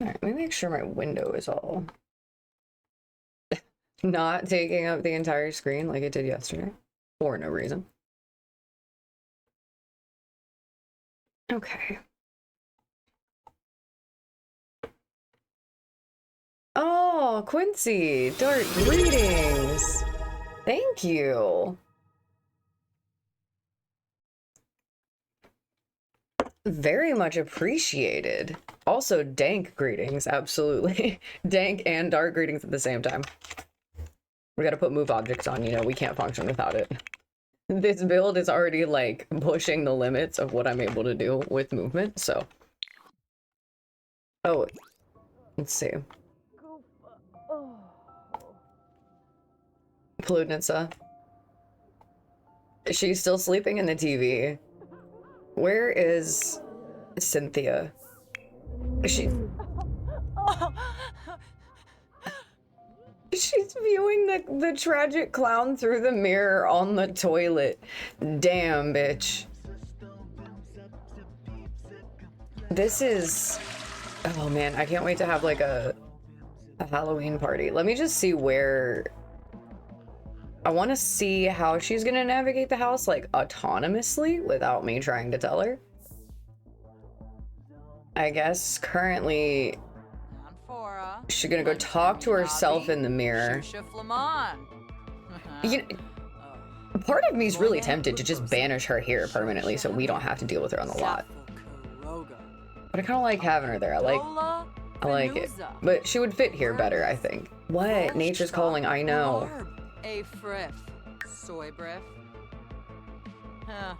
All right, let me make sure my window is all not taking up the entire screen like it did yesterday for no reason. Okay. Oh, Quincy, dark greetings. Thank you. Very much appreciated. Also, dank greetings, absolutely. Dank and dark greetings at the same time. We gotta put move objects on, you know, we can't function without it. This build is already, like, pushing the limits of what I'm able to do with movement, so. Oh, let's see. Pludnitsa. She's still sleeping in the TV. Where is Cynthia? She's viewing the tragic clown through the mirror on the toilet. Damn, bitch. This is... Oh man, I can't wait to have like a Halloween party. Let me just see where... I want to see how she's gonna navigate the house, like, autonomously without me trying to tell her. I guess currently she's gonna go talk to herself in the mirror. You know, part of me is really tempted to just banish her here permanently so we don't have to deal with her on the lot. But I kind of like having her there. I like it. But she would fit here better, I think. What? Nature's calling, I know. A friff. Soy briff. Oh.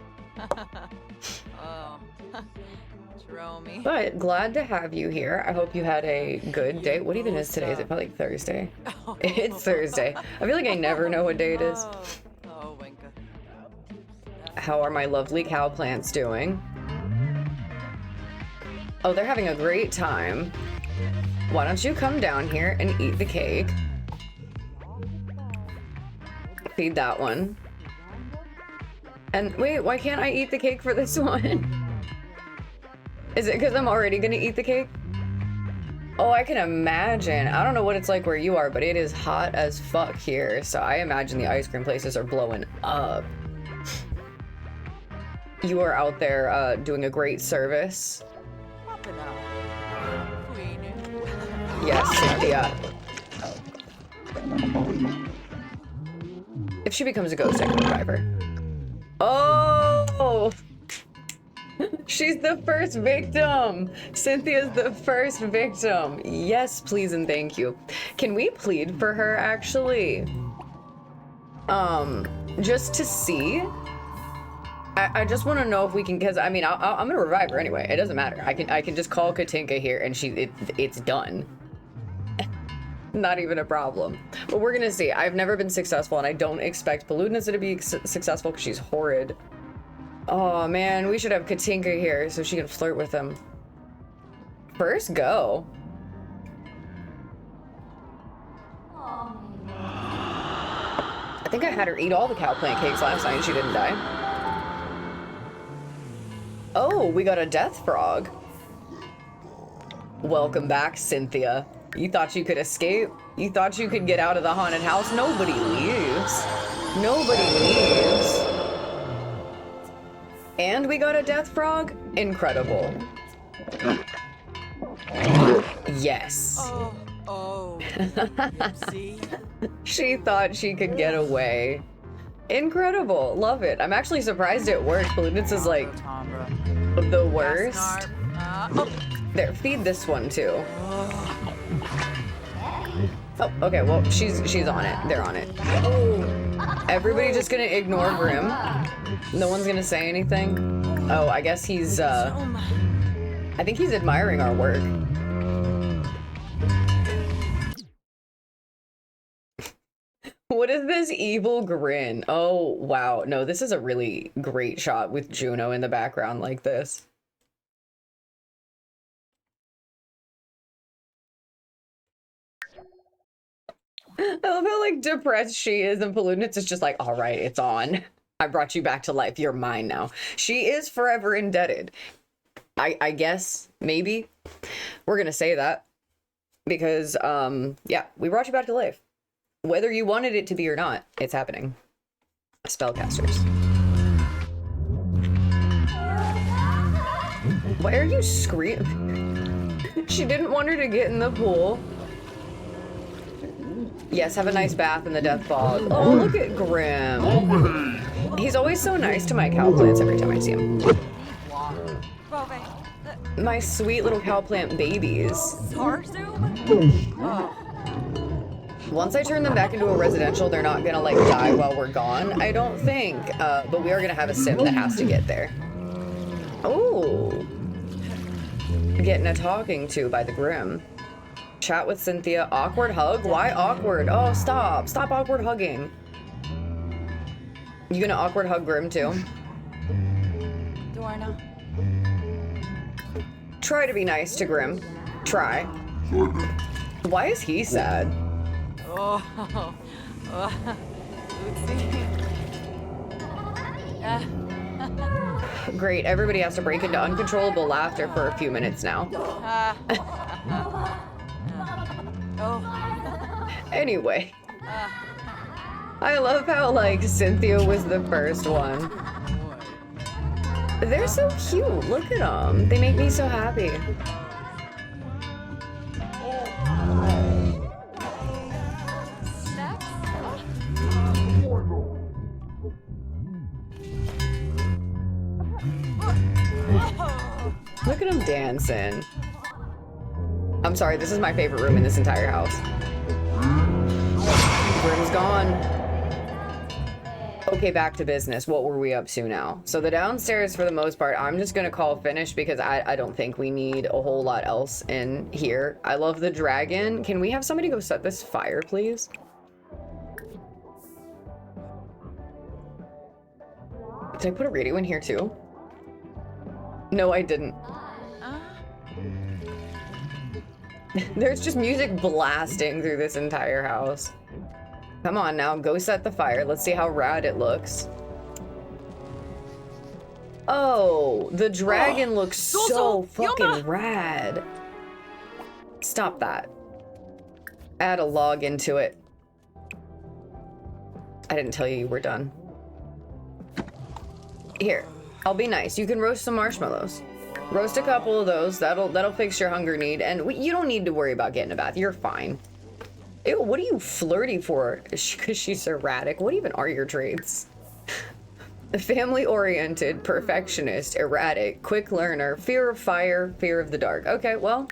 Dromy. But glad to have you here. I hope you had a good day. What even is today? Is it probably like Thursday? It's Thursday. I feel like I never know what day it is. Oh, Winka. How are my lovely cow plants doing? Oh, they're having a great time. Why don't you come down here and eat the cake? Feed that one. And wait, why can't I eat the cake for this one? Is it because I'm already gonna eat the cake? Oh, I can imagine. I don't know what it's like where you are, but it is hot as fuck here. So I imagine the ice cream places are blowing up. You are out there doing a great service. Yes, Cynthia. If she becomes a ghost, I can revive her. Oh! She's the first victim! Cynthia's the first victim. Yes, please and thank you. Can we plead for her, actually? Just to see? I just want to know if we can, because I mean, I'm gonna revive her anyway. It doesn't matter. I can just call Katinka here and it's done. Not even a problem. But we're gonna see. I've never been successful, and I don't expect Paludnitsa to be successful because she's horrid. Oh man, we should have Katinka here so she can flirt with him. First go. I think I had her eat all the cow plant cakes last night and she didn't die. Oh, we got a death frog. Welcome back, Cynthia. You thought you could escape? You thought you could get out of the haunted house? Nobody leaves. Nobody leaves. And we got a death frog? Incredible. Yes. Oh. She thought she could get away. Incredible. Love it. I'm actually surprised it worked. Paludnitsa is like the worst. There, feed this one too. Oh, okay, well, she's on it. They're on it. Everybody just gonna ignore Grim. No one's gonna say anything. Oh, I guess he's, I think he's admiring our work. What is this evil grin? Oh, wow. No, this is a really great shot with Juno in the background like this. I love how, like, depressed she is, and Paludnitsa is just like, all right, it's on. I brought you back to life. You're mine now. She is forever indebted. I guess, maybe. We're gonna say that. Because, yeah, we brought you back to life. Whether you wanted it to be or not, it's happening. Spellcasters. Why are you screaming? She didn't want her to get in the pool. Yes, have a nice bath in the death fog. Oh, look at Grim. He's always so nice to my cow plants every time I see him. My sweet little cow plant babies. Once I turn them back into a residential, they're not gonna like die while we're gone, I don't think. But we are gonna have a sim that has to get there. Oh. Getting a talking to by the Grim. Chat with Cynthia. Awkward hug? Why awkward? Oh, stop. Stop awkward hugging. You gonna awkward hug Grim too? Dorna. Try to be nice to Grim. Try. Why is he sad? Oh. Great, everybody has to break into uncontrollable laughter for a few minutes now. Anyway. I love how, like, Cynthia was the first one. They're so cute. Look at them. They make me so happy. Look at him dancing. I'm sorry, this is my favorite room in this entire house. Grim's gone. Okay, back to business. What were we up to now? So the downstairs, for the most part, I'm just gonna call finished because I don't think we need a whole lot else in here. I love the dragon. Can we have somebody go set this fire, please? Did I put a radio in here too? No, I didn't. There's just music blasting through this entire house. Come on now, go set the fire. Let's see how rad it looks. Oh, the dragon looks so fucking rad. Stop that. Add a log into it. I didn't tell you were done. Here, I'll be nice. You can roast some marshmallows. Roast a couple of those. That'll fix your hunger need. And you don't need to worry about getting a bath. You're fine. Ew, what are you flirty for? Because she's erratic. What even are your traits? Family-oriented, perfectionist, erratic, quick learner, fear of fire, fear of the dark. Okay, well,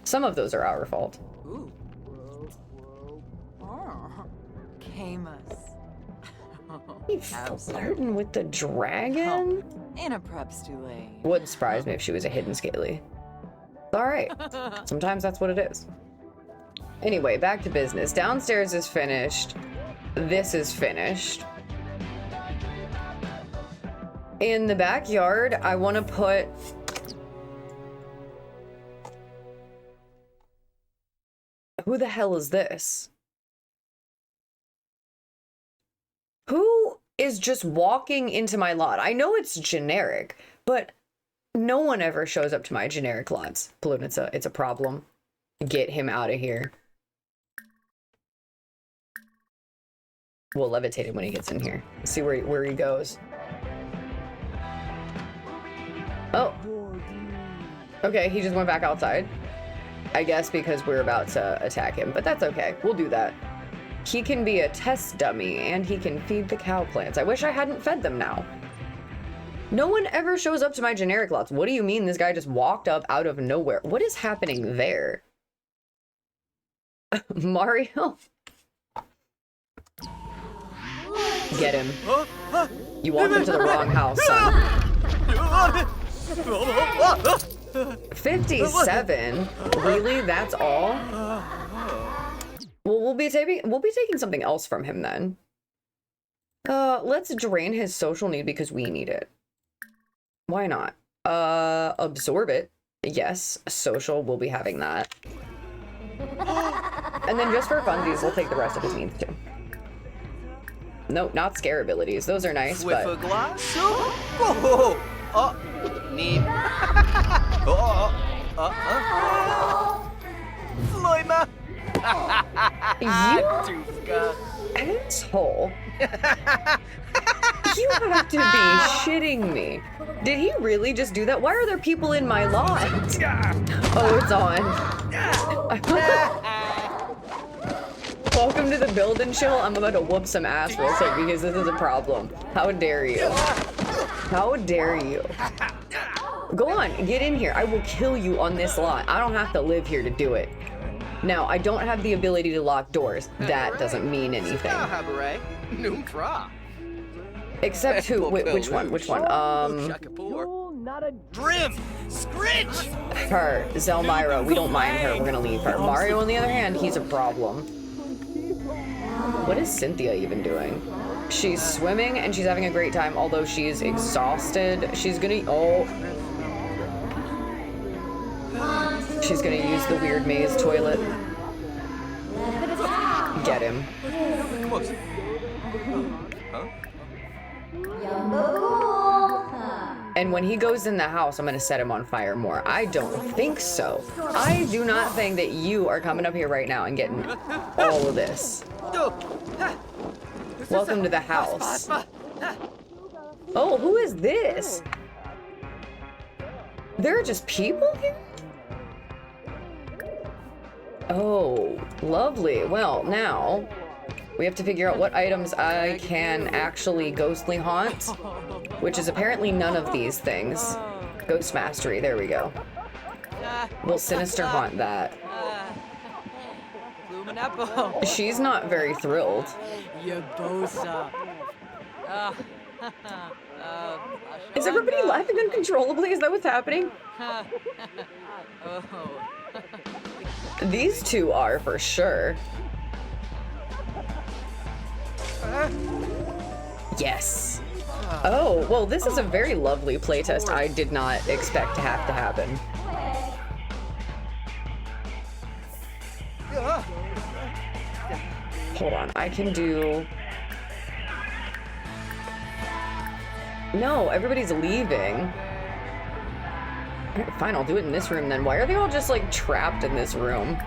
some of those are our fault. Ooh. Camus. You flirting with the dragon? Anna prep's too late. Wouldn't surprise me if she was a hidden scaly. All right. Sometimes that's what it is. Anyway, back to business. Downstairs is finished. This is finished. In the backyard, I want to put... Who the hell is this? Who is just walking into my lot? I know it's generic, but no one ever shows up to my generic lots. Balloon, it's a problem. Get him out of here. We'll levitate him when he gets in here. See where he goes. Oh. Okay, he just went back outside. I guess because we're about to attack him, but that's okay. We'll do that. He can be a test dummy, and he can feed the cow plants. I wish I hadn't fed them now. No one ever shows up to my generic lots. What do you mean this guy just walked up out of nowhere? What is happening there? Mario? Get him. You walked into the wrong house, son. 57? Really? That's all? Well, we'll be taking something else from him then. Let's drain his social need because we need it. Why not? Absorb it. Yes, social, we'll be having that. And then just for funsies, we'll take the rest of his needs too. Nope, not scare abilities. Those are nice, With but... a glass? Need. Tuska. Asshole. You have to be shitting me. Did he really just do that? Why are there people in my lot? Oh, it's on. Welcome to the build and chill. I'm about to whoop some ass real quick because this is a problem. How dare you? How dare you? Go on, get in here. I will kill you on this lot. I don't have to live here to do it. Now, I don't have the ability to lock doors. That doesn't mean anything. Except who? Which one? Which one? Grim! Scritch! Her. Zelmyra. We don't mind her. We're gonna leave her. Mario, on the other hand, he's a problem. What is Cynthia even doing? She's swimming and she's having a great time, although she's exhausted. She's gonna... Oh. She's gonna use the weird maze toilet. Get him. And when he goes in the house, I'm gonna set him on fire more. I don't think so. I do not think that you are coming up here right now and getting all of this. Welcome to the house. Oh, who is this? There are just people here? Oh, lovely. Well, now we have to figure out what items I can actually ghostly haunt, which is apparently none of these things. Ghost Mastery, there we go. We'll Sinister Haunt that. She's not very thrilled. Is everybody laughing uncontrollably? Is that what's happening? These two are for sure. Yes. Oh, well, this is a very lovely playtest I did not expect to have to happen. Hold on, I can do... No, everybody's leaving. Alright, fine, I'll do it in this room then. Why are they all just, like, trapped in this room?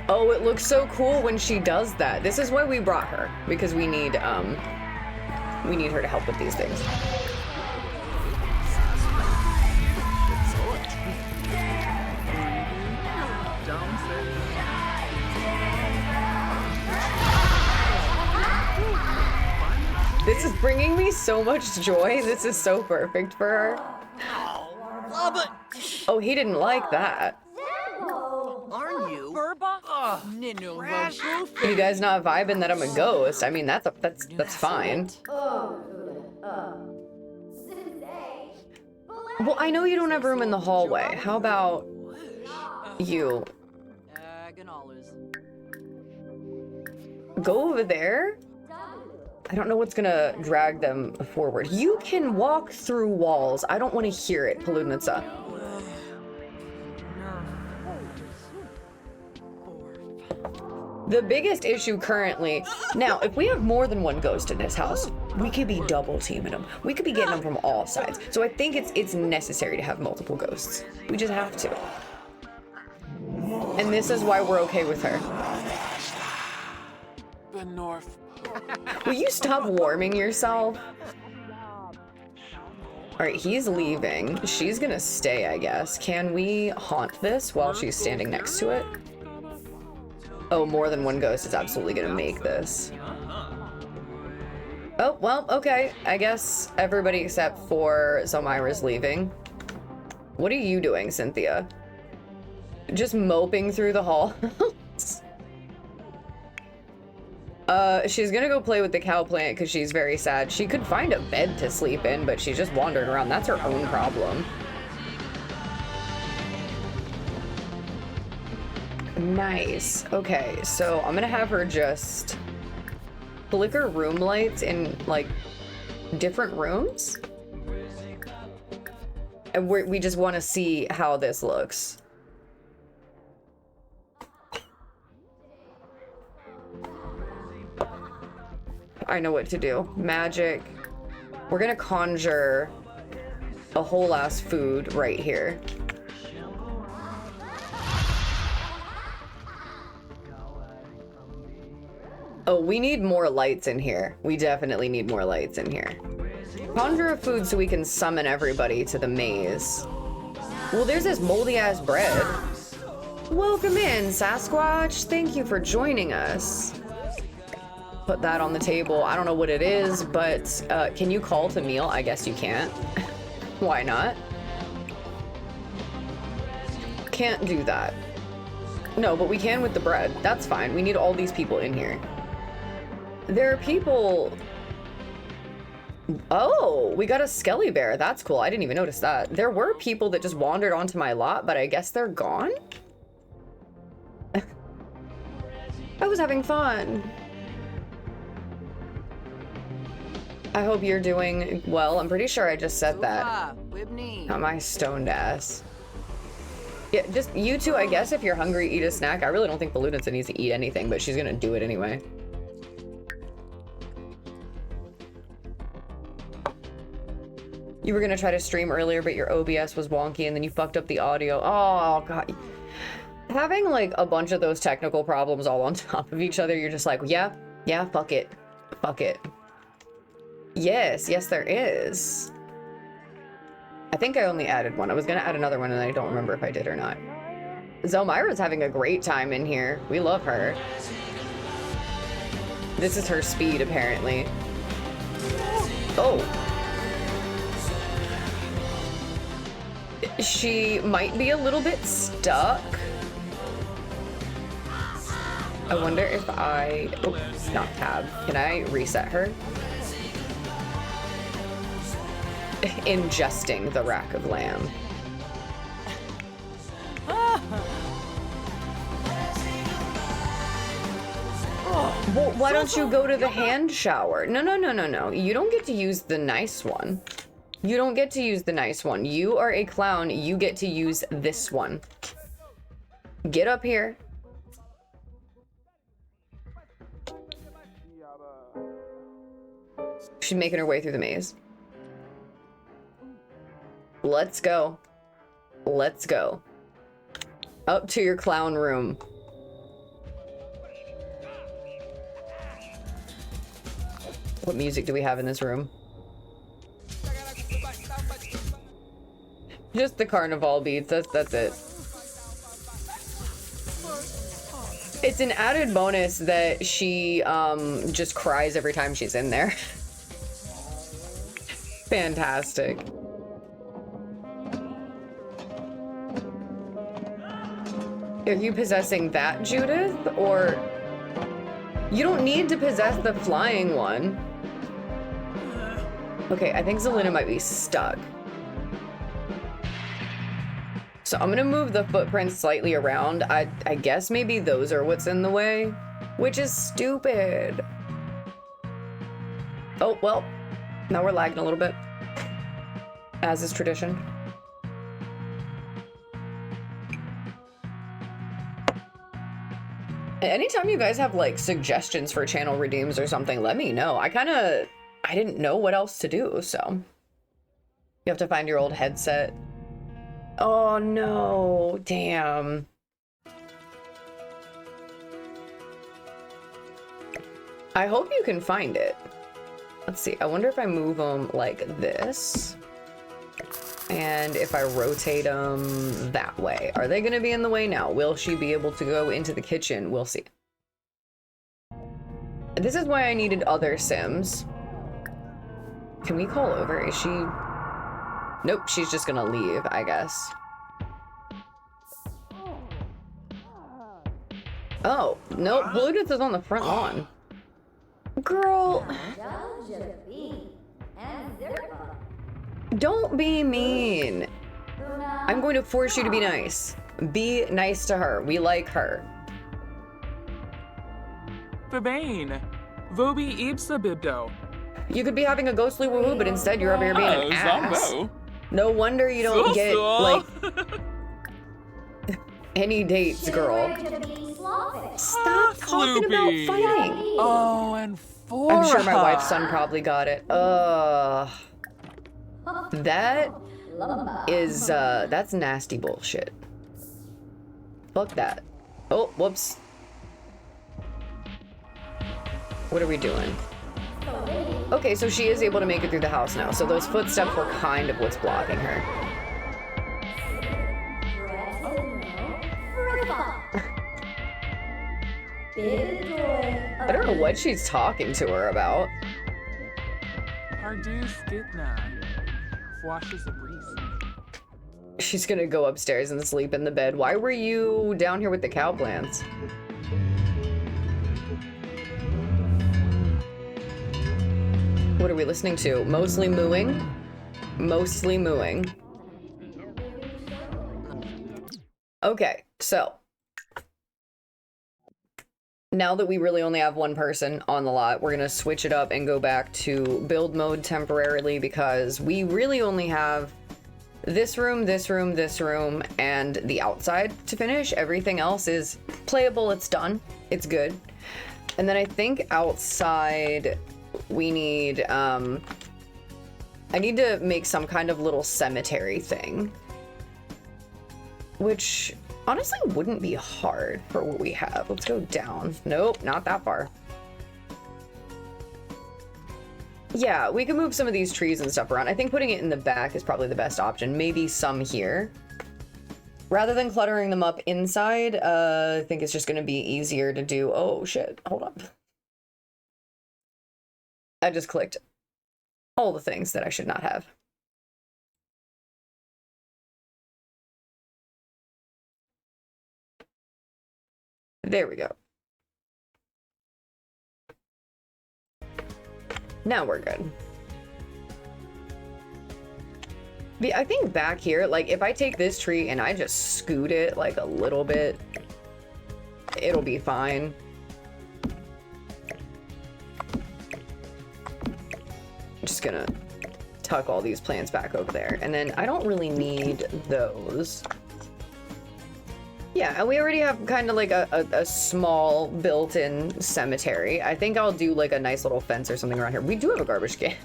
Oh, it looks so cool when she does that. This is why we brought her, because we need her to help with these things. This is bringing me so much joy. This is so perfect for her. Oh, he didn't like that. Aren't you? You guys not vibing that I'm a ghost? I mean, that's fine. Well, I know you don't have room in the hallway. How about you? Go over there? I don't know what's gonna drag them forward. You can walk through walls. I don't want to hear it, Paludnica. The biggest issue currently... Now, if we have more than one ghost in this house, we could be double teaming them. We could be getting them from all sides. So I think it's necessary to have multiple ghosts. We just have to. And this is why we're okay with her. The North. Will you stop warming yourself? Alright, he's leaving. She's gonna stay, I guess. Can we haunt this while she's standing next to it? Oh, more than one ghost is absolutely gonna make this. Oh, well, okay. I guess everybody except for Zelmyra's leaving. What are you doing, Cynthia? Just moping through the hall? She's gonna go play with the cow plant because she's very sad. She could find a bed to sleep in, but she's just wandering around. That's her own problem. Nice. Okay, so I'm gonna have her just flicker room lights in, like, different rooms. And we just want to see how this looks. I know what to do. Magic. We're gonna conjure a whole ass food right here. Oh, we need more lights in here. We definitely need more lights in here. Conjure a food so we can summon everybody to the maze. Well, there's this moldy ass bread. Welcome in, Sasquatch. Thank you for joining us. Put that on the table. I don't know what it is, but can you call to meal? I guess you can't. Why not? Can't do that. No, but we can with the bread. That's fine. We need all these people in here. There are people... Oh, we got a skelly bear. That's cool. I didn't even notice that. There were people that just wandered onto my lot, but I guess they're gone? I was having fun. I hope you're doing well. I'm pretty sure I just said that. Not my stoned ass. Yeah, just you two, I guess, if you're hungry, eat a snack. I really don't think Balloonitza needs to eat anything, but she's gonna do it anyway. You were gonna try to stream earlier, but your OBS was wonky and then you fucked up the audio. Oh, God. Having like a bunch of those technical problems all on top of each other, you're just like, yeah, fuck it. Fuck it. Yes, there is. I think I only added one. I was gonna add another one and I don't remember if I did or not. Zelmira's having a great time in here. We love her. This is her speed, apparently. Oh. She might be a little bit stuck. I wonder if I... Oh, not tab. Can I reset her? Ingesting the rack of lamb. Well, why don't you go to the hand shower? No. You don't get to use the nice one. You don't get to use the nice one. You are a clown. You get to use this one. Get up here. She's making her way through the maze. Let's go. Let's go. Up to your clown room. What music do we have in this room? Just the carnival beats. That's it. It's an added bonus that she just cries every time she's in there. Fantastic. Are you possessing that, Judith? Or you don't need to possess the flying one. Okay, I think Zelina might be stuck. So I'm gonna move the footprints slightly around. I guess maybe those are what's in the way, which is stupid. Oh, well, now we're lagging a little bit, as is tradition. Anytime you guys have like suggestions for channel redeems or something, let me know. I didn't know what else to do, so. You have to find your old headset. Oh no, damn. I hope you can find it. Let's see, I wonder if I move them like this. And if I rotate them that way, are they gonna be in the way now? Will she be able to go into the kitchen? We'll see. This is why I needed other Sims. Can we call over? Is she... Nope, she's just gonna leave, I guess. Oh, nope, Bluetooth is on the front lawn. Girl. Don't be mean. I'm going to force you to be nice. Be nice to her. We like her. Verbane. Vobi Ibsa Bibdo. You could be having a ghostly woohoo, but instead you're over here being an ass. No wonder you don't get, like, any dates, girl. Stop talking about fighting. Oh, and four. I'm sure my wife's son probably got it. That is, that's nasty bullshit. Fuck that. Oh, whoops. What are we doing? Okay, so she is able to make it through the house now. So those footsteps were kind of what's blocking her. I don't know what she's talking to her about. Pardu skitna. Fwashes a breeze. She's gonna go upstairs and sleep in the bed. Why were you down here with the cow plants? What are we listening to? Mostly mooing? Mostly mooing. Okay, so now that we really only have one person on the lot, we're gonna switch it up and go back to build mode temporarily because we really only have this room, this room, this room, and the outside to finish. Everything else is playable, it's done, it's good. And then I think outside we need, I need to make some kind of little cemetery thing, which honestly wouldn't be hard for what we have. Let's go down. Nope, not that far. Yeah, we can move some of these trees and stuff around. I think putting it in the back is probably the best option. Maybe some here. Rather than cluttering them up inside, I think it's just going to be easier to do. Oh, shit. Hold on. I just clicked all the things that I should not have. There we go. Now we're good. I think back here, like if I take this tree and I just scoot it like a little bit, it'll be fine. I'm just gonna tuck all these plants back over there. And then I don't really need those. Yeah, and we already have kind of like a small built-in cemetery. I think I'll do like a nice little fence or something around here. We do have a garbage can.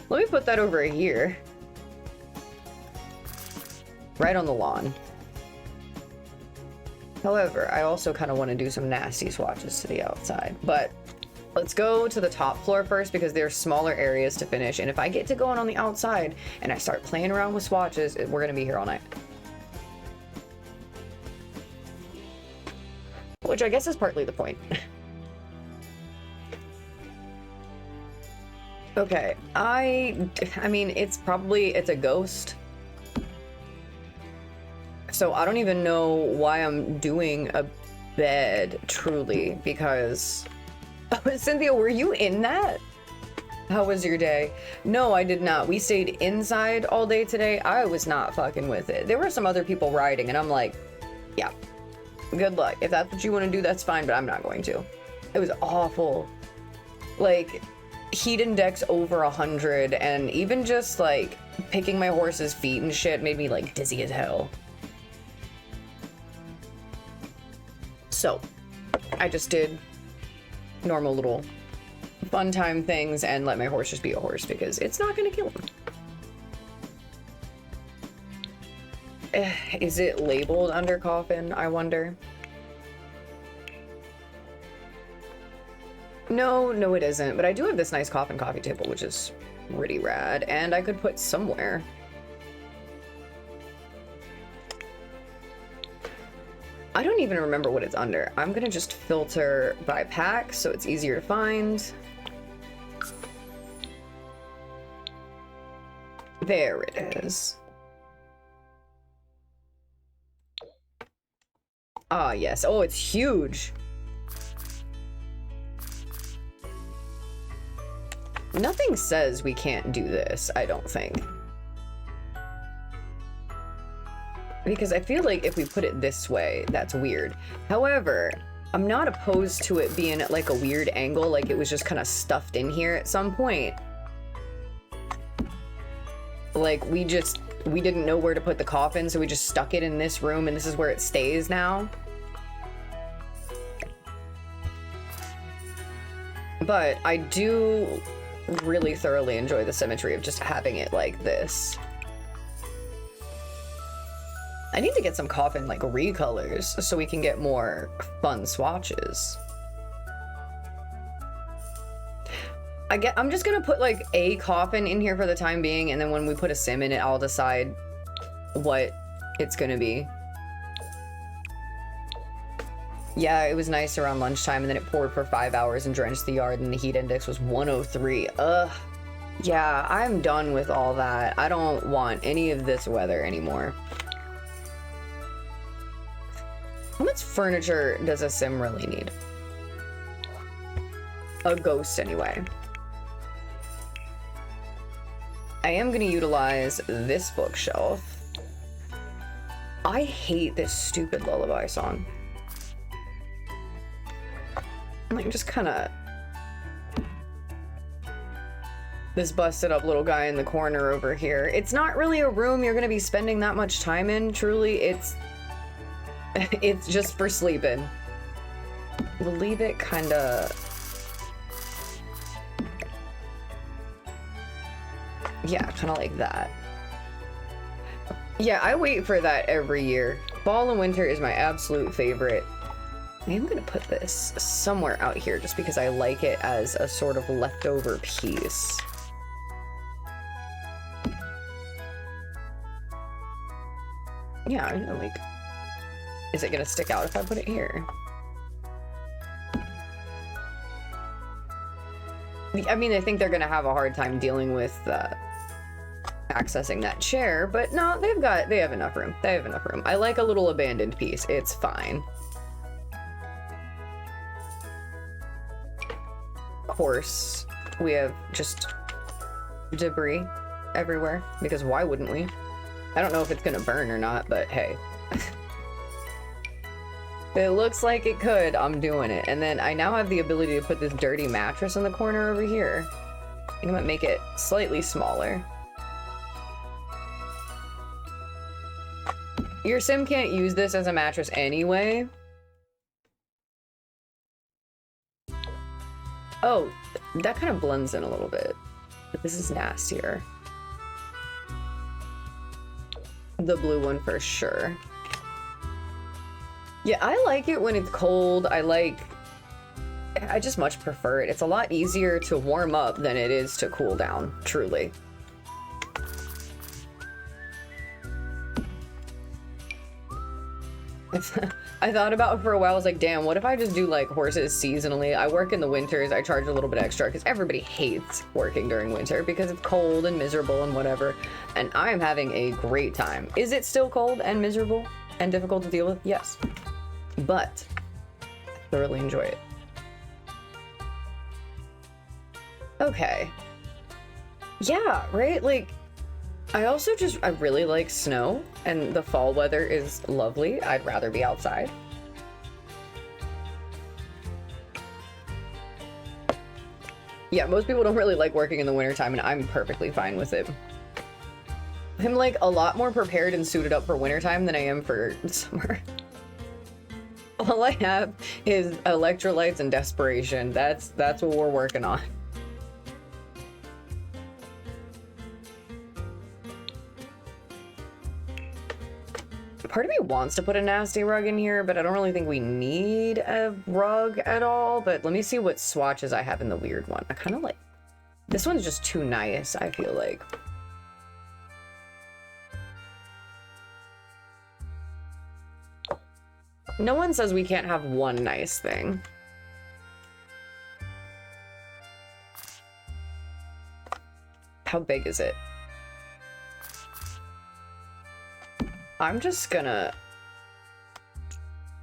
Let me put that over here. Right on the lawn. However, I also kind of want to do some nasty swatches to the outside. But let's go to the top floor first because there's smaller areas to finish. And if I get to going on the outside and I start playing around with swatches, we're going to be here all night. Which I guess is partly the point. Okay, I mean, it's a ghost. So I don't even know why I'm doing a bed, truly, because... Cynthia, were you in that? How was your day? No, I did not. We stayed inside all day today. I was not fucking with it. There were some other people riding, and I'm like, yeah. Good luck. If that's what you want to do, that's fine, but I'm not going to. It was awful. Like, heat index over 100, and even just, like, picking my horse's feet and shit made me, like, dizzy as hell. So, I just did normal little fun time things and let my horse just be a horse because it's not gonna kill him. Is it labeled under coffin, I wonder? No, it isn't, but I do have this nice coffin coffee table, which is pretty rad, and I could put somewhere. I don't even remember what it's under. I'm gonna just filter by pack so it's easier to find. There it is. Ah, yes. Oh, it's huge. Nothing says we can't do this, I don't think. Because I feel like if we put it this way, that's weird. However, I'm not opposed to it being at like a weird angle, like it was just kind of stuffed in here at some point. Like we didn't know where to put the coffin, so we just stuck it in this room and this is where it stays now. But I do really thoroughly enjoy the symmetry of just having it like this. I need to get some coffin like recolors so we can get more fun swatches. I'm just gonna put like a coffin in here for the time being, and then when we put a sim in it, I'll decide what it's gonna be. Yeah, it was nice around lunchtime, and then it poured for 5 hours and drenched the yard, and the heat index was 103. Ugh. Yeah, I'm done with all that. I don't want any of this weather anymore. How much furniture does a sim really need? A ghost, anyway. I am going to utilize this bookshelf. I hate this stupid lullaby song. Like, just kind of... This busted up little guy in the corner over here. It's not really a room you're going to be spending that much time in, truly. It's just for sleeping. We'll leave it kind of... Yeah, kind of like that. Yeah, I wait for that every year. Fall and winter is my absolute favorite. I am gonna put this somewhere out here just because I like it as a sort of leftover piece. Yeah, I know, like... Is it gonna stick out if I put it here? I mean, I think they're gonna have a hard time dealing with accessing that chair, but no, they have enough room. They have enough room. I like a little abandoned piece. It's fine. Of course, we have just debris everywhere, because why wouldn't we? I don't know if it's gonna burn or not, but hey. It looks like it could. I'm doing it. And then I now have the ability to put this dirty mattress in the corner over here. I think I might make it slightly smaller. Your sim can't use this as a mattress anyway. Oh, that kind of blends in a little bit. But this is nastier. The blue one for sure. Yeah, I like it when it's cold. I just much prefer it. It's a lot easier to warm up than it is to cool down, truly. I thought about it for a while. I was like, damn, what if I just do like horses seasonally? I work in the winters. I charge a little bit extra because everybody hates working during winter because it's cold and miserable and whatever. And I'm having a great time. Is it still cold and miserable and difficult to deal with? Yes. But I thoroughly enjoy it. Okay. Yeah, right? Like, I really like snow, and the fall weather is lovely. I'd rather be outside. Yeah, most people don't really like working in the wintertime, and I'm perfectly fine with it. I'm like a lot more prepared and suited up for wintertime than I am for summer. All I have is electrolytes and desperation. That's what we're working on. Part of me wants to put a nasty rug in here, but I don't really think we need a rug at all. But let me see what swatches I have in the weird one. I kind of like... This one's just too nice, I feel like. No one says we can't have one nice thing. How big is it? I'm just gonna...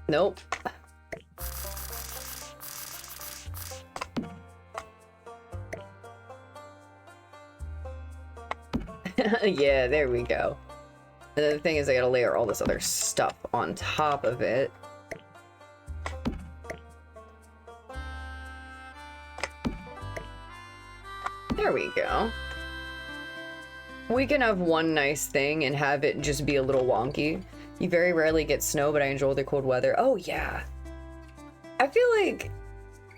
Nope. Yeah, there we go. And then the thing is I gotta layer all this other stuff on top of it. There we go. We can have one nice thing and have it just be a little wonky. You very rarely get snow, but I enjoy the cold weather. Oh, yeah. I feel like,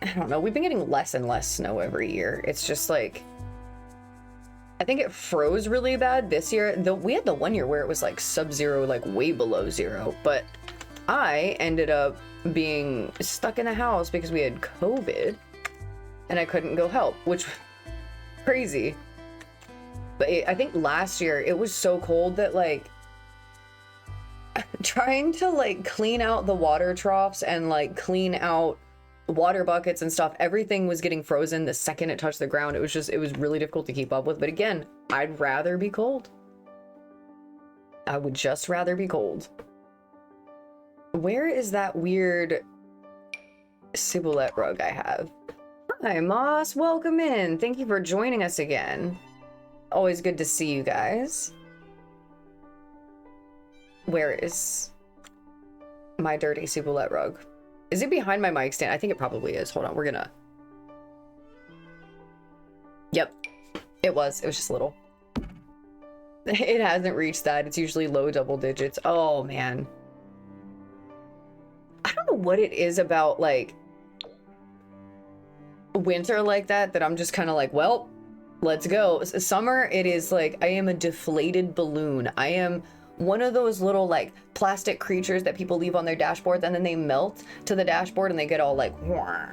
I don't know, we've been getting less and less snow every year. It's just like, I think it froze really bad this year. We had the one year where it was like sub-zero, like way below zero, but I ended up being stuck in the house because we had COVID and I couldn't go help, which Crazy. But I think last year it was so cold that like trying to like clean out the water troughs and like clean out water buckets and stuff, everything was getting frozen the second it touched the ground. It was really difficult to keep up with. But again, I'd rather be cold. I would just rather be cold. Where is that weird ciboulette rug I have? Hi, Moss. Welcome in. Thank you for joining us again. Always good to see you guys. Where is my dirty ciboulette rug? Is it behind my mic stand? I think it probably is. Hold on. We're gonna... Yep. It was just a little. It hasn't reached that. It's usually low double digits. Oh, man. I don't know what it is about, like, winter like that I'm just kind of like, well, let's go. Summer, it is like, I am a deflated balloon. I am one of those little, like, plastic creatures that people leave on their dashboard, and then they melt to the dashboard and they get all like, wah.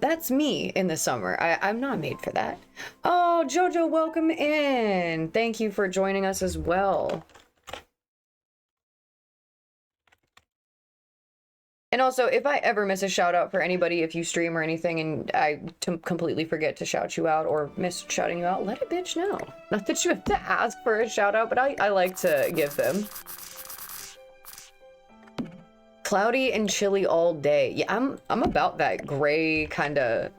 That's me in the summer. I'm not made for that. Oh, Jojo, welcome in. Thank you for joining us as well. And also, if I ever miss a shout out for anybody, if you stream or anything and I completely forget to shout you out or miss shouting you out, let a bitch know. Not that you have to ask for a shout out, but I like to give them. Cloudy and chilly all day. Yeah, I'm about that gray kind of...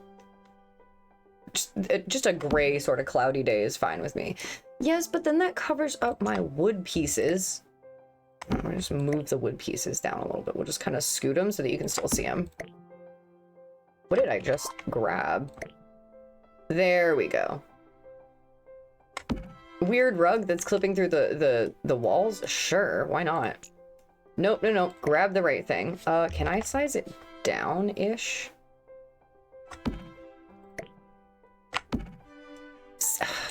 Just a gray sort of cloudy day is fine with me. Yes, but then that covers up my wood pieces. I'm gonna just move the wood pieces down a little bit. We'll just kind of scoot them so that you can still see them. What did I just grab? There we go. Weird rug that's clipping through the walls? Sure, why not? Nope, no. Grab the right thing. Can I size it down-ish?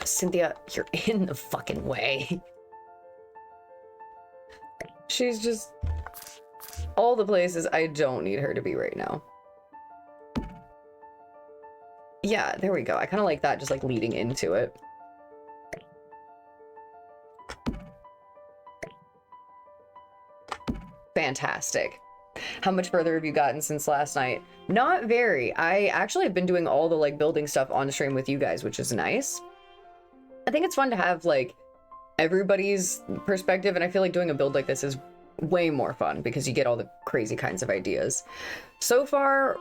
Cynthia, you're in the fucking way. She's just all the places I don't need her to be right now. Yeah, there we go. I kind of like that, just like leading into it. Fantastic. How much further have you gotten since last night? Not very. I actually have been doing all the like building stuff on stream with you guys, which is nice. I think it's fun to have like everybody's perspective, and I feel like doing a build like this is way more fun because you get all the crazy kinds of ideas. So far,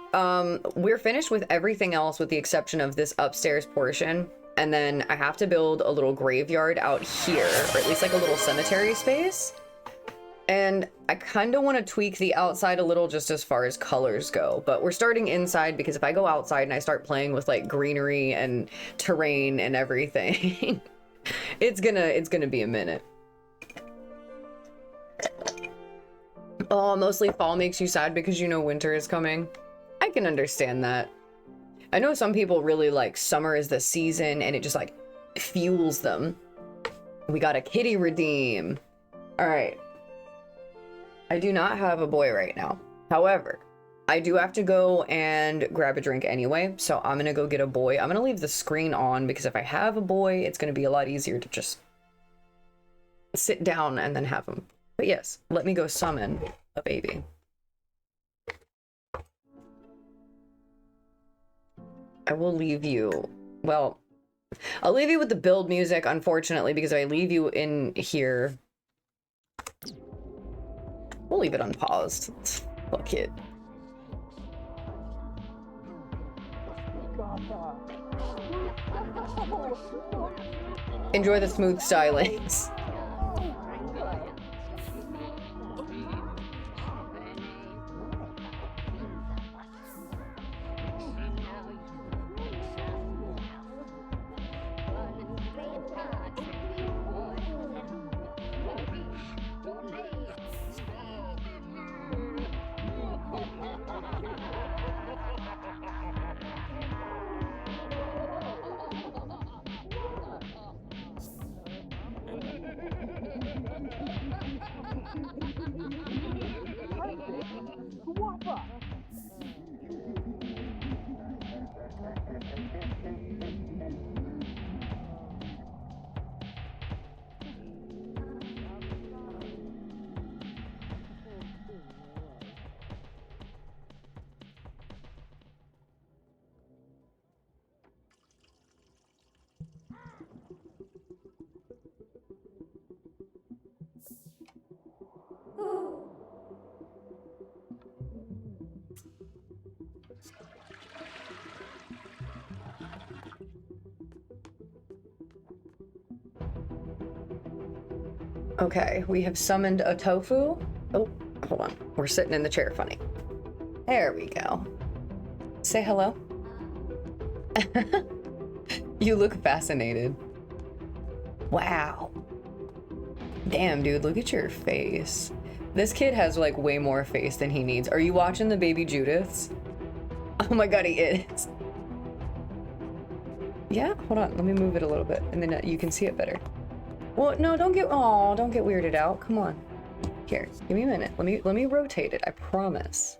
we're finished with everything else with the exception of this upstairs portion, and then I have to build a little graveyard out here, or at least like a little cemetery space. And I kind of want to tweak the outside a little just as far as colors go, but we're starting inside because if I go outside and I start playing with like greenery and terrain and everything, it's gonna be a minute. Oh, mostly fall makes you sad because you know winter is coming. I can understand that. I know some people really like summer is the season and it just like fuels them. We got a kitty redeem. All right. I do not have a boy right now. However, I do have to go and grab a drink anyway, so I'm gonna go get a boy. I'm gonna leave the screen on because if I have a boy, it's gonna be a lot easier to just sit down and then have him. But yes, let me go summon a baby. I will leave you, well, I'll leave you with the build music, unfortunately, because if I leave you in here, we'll leave it unpaused. Fuck it. Enjoy the smooth stylings. Okay, we have summoned a tofu. Oh, hold on. We're sitting in the chair funny. There we go. Say hello. You look fascinated. Wow. Damn, dude, look at your face. This kid has like way more face than he needs. Are you watching the baby Judiths? Oh my god, he is. Yeah, hold on. Let me move it a little bit and then you can see it better. Well, no, don't get weirded out. Come on. Here, give me a minute. Let me rotate it. I promise.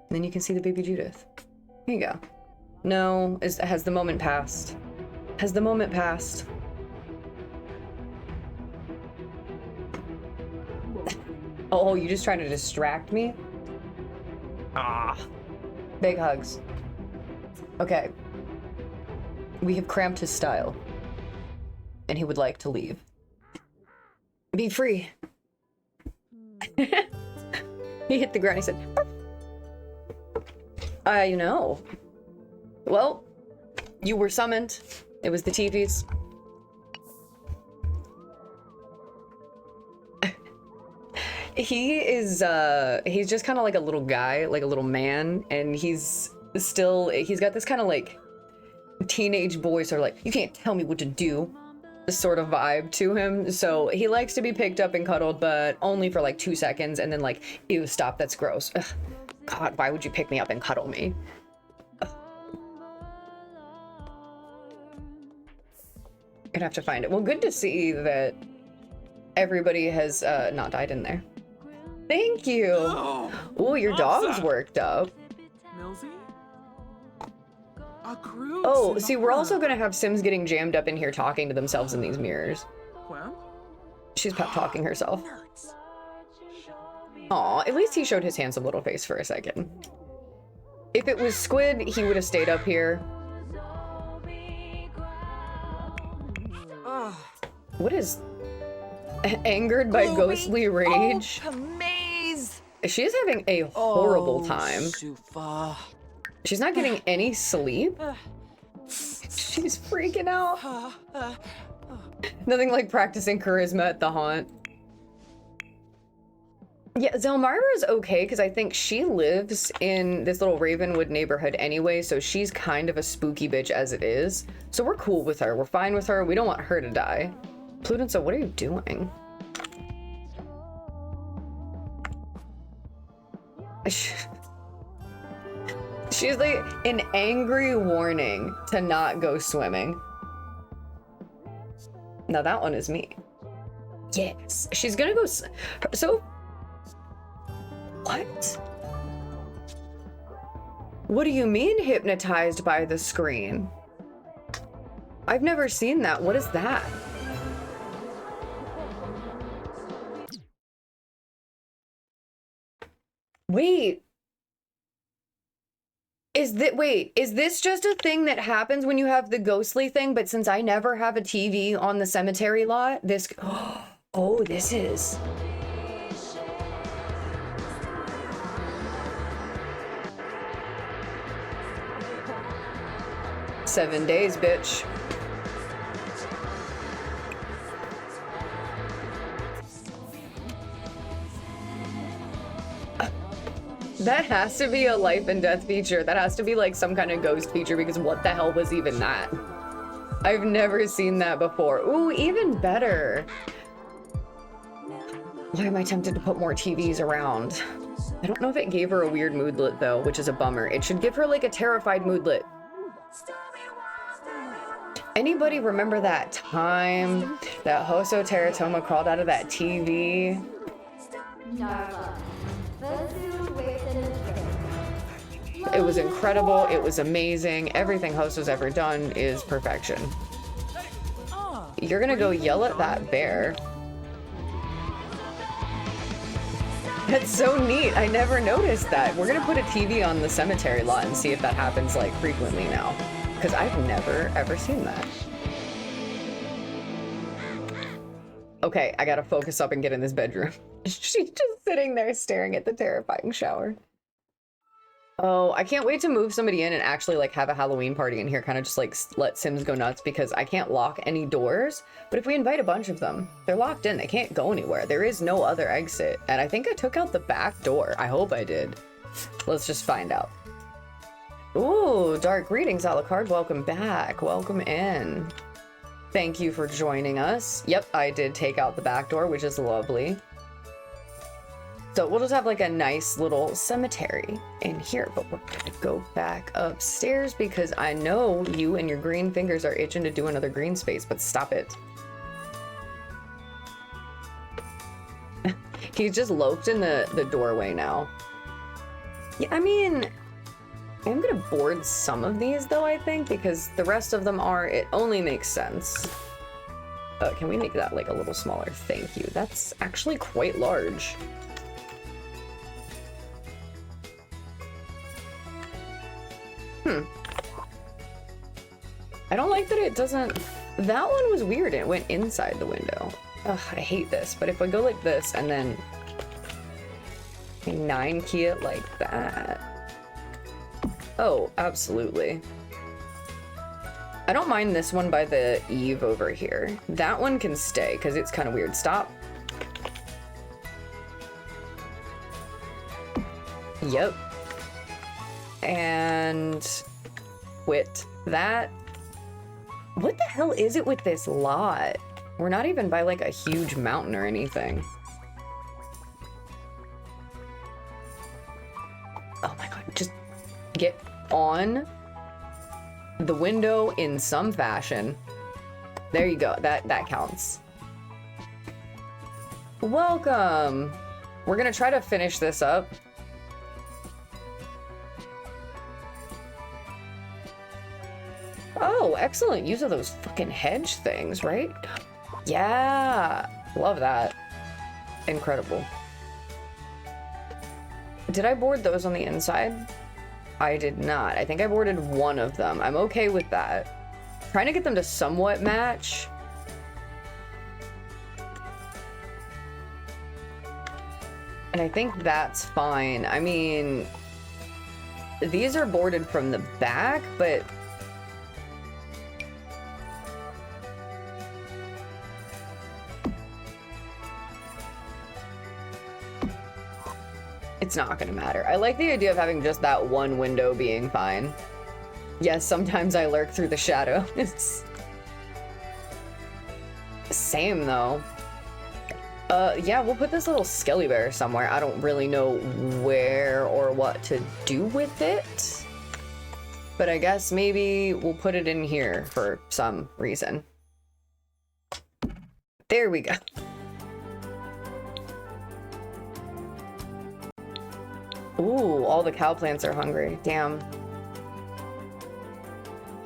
And then you can see the baby Judith. Here you go. No, has the moment passed? Has the moment passed? Oh, you just trying to distract me? Ah. Big hugs. Okay. We have cramped his style. And he would like to leave. Be free. He hit the ground. He said, you know. Well, you were summoned. It was the TVs. He's just kind of like a little guy, like a little man, and he's got this kind of like teenage boy sort of like, you can't tell me what to do sort of vibe to him. So he likes to be picked up and cuddled, but only for like 2 seconds, and then like, ew, stop, that's gross. Ugh. God, why would you pick me up and cuddle me? Ugh. I'd have to find it. Well, good to see that everybody has not died in there. Thank you. Oh, your dog's worked up. Millsy? A cruise. Oh, see, we're also gonna have Sims getting jammed up in here talking to themselves in these mirrors. Well? She's pep talking herself. Aw, at least he showed his handsome little face for a second. If it was Squid, he would have stayed up here. What is... Angered by ghostly rage? She is having a horrible time. She's not getting any sleep. She's freaking out. Nothing like practicing charisma at the haunt. Yeah, Zelmira is okay because I think she lives in this little Ravenwood neighborhood anyway, so she's kind of a spooky bitch as it is. So we're cool with her. We're fine with her. We don't want her to die. Pludenso, what are you doing? She's like an angry warning to not go swimming. Now that one is me. Yes, she's gonna go. So, what? What do you mean hypnotized by the screen? I've never seen that. What is that? Wait. Is this just a thing that happens when you have the ghostly thing? But since I never have a TV on the cemetery lot, this... Oh, this is... "7 days, bitch." That has to be a life and death feature. That has to be like some kind of ghost feature, because what the hell was even that? I've never seen that before. Ooh, even better. Why am I tempted to put more TVs around? I don't know if it gave her a weird moodlet though, which is a bummer. It should give her like a terrified moodlet. Anybody remember that time that Hoso Teratoma crawled out of that TV? It was incredible. It was amazing. Everything Hoso's ever done is perfection. You're gonna go yell at that bear. That's so neat. I never noticed that. We're gonna put a TV on the cemetery lot and see if that happens like frequently now. Because I've never ever seen that. Okay, I gotta focus up and get in this bedroom. She's just sitting there staring at the terrifying shower. Oh, I can't wait to move somebody in and actually like have a Halloween party in here, kind of just like let Sims go nuts, because I can't lock any doors. But if we invite a bunch of them, they're locked in. They can't go anywhere. There is no other exit. And I think I took out the back door. I hope I did. Let's just find out. Ooh, dark greetings, Alucard. Welcome back. Welcome in. Thank you for joining us. Yep, I did take out the back door, which is lovely. So we'll just have like a nice little cemetery in here, but we're gonna go back upstairs because I know you and your green fingers are itching to do another green space, but stop it. He's just loafed in the doorway now. Yeah, I mean, I'm gonna board some of these though, I think, because the rest of them are, it only makes sense. Can we make that like a little smaller? Thank you. That's actually quite large. I don't like that it doesn't... That one was weird. It went inside the window. Ugh, I hate this. But if I go like this and then 9 key it like that... Oh, absolutely. I don't mind this one by the eave over here. That one can stay because it's kind of weird. Stop. Yep. And quit that. What the hell is it with this lot? We're not even by like a huge mountain or anything. Oh my god, just get on the window in some fashion. There you go, that counts. Welcome. We're gonna try to finish this up. Oh, excellent use of those fucking hedge things, right? Yeah, love that. Incredible. Did I board those on the inside? I did not. I think I boarded one of them. I'm okay with that. Trying to get them to somewhat match. And I think that's fine. I mean, these are boarded from the back, but it's not gonna matter. I like the idea of having just that one window being fine. Yes, sometimes I lurk through the shadows. Same though. Yeah, we'll put this little skelly bear somewhere. I don't really know where or what to do with it. But I guess maybe we'll put it in here for some reason. There we go. Ooh, all the cow plants are hungry. Damn.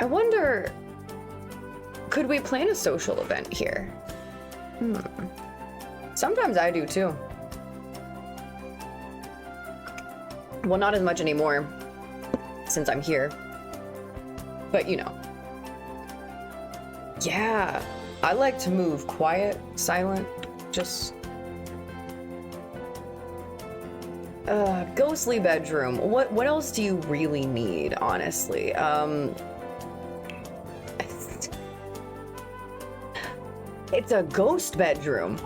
I wonder, could we plan a social event here? Sometimes I do too. Well, not as much anymore since I'm here. But you know. Yeah, I like to move quiet, silent, just... ghostly bedroom. What else do you really need, honestly? It's a ghost bedroom.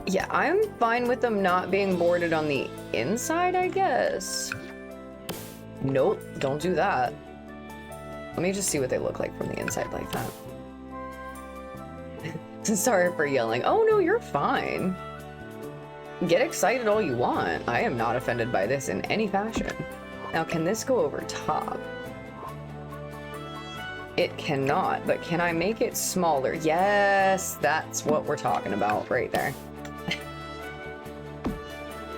Yeah, I'm fine with them not being boarded on the inside, I guess. Nope, don't do that. Let me just see what they look like from the inside like that. Sorry for yelling. Oh no, you're fine. Get excited all you want. I am not offended by this in any fashion. Now, can this go over top? It cannot, but can I make it smaller? Yes, that's what we're talking about right there.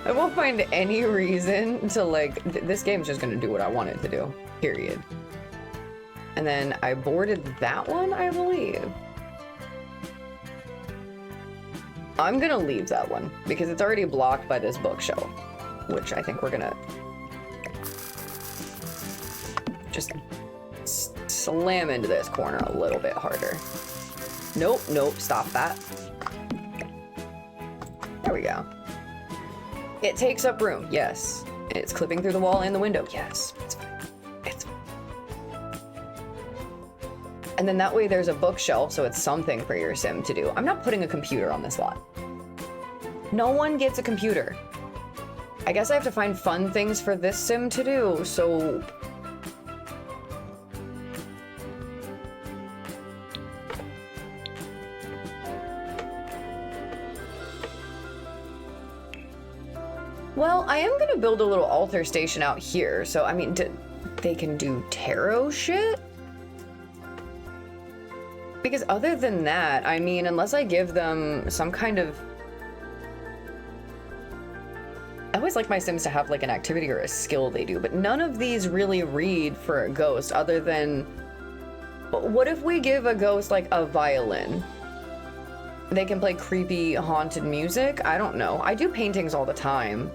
I won't find any reason to like, this game's just gonna do what I want it to do, period. And then I boarded that one, I believe. I'm gonna leave that one because it's already blocked by this bookshelf, which I think we're gonna just slam into this corner a little bit harder. Nope, nope, stop that. There we go. It takes up room, yes. It's clipping through the wall and the window, yes. It's fine. It's fine. And then that way there's a bookshelf, so it's something for your sim to do. I'm not putting a computer on this lot. No one gets a computer. I guess I have to find fun things for this sim to do, so... Well, I am gonna build a little altar station out here, so I mean, they can do tarot shit? Because other than that, I mean, unless I give them some kind of... I always like my Sims to have like an activity or a skill they do, but none of these really read for a ghost other than... What if we give a ghost like a violin? They can play creepy, haunted music? I don't know. I do paintings all the time,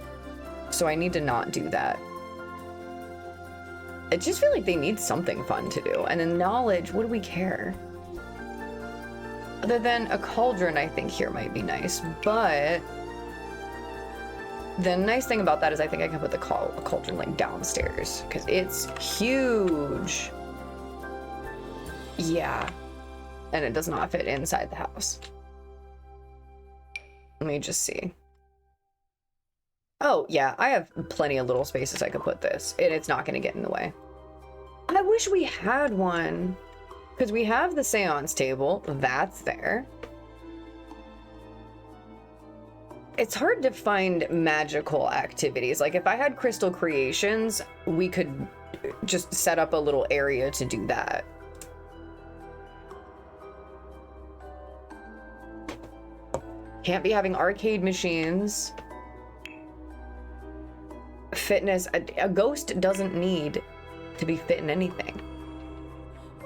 so I need to not do that. I just feel like they need something fun to do. And then knowledge, what do we care? Other than a cauldron, I think here might be nice, but the nice thing about that is I think I can put the cauldron like downstairs because it's huge. Yeah, and it does not fit inside the house. Let me just see. Oh yeah, I have plenty of little spaces I could put this, and it's not going to get in the way. I wish we had one. Because we have the seance table, that's there. It's hard to find magical activities. Like if I had crystal creations, we could just set up a little area to do that. Can't be having arcade machines. Fitness, a ghost doesn't need to be fit in anything.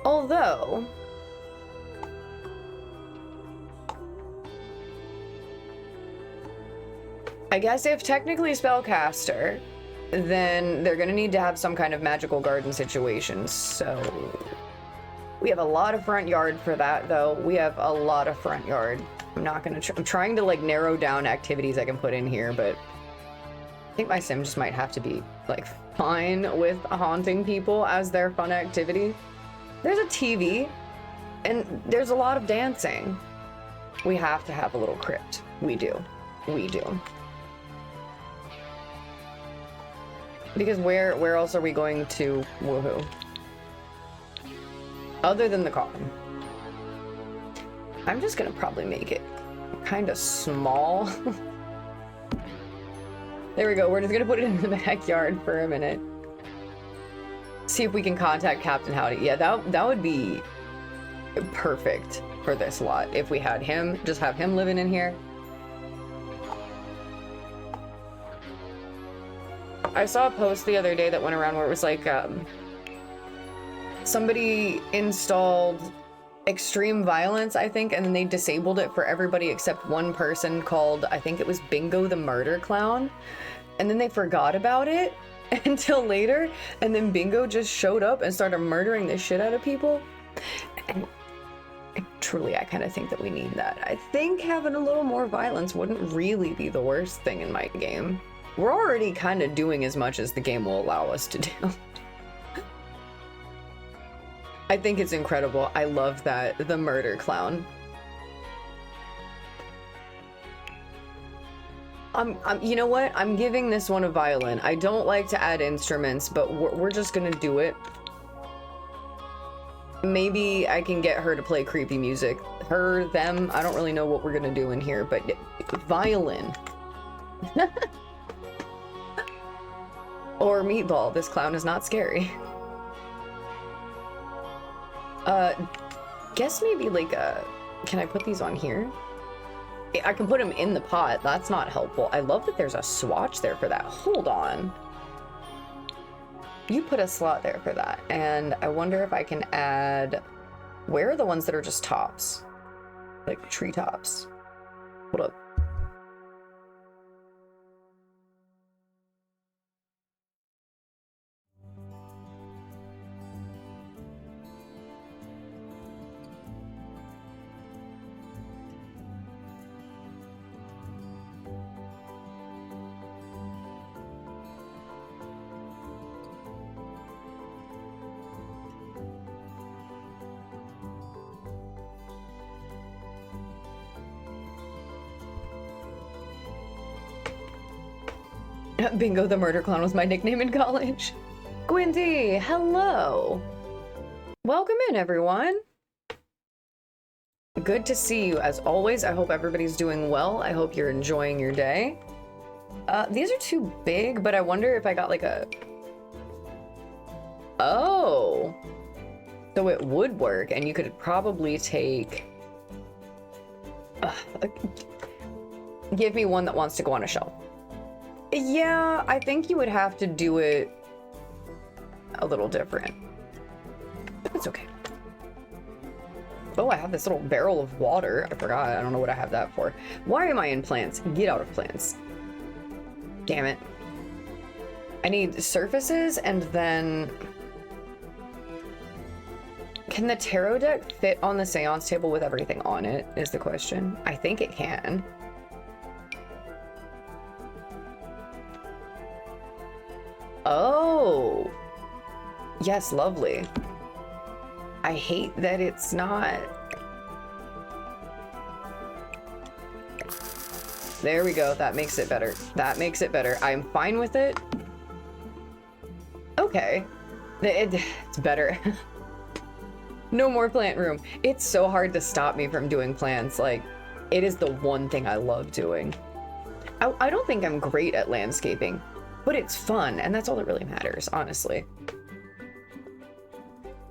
Although, I guess if technically spellcaster, then they're gonna need to have some kind of magical garden situation. So we have a lot of front yard for that, though. We have a lot of front yard. I'm not gonna. I'm trying to like narrow down activities I can put in here, but I think my sim just might have to be like fine with haunting people as their fun activity. There's a TV, and there's a lot of dancing. We have to have a little crypt. We do. We do. Because where else are we going to woohoo? Other than the coffin. I'm just gonna probably make it kind of small. There we go. We're just gonna put it in the backyard for a minute. See if we can contact Captain Howdy. Yeah, that would be perfect for this lot if we had him. Just have him living in here. I saw a post the other day that went around where it was like somebody installed extreme violence, I think, and then they disabled it for everybody except one person called, I think it was Bingo the Murder Clown, and then they forgot about it until later, and then Bingo just showed up and started murdering the shit out of people. And truly, I kind of think that we need that. I think having a little more violence wouldn't really be the worst thing in my game. We're already kind of doing as much as the game will allow us to do. I think it's incredible. I love that. The murder clown. You know what? I'm giving this one a violin. I don't like to add instruments, but we're just gonna do it. Maybe I can get her to play creepy music. Her, them, I don't really know what we're gonna do in here, but violin. Or meatball. This clown is not scary. Guess maybe like can I put these on here? I can put them in the pot. That's not helpful. I love that there's a swatch there for that. Hold on. You put a slot there for that. And I wonder if I can add... Where are the ones that are just tops? Like treetops. Hold up. Bingo the Murder Clown was my nickname in college. Gwyndy, hello. Welcome in, everyone. Good to see you as always. I hope everybody's doing well. I hope you're enjoying your day. These are too big, but I wonder if I got like a... Oh. So it would work, and you could probably take... Give me one that wants to go on a shelf. Yeah, I think you would have to do it a little different. It's okay. Oh, I have this little barrel of water. I forgot. I don't know what I have that for. Why am I in plants? Get out of plants. Damn it. I need surfaces, and then... Can the tarot deck fit on the seance table with everything on it, is the question. I think it can. Oh. Yes, lovely. I hate that it's not... There we go. That makes it better. That makes it better. I'm fine with it. Okay. It's better. No more plant room. It's so hard to stop me from doing plants. Like, it is the one thing I love doing. I don't think I'm great at landscaping, but it's fun, and that's all that really matters, honestly.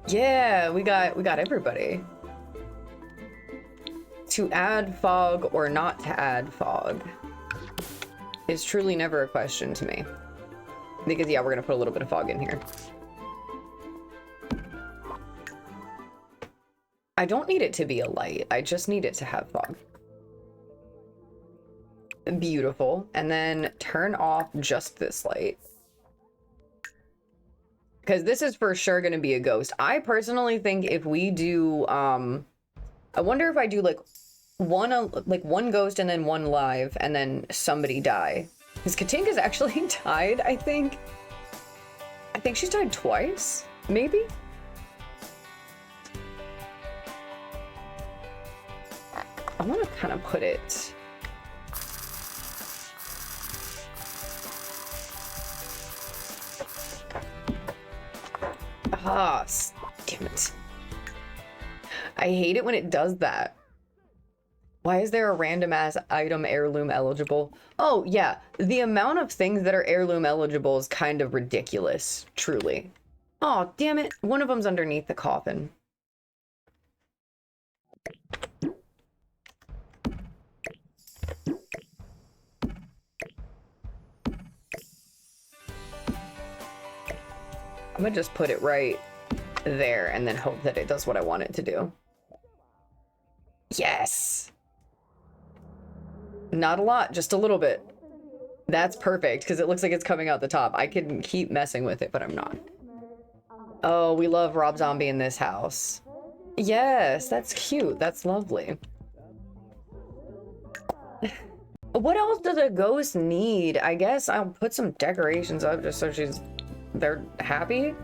Yeah, we got everybody. To add fog or not to add fog is truly never a question to me. Because, yeah, we're gonna put a little bit of fog in here. I don't need it to be a light. I just need it to have fog. Beautiful. And then turn off just this light. Because this is for sure going to be a ghost. I personally think if we do, I wonder if I do like one ghost and then one live and then somebody die. Because Katinka's actually died, I think. I think she's died twice, maybe? I want to kind of put it... Ah, damn it. I hate it when it does that. Why is there a random ass item heirloom eligible? Oh, yeah. The amount of things that are heirloom eligible is kind of ridiculous, truly. Oh, damn it. One of them's underneath the coffin. I'm gonna just put it right there and then hope that it does what I want it to do. Yes! Not a lot, just a little bit. That's perfect, because it looks like it's coming out the top. I can keep messing with it, but I'm not. Oh, we love Rob Zombie in this house. Yes, that's cute. That's lovely. What else does a ghost need? I guess I'll put some decorations up just so they're happy.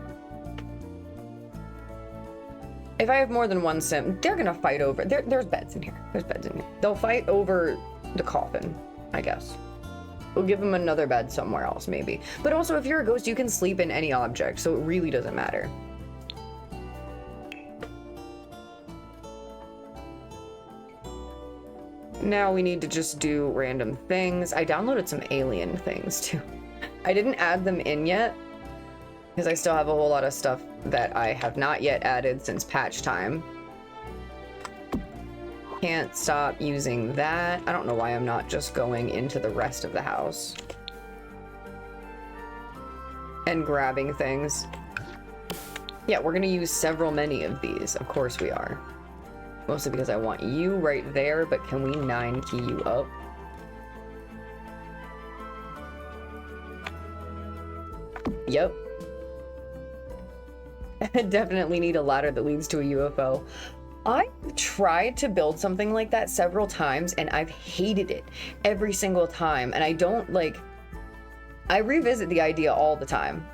If I have more than one sim, they're gonna fight over... There's beds in here. There's beds in here. They'll fight over the coffin, I guess. We'll give them another bed somewhere else, maybe. But also, if you're a ghost, you can sleep in any object, so it really doesn't matter. Now we need to just do random things. I downloaded some alien things, too. I didn't add them in yet, because I still have a whole lot of stuff that I have not yet added since patch time. Can't stop using that. I don't know why I'm not just going into the rest of the house and grabbing things. Yeah, we're gonna use many of these. Of course we are. Mostly because I want you right there, but can we 9 key you up? Yep. Definitely need a ladder that leads to a UFO. I've tried to build something like that several times and I've hated it every single time. And I don't I revisit the idea all the time,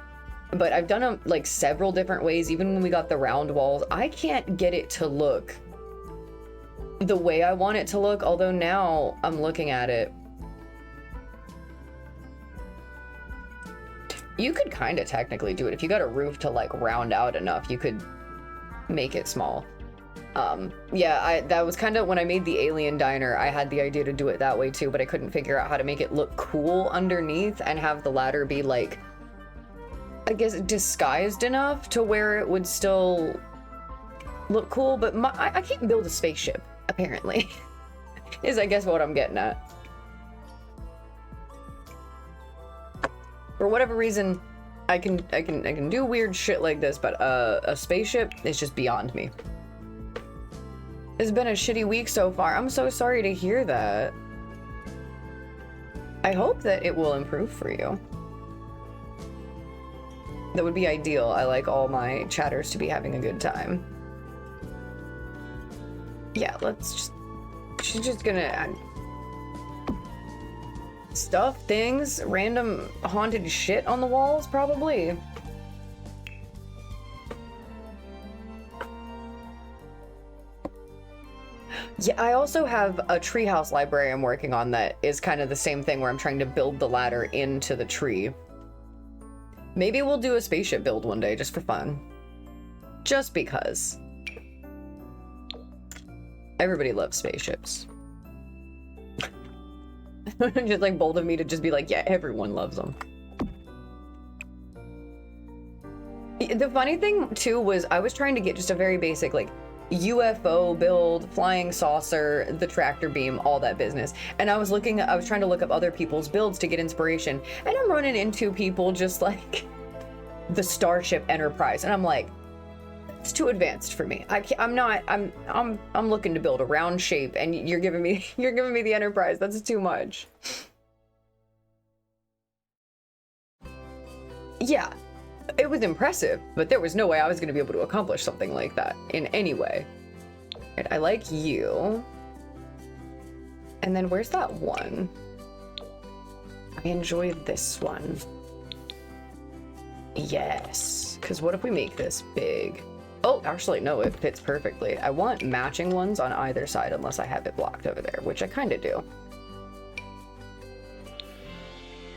but I've done them like several different ways. Even when we got the round walls, I can't get it to look the way I want it to look. Although now I'm looking at it, You could kind of technically do it. If you got a roof to like round out enough, you could make it small. Yeah, that was kind of when I made the alien diner, I had the idea to do it that way too, but I couldn't figure out how to make it look cool underneath and have the ladder be like, I guess, disguised enough to where it would still look cool. But I can't build a spaceship, apparently, is I guess what I'm getting at. For whatever reason, I can do weird shit like this, but a spaceship is just beyond me. It's been a shitty week so far. I'm so sorry to hear that. I hope that it will improve for you. That would be ideal. I like all my chatters to be having a good time. Yeah, let's just... She's just gonna... stuff, things, random haunted shit on the walls, probably. Yeah, I also have a treehouse library I'm working on that is kind of the same thing where I'm trying to build the ladder into the tree. Maybe we'll do a spaceship build one day just for fun. Just because. Everybody loves spaceships. Just like bold of me to just be like, yeah, everyone loves them. The funny thing too was I was trying to get just a very basic like UFO build, flying saucer, the tractor beam, all that business. And I was trying to look up other people's builds to get inspiration, and I'm running into people just like the Starship Enterprise, and I'm like, it's too advanced for me. I'm looking to build a round shape, and you're giving me the Enterprise. That's too much. Yeah. It was impressive, but there was no way I was going to be able to accomplish something like that in any way. Right, I like you. And then where's that one? I enjoy this one. Yes. Because what if we make this big? Oh, actually, no, it fits perfectly. I want matching ones on either side unless I have it blocked over there, which I kind of do.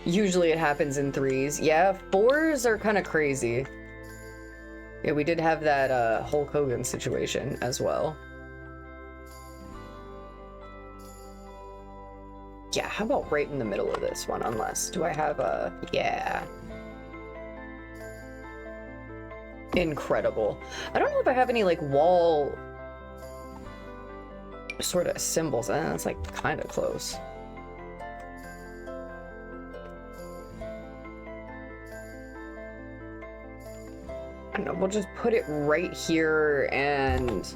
Usually it happens in 3s. Yeah, 4s are kind of crazy. Yeah, we did have that Hulk Hogan situation as well. Yeah, how about right in the middle of this one? Unless, do I have a... Yeah. Incredible. I don't know if I have any like wall sort of symbols. That's like kind of close. I don't know, we'll just put it right here and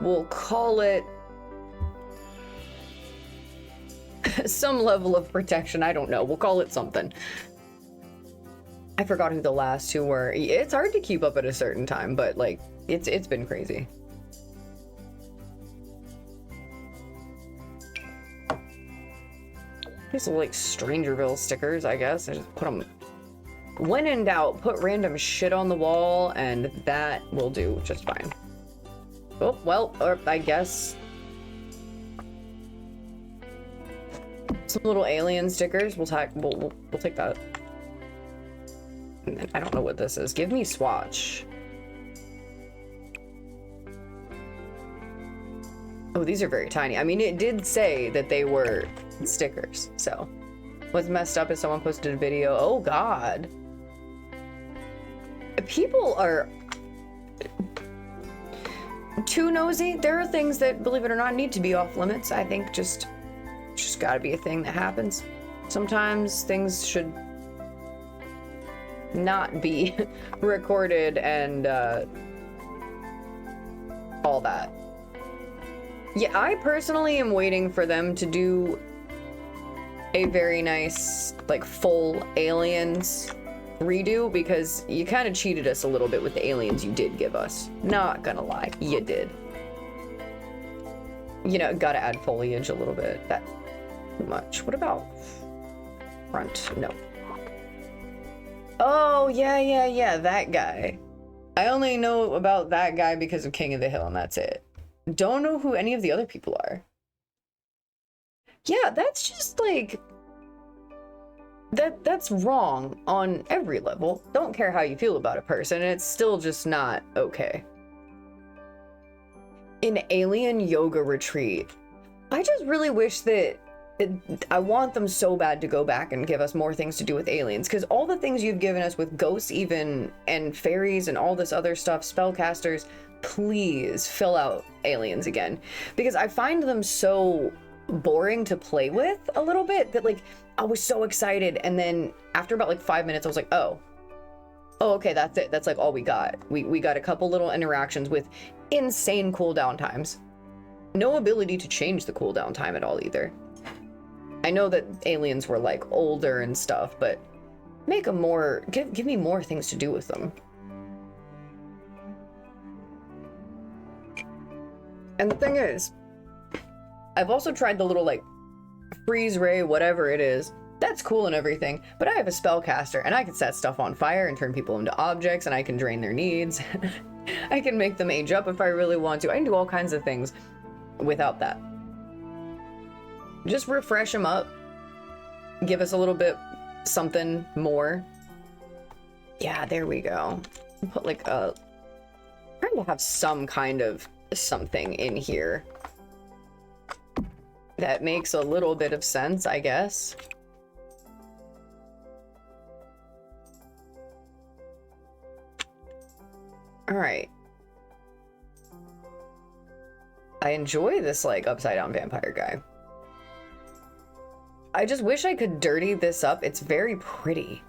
we'll call it some level of protection. I don't know. We'll call it something. I forgot who the last two were. It's hard to keep up at a certain time, but like it's been crazy. These are like Strangerville stickers, I guess. I just put them. When in doubt, put random shit on the wall, and that will do just fine. Oh, well, or I guess some little alien stickers. We'll take that. And then, I don't know what this is. Give me swatch. Oh, these are very tiny. I mean, it did say that they were stickers, so. What's messed up is someone posted a video. Oh, God. People are too nosy. There are things that, believe it or not, need to be off limits. I think just gotta be a thing that happens. Sometimes things should not be recorded and all that. Yeah, I personally am waiting for them to do a very nice, like, full Aliens redo, because you kind of cheated us a little bit with the aliens you did give us. Not gonna lie, you did. You know, gotta add foliage a little bit. That too much. What about front? No. Oh, yeah, that guy. I only know about that guy because of King of the Hill, and that's it. Don't know who any of the other people are. Yeah, that's just like that's wrong on every level. Don't care how you feel about a person, it's still just not okay. An alien yoga retreat. I just really wish that I want them so bad to go back and give us more things to do with aliens, because all the things you've given us with ghosts even and fairies and all this other stuff, spellcasters, please fill out aliens again, because I find them so boring to play with a little bit that like I was so excited, and then after about like 5 minutes I was like, oh okay, that's it. That's like all we got. We got a couple little interactions with insane cooldown times. No ability to change the cooldown time at all either. I know that aliens were like older and stuff, but make them more, give me more things to do with them. And the thing is, I've also tried the little like freeze ray, whatever it is. That's cool and everything, but I have a spellcaster and I can set stuff on fire and turn people into objects, and I can drain their needs. I can make them age up if I really want to. I can do all kinds of things without that. Just refresh them up. Give us a little bit something more. Yeah, there we go. Put like a... I'm trying to have some kind of something in here that makes a little bit of sense, I guess. All right. I enjoy this like upside down vampire guy. I just wish I could dirty this up. It's very pretty.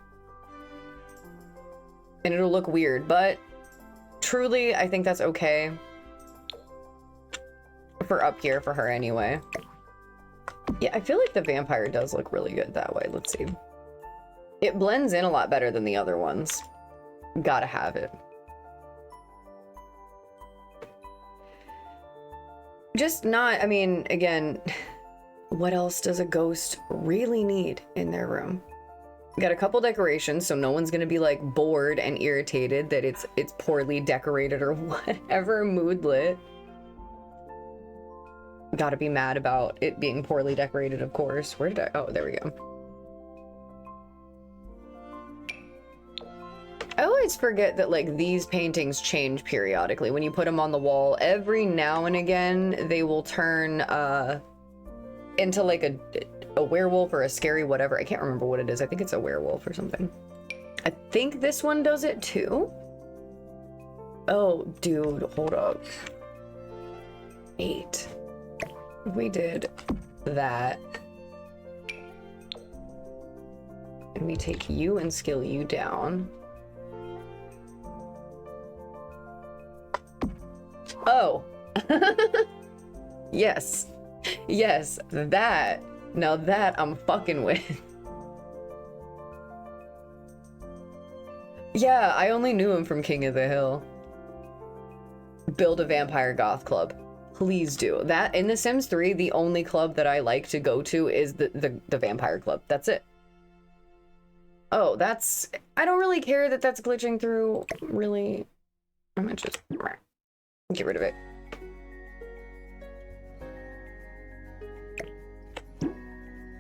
And it'll look weird, but truly, I think that's okay. For up here for her anyway. Yeah, I feel like the vampire does look really good that way. Let's see. It blends in a lot better than the other ones. Gotta have it. Just not, I mean, again, what else does a ghost really need in their room? Got a couple decorations, so no one's gonna be like bored and irritated that it's poorly decorated or whatever, mood lit. Gotta be mad about it being poorly decorated, of course. Where did I, oh, there we go. I always forget that like these paintings change periodically. When you put them on the wall, every now and again, they will turn into like a werewolf or a scary whatever. I can't remember what it is. I think it's a werewolf or something. I think this one does it too. Oh, dude, hold up. 8. We did that. And we take you and skill you down. Oh. Yes. Yes, that. Now that I'm fucking with. Yeah, I only knew him from King of the Hill. Build a vampire goth club. Please do. That, in The Sims 3, the only club that I like to go to is the vampire club. That's it. Oh, that's... I don't really care that that's glitching through, really. I'm gonna just... get rid of it.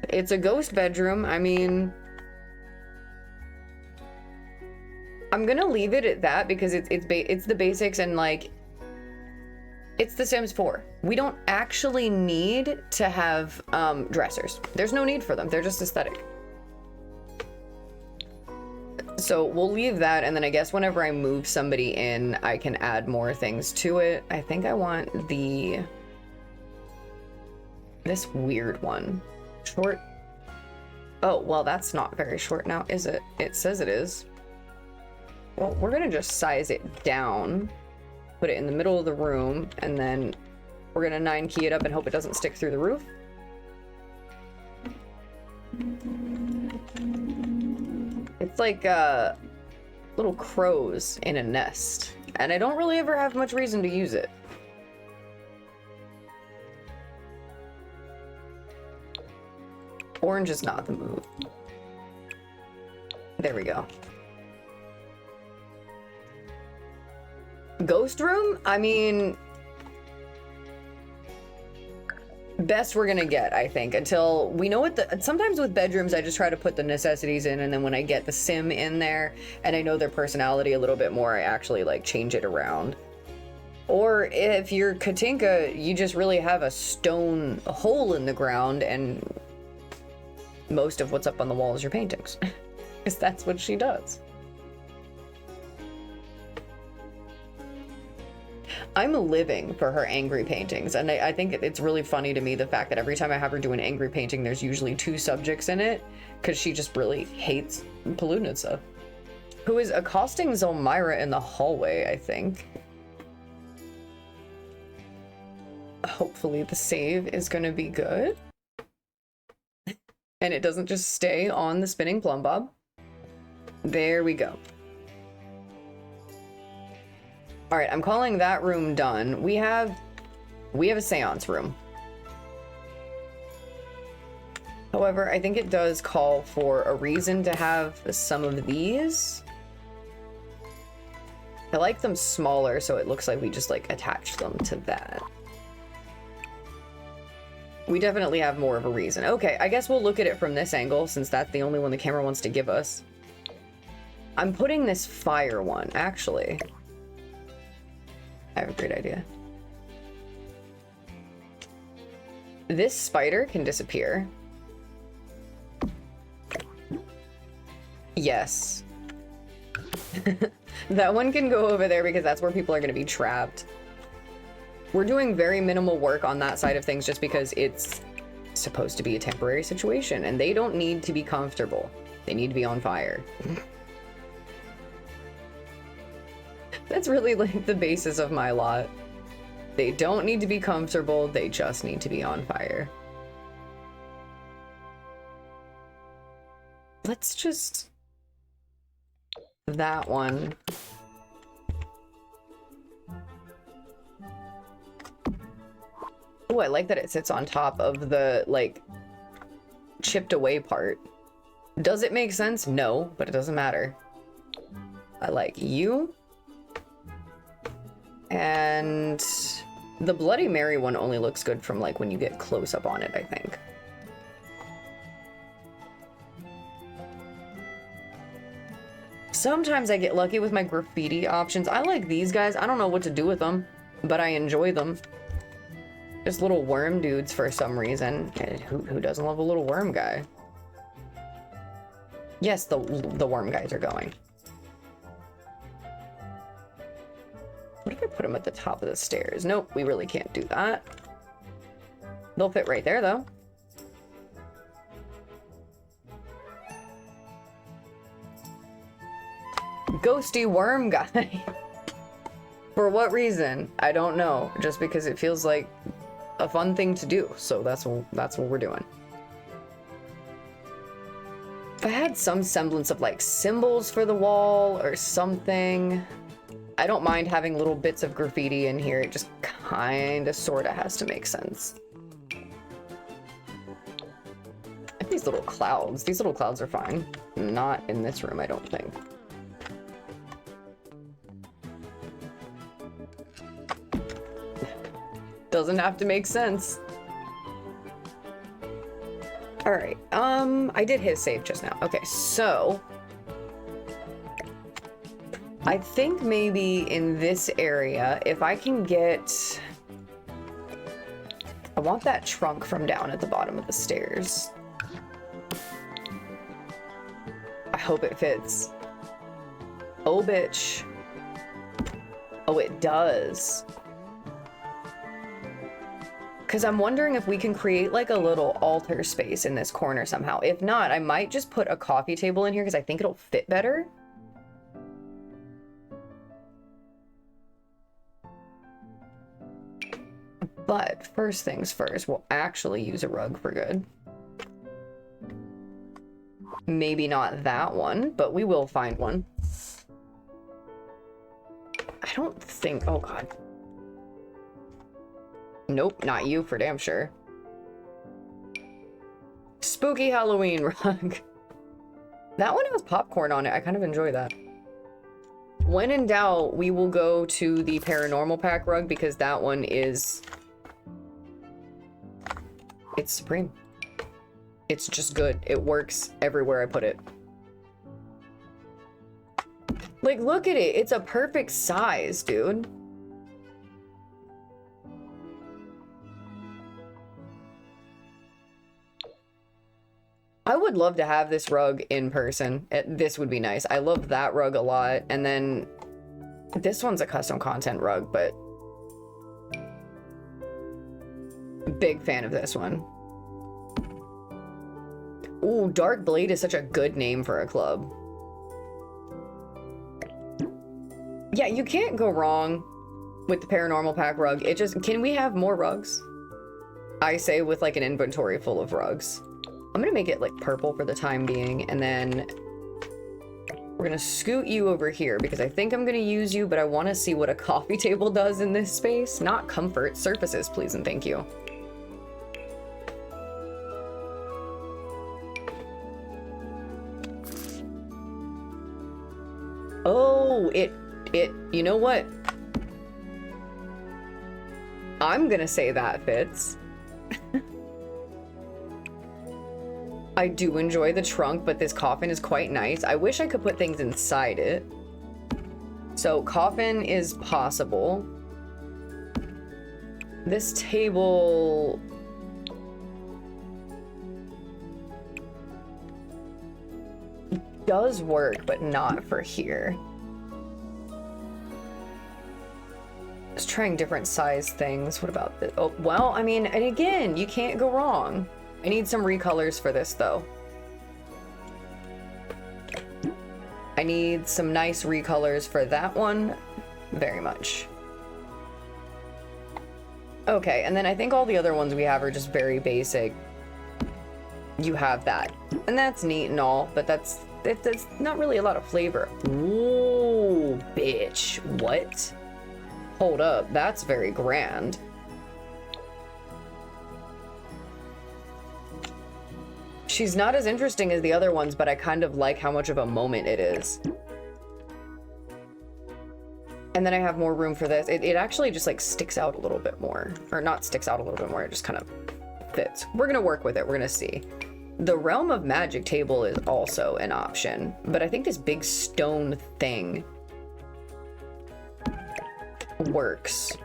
It's a ghost bedroom. I mean... I'm gonna leave it at that because it's the basics, and like... It's The Sims 4. We don't actually need to have dressers. There's no need for them. They're just aesthetic. So we'll leave that, and then I guess whenever I move somebody in, I can add more things to it. I think I want this weird one. Short. Oh, well, that's not very short now, is it? It says it is. Well, we're gonna just size it down. Put it in the middle of the room, and then we're gonna 9 key it up and hope it doesn't stick through the roof. It's like little crows in a nest, and I don't really ever have much reason to use it. Orange is not the move. There we go. Ghost room? I mean, best we're gonna get, I think, until we know what the... Sometimes with bedrooms, I just try to put the necessities in, and then when I get the sim in there, and I know their personality a little bit more, I actually, like, change it around. Or if you're Katinka, you just really have a stone hole in the ground, and most of what's up on the wall is your paintings. Because that's what she does. I'm living for her angry paintings, and I think it's really funny to me the fact that every time I have her do an angry painting, there's usually 2 subjects in it, because she just really hates Polunitsa, who is accosting Zelmyra in the hallway, I think. Hopefully the save is going to be good, and it doesn't just stay on the spinning plumb bob. There we go. All right, I'm calling that room done. We have a seance room. However, I think it does call for a reason to have some of these. I like them smaller, so it looks like we just like attach them to that. We definitely have more of a reason. Okay, I guess we'll look at it from this angle, since that's the only one the camera wants to give us. I'm putting this fire one, actually. I have a great idea. This spider can disappear. Yes. That one can go over there because that's where people are going to be trapped. We're doing very minimal work on that side of things just because it's supposed to be a temporary situation, and they don't need to be comfortable. They need to be on fire. That's really like the basis of my lot. They don't need to be comfortable, they just need to be on fire. Let's just... that one. Oh, I like that it sits on top of the, like, chipped away part. Does it make sense? No, but it doesn't matter. I like you. And the Bloody Mary one only looks good from, like, when you get close up on it, I think. Sometimes I get lucky with my graffiti options. I like these guys. I don't know what to do with them, but I enjoy them. Just little worm dudes for some reason. Who doesn't love a little worm guy? Yes, the worm guys are going. What if I put them at the top of the stairs? Nope, we really can't do that. They'll fit right there, though. Ghosty worm guy. For what reason? I don't know. Just because it feels like a fun thing to do. So that's what we're doing. If I had some semblance of like symbols for the wall or something, I don't mind having little bits of graffiti in here. It just kind of sort of has to make sense. And these little clouds. These little clouds are fine. Not in this room, I don't think. Doesn't have to make sense. All right. I did hit save just now. Okay, so I think maybe in this area, if I can get... I want that trunk from down at the bottom of the stairs. I hope it fits. Oh, bitch. Oh, it does. Because I'm wondering if we can create like a little altar space in this corner somehow. If not, I might just put a coffee table in here because I think it'll fit better. But first things first, we'll actually use a rug for good. Maybe not that one, but we will find one. I don't think... oh god. Nope, not you for damn sure. Spooky Halloween rug. That one has popcorn on it. I kind of enjoy that. When in doubt, we will go to the paranormal pack rug because that one is It's supreme. It's just good. It works everywhere I put it. Like, look at it. It's a perfect size, dude. I would love to have this rug in person. This would be nice. I love that rug a lot. And then this one's a custom content rug, but big fan of this one. Ooh, Dark Blade is such a good name for a club. Yeah, you can't go wrong with the Paranormal Pack rug. It just, can we have more rugs? I say with like an inventory full of rugs. I'm gonna make it like purple for the time being, and then we're gonna scoot you over here because I think I'm gonna use you, but I want to see what a coffee table does in this space. Not comfort, surfaces, please and thank you. Oh, you know what? I'm gonna say that fits. I do enjoy the trunk, but this coffin is quite nice. I wish I could put things inside it. So coffin is possible. This table... does work, but not for here. Just trying different size things. What about this? Oh, well, I mean, and again, you can't go wrong. I need some recolors for this, though. I need some nice recolors for that one. Very much. Okay, and then I think all the other ones we have are just very basic. You have that. And that's neat and all, but that's not really a lot of flavor. Ooh, bitch. What? Hold up, that's very grand. She's not as interesting as the other ones, but I kind of like how much of a moment it is. And then I have more room for this. It actually just like sticks out a little bit more. Or not sticks out a little bit more, it just kind of fits. We're gonna work with it, we're gonna see. The Realm of Magic table is also an option, but I think this big stone thing works.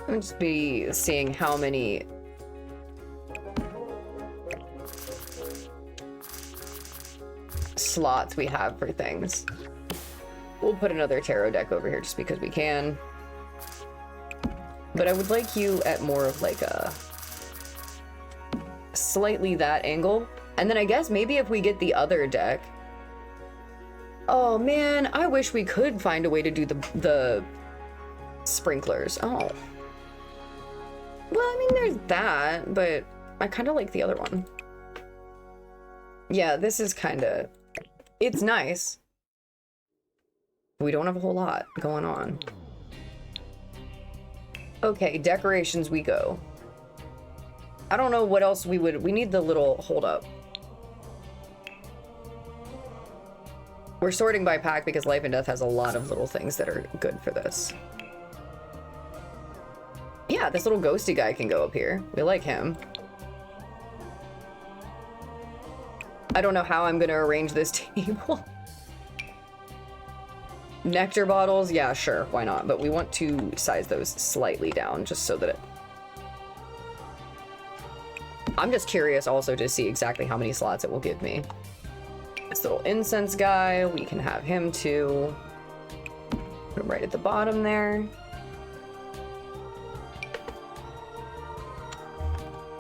I'm just be seeing how many slots we have for things. We'll put another tarot deck over here just because we can. But I would like you at more of like a slightly that angle. And then I guess maybe if we get the other deck. Oh man, I wish we could find a way to do the sprinklers. Oh. Well, I mean, there's that, but I kind of like the other one. Yeah, this is kind of... it's nice. We don't have a whole lot going on. Okay, decorations we go. I don't know what else we would... we need the little... hold up. We're sorting by pack because Life and Death has a lot of little things that are good for this. Yeah, this little ghosty guy can go up here. We like him. I don't know how I'm gonna arrange this table. Nectar bottles, yeah, sure, why not? But we want to size those slightly down just so that it... I'm just curious also to see exactly how many slots it will give me. This little incense guy, we can have him too. Put him right at the bottom there.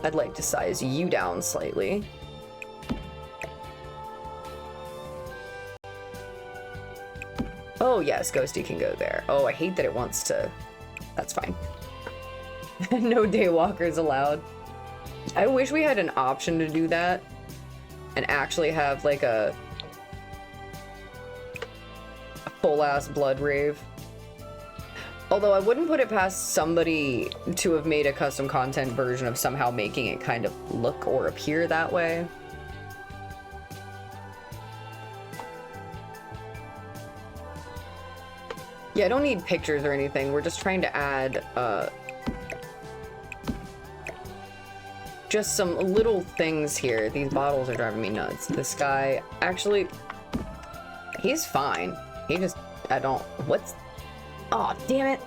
I'd like to size you down slightly. Oh yes, Ghosty can go there. Oh, I hate that it wants to... that's fine. No daywalkers allowed. I wish we had an option to do that and actually have like a full-ass blood rave. Although I wouldn't put it past somebody to have made a custom content version of somehow making it kind of look or appear that way. Yeah, I don't need pictures or anything. We're just trying to add, just some little things here. These bottles are driving me nuts. This guy, actually, he's fine. He just, I don't, what's, oh, damn it.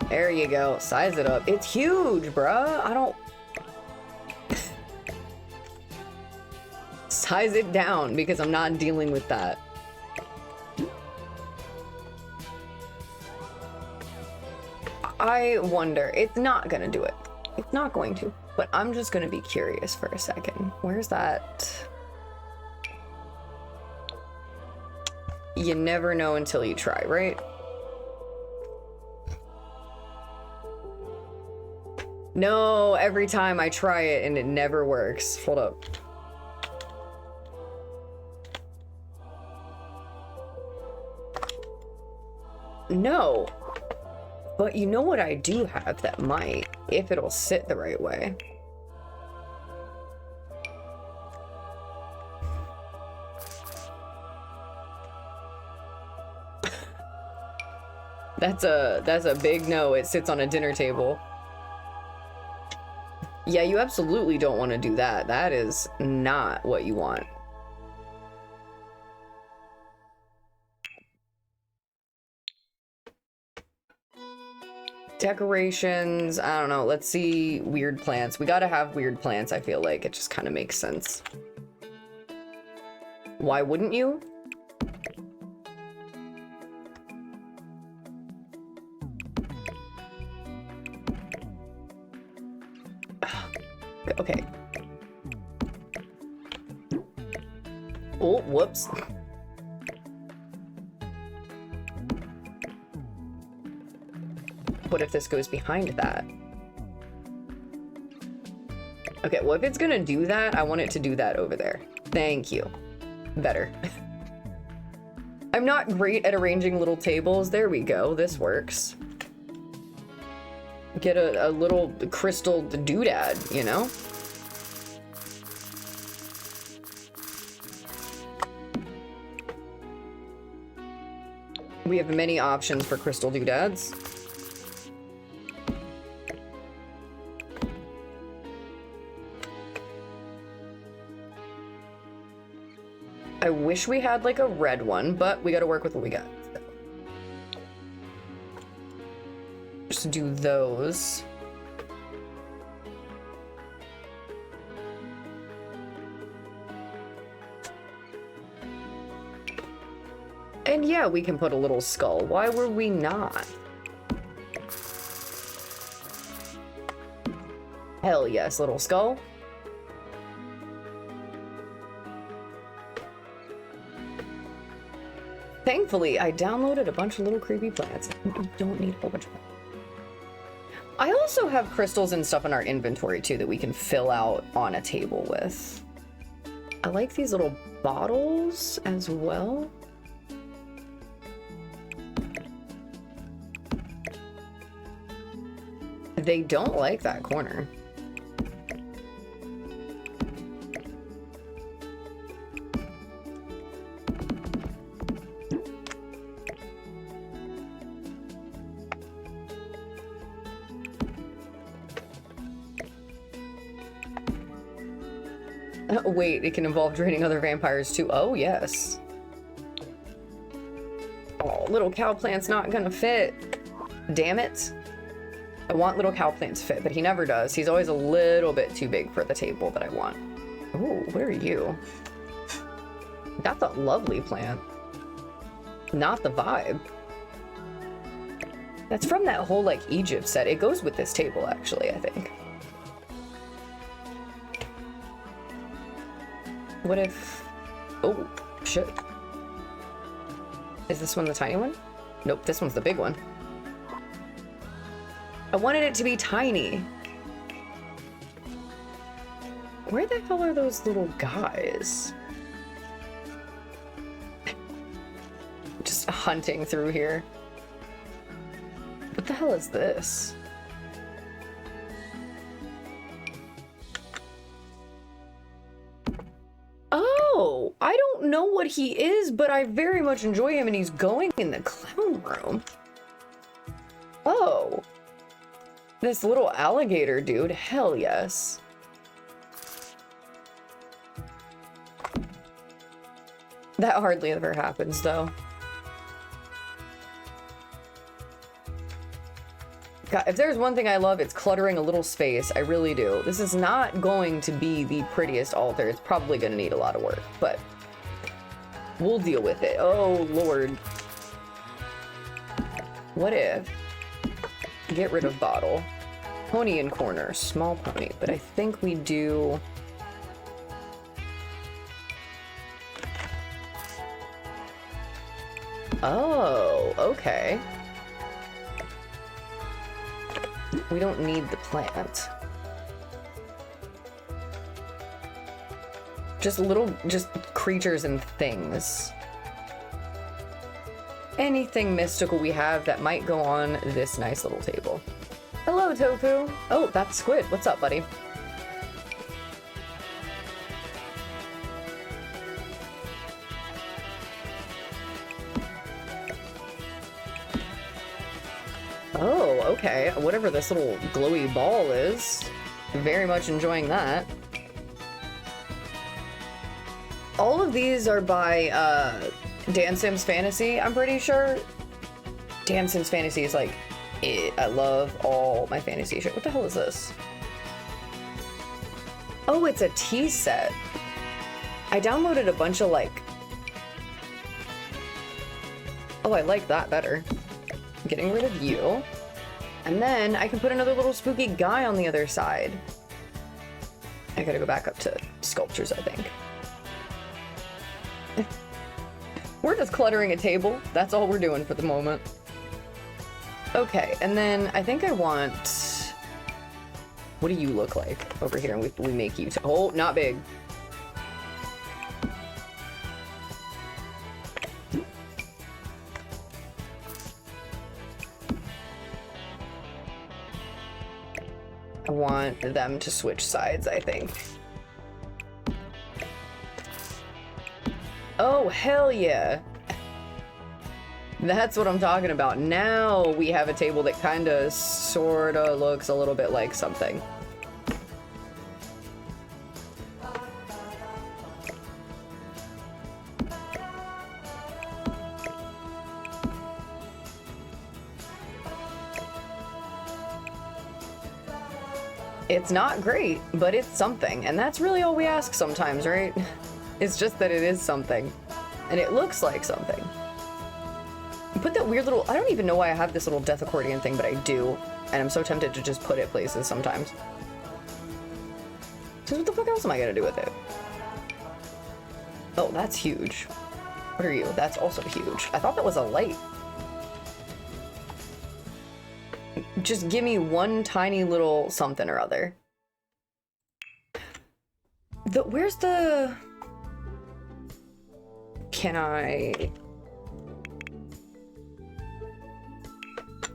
There you go. Size it up. It's huge, bruh. I don't... Size it down because I'm not dealing with that. I wonder. It's not gonna do it. It's not going to. But I'm just gonna be curious for a second. Where's that? You never know until you try, right? No, every time I try it and it never works. Hold up. No. But you know what I do have that might, if it'll sit the right way. That's a big no. It sits on a dinner table. Yeah, you absolutely don't want to do that. That is not what you want. Decorations, I don't know. Let's see. Weird plants. We gotta have weird plants, I feel like. It just kind of makes sense. Why wouldn't you? Okay. Oh, whoops. What if this goes behind that? Okay, well, if it's gonna do that, I want it to do that over there. Thank you. Better. I'm not great at arranging little tables. There we go. This works. Get a little crystal doodad, you know? We have many options for crystal doodads. I wish we had like a red one, but we gotta work with what we got. Just do those. And yeah, we can put a little skull. Why were we not? Hell yes, little skull. Thankfully, I downloaded a bunch of little creepy plants. You don't need a whole bunch of them. I also have crystals and stuff in our inventory too that we can fill out on a table with. I like these little bottles as well. They don't like that corner. Wait, it can involve draining other vampires too. Oh, yes. Oh, little cow plant's not gonna fit. Damn it. I want little cow plants fit, but he never does. He's always a little bit too big for the table that I want. Oh, what are you? That's a lovely plant. Not the vibe. That's from that whole, like, Egypt set. It goes with this table, actually, I think. What if... Oh, shit. Is this one the tiny one? Nope, this one's the big one. I wanted it to be tiny. Where the hell are those little guys? Just hunting through here. What the hell is this? Oh, I don't know what he is, but I very much enjoy him, and he's going in the clown room. Oh. This little alligator dude, hell yes. That hardly ever happens, though. God, if there's one thing I love, it's cluttering a little space. I really do. This is not going to be the prettiest altar. It's probably going to need a lot of work, but we'll deal with it. Oh, Lord. What if... Get rid of bottle. Pony in corner. Small pony. But I think we do... Oh, okay. We don't need the plant. Just creatures and things. Anything mystical we have that might go on this nice little table. Hello, Tofu. Oh, that's Squid. What's up, buddy? Oh, okay. Whatever this little glowy ball is. Very much enjoying that. All of these are by Dan Sims Fantasy, I'm pretty sure. Dan Sims Fantasy is like it. I love all my fantasy shit. What the hell is this? Oh, it's a tea set. I downloaded a bunch of like... Oh, I like that better. Getting rid of you. And then I can put another little spooky guy on the other side. I gotta go back up to sculptures, I think. We're just cluttering a table. That's all we're doing for the moment. Okay, and then I think I want... What do you look like over here? And we make you... Oh, not big. I want them to switch sides, I think. Oh, hell yeah. That's what I'm talking about. Now we have a table that kinda, sorta looks a little bit like something. It's not great, but it's something. And that's really all we ask sometimes, right? It's just that it is something. And it looks like something. You put that weird little... I don't even know why I have this little death accordion thing, but I do. And I'm so tempted to just put it places sometimes. So what the fuck else am I gonna do with it? Oh, that's huge. What are you? That's also huge. I thought that was a light. Just give me one tiny little something or other. Where's the... Can I...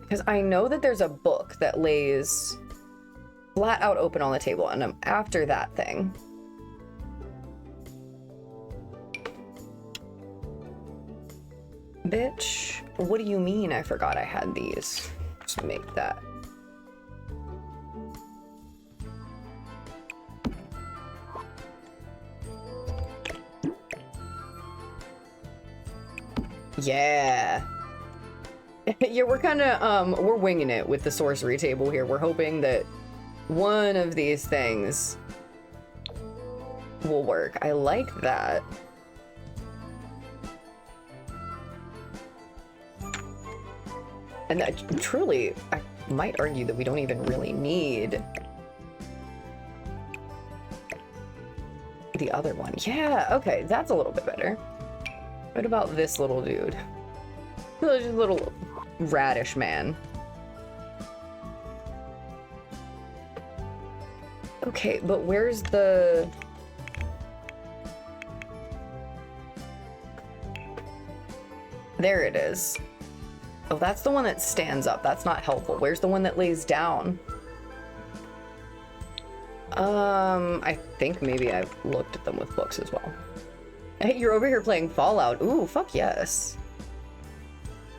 Because I know that there's a book that lays flat out open on the table, and I'm after that thing. Bitch, what do you mean I forgot I had these? Just make that. Yeah. Yeah, we're kind of, we're winging it with the sorcery table here. We're hoping that one of these things will work. I like that. And truly, I might argue that we don't even really need the other one. Yeah, okay, that's a little bit better. What about this little dude? Just a little radish man. Okay, but where's the... There it is. Oh, that's the one that stands up. That's not helpful. Where's the one that lays down? I think maybe I've looked at them with books as well. Hey, you're over here playing Fallout. Ooh, fuck yes.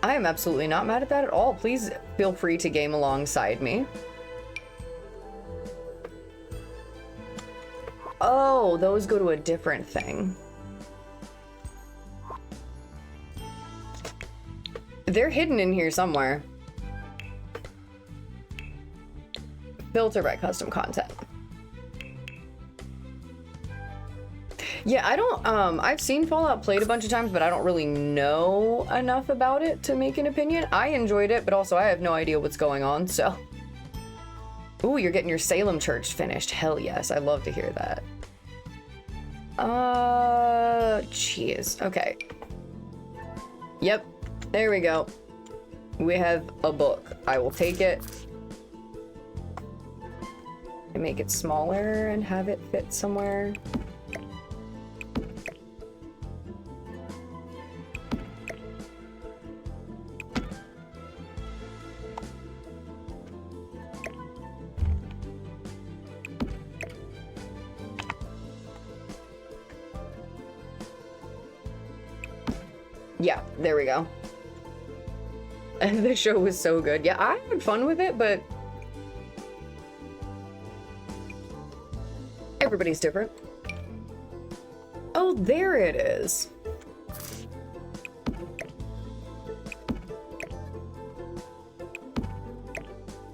I am absolutely not mad at that at all. Please feel free to game alongside me. Oh, those go to a different thing. They're hidden in here somewhere. Filter by custom content. Yeah, I don't, I've seen Fallout played a bunch of times, but I don't really know enough about it to make an opinion. I enjoyed it, but also I have no idea what's going on, so. Ooh, you're getting your Salem church finished. Hell yes, I love to hear that. Jeez, okay. Yep, there we go. We have a book. I will take it and make it smaller and have it fit somewhere. Yeah, there we go. And the show was so good. Yeah, I had fun with it, but everybody's different. Oh, there it is.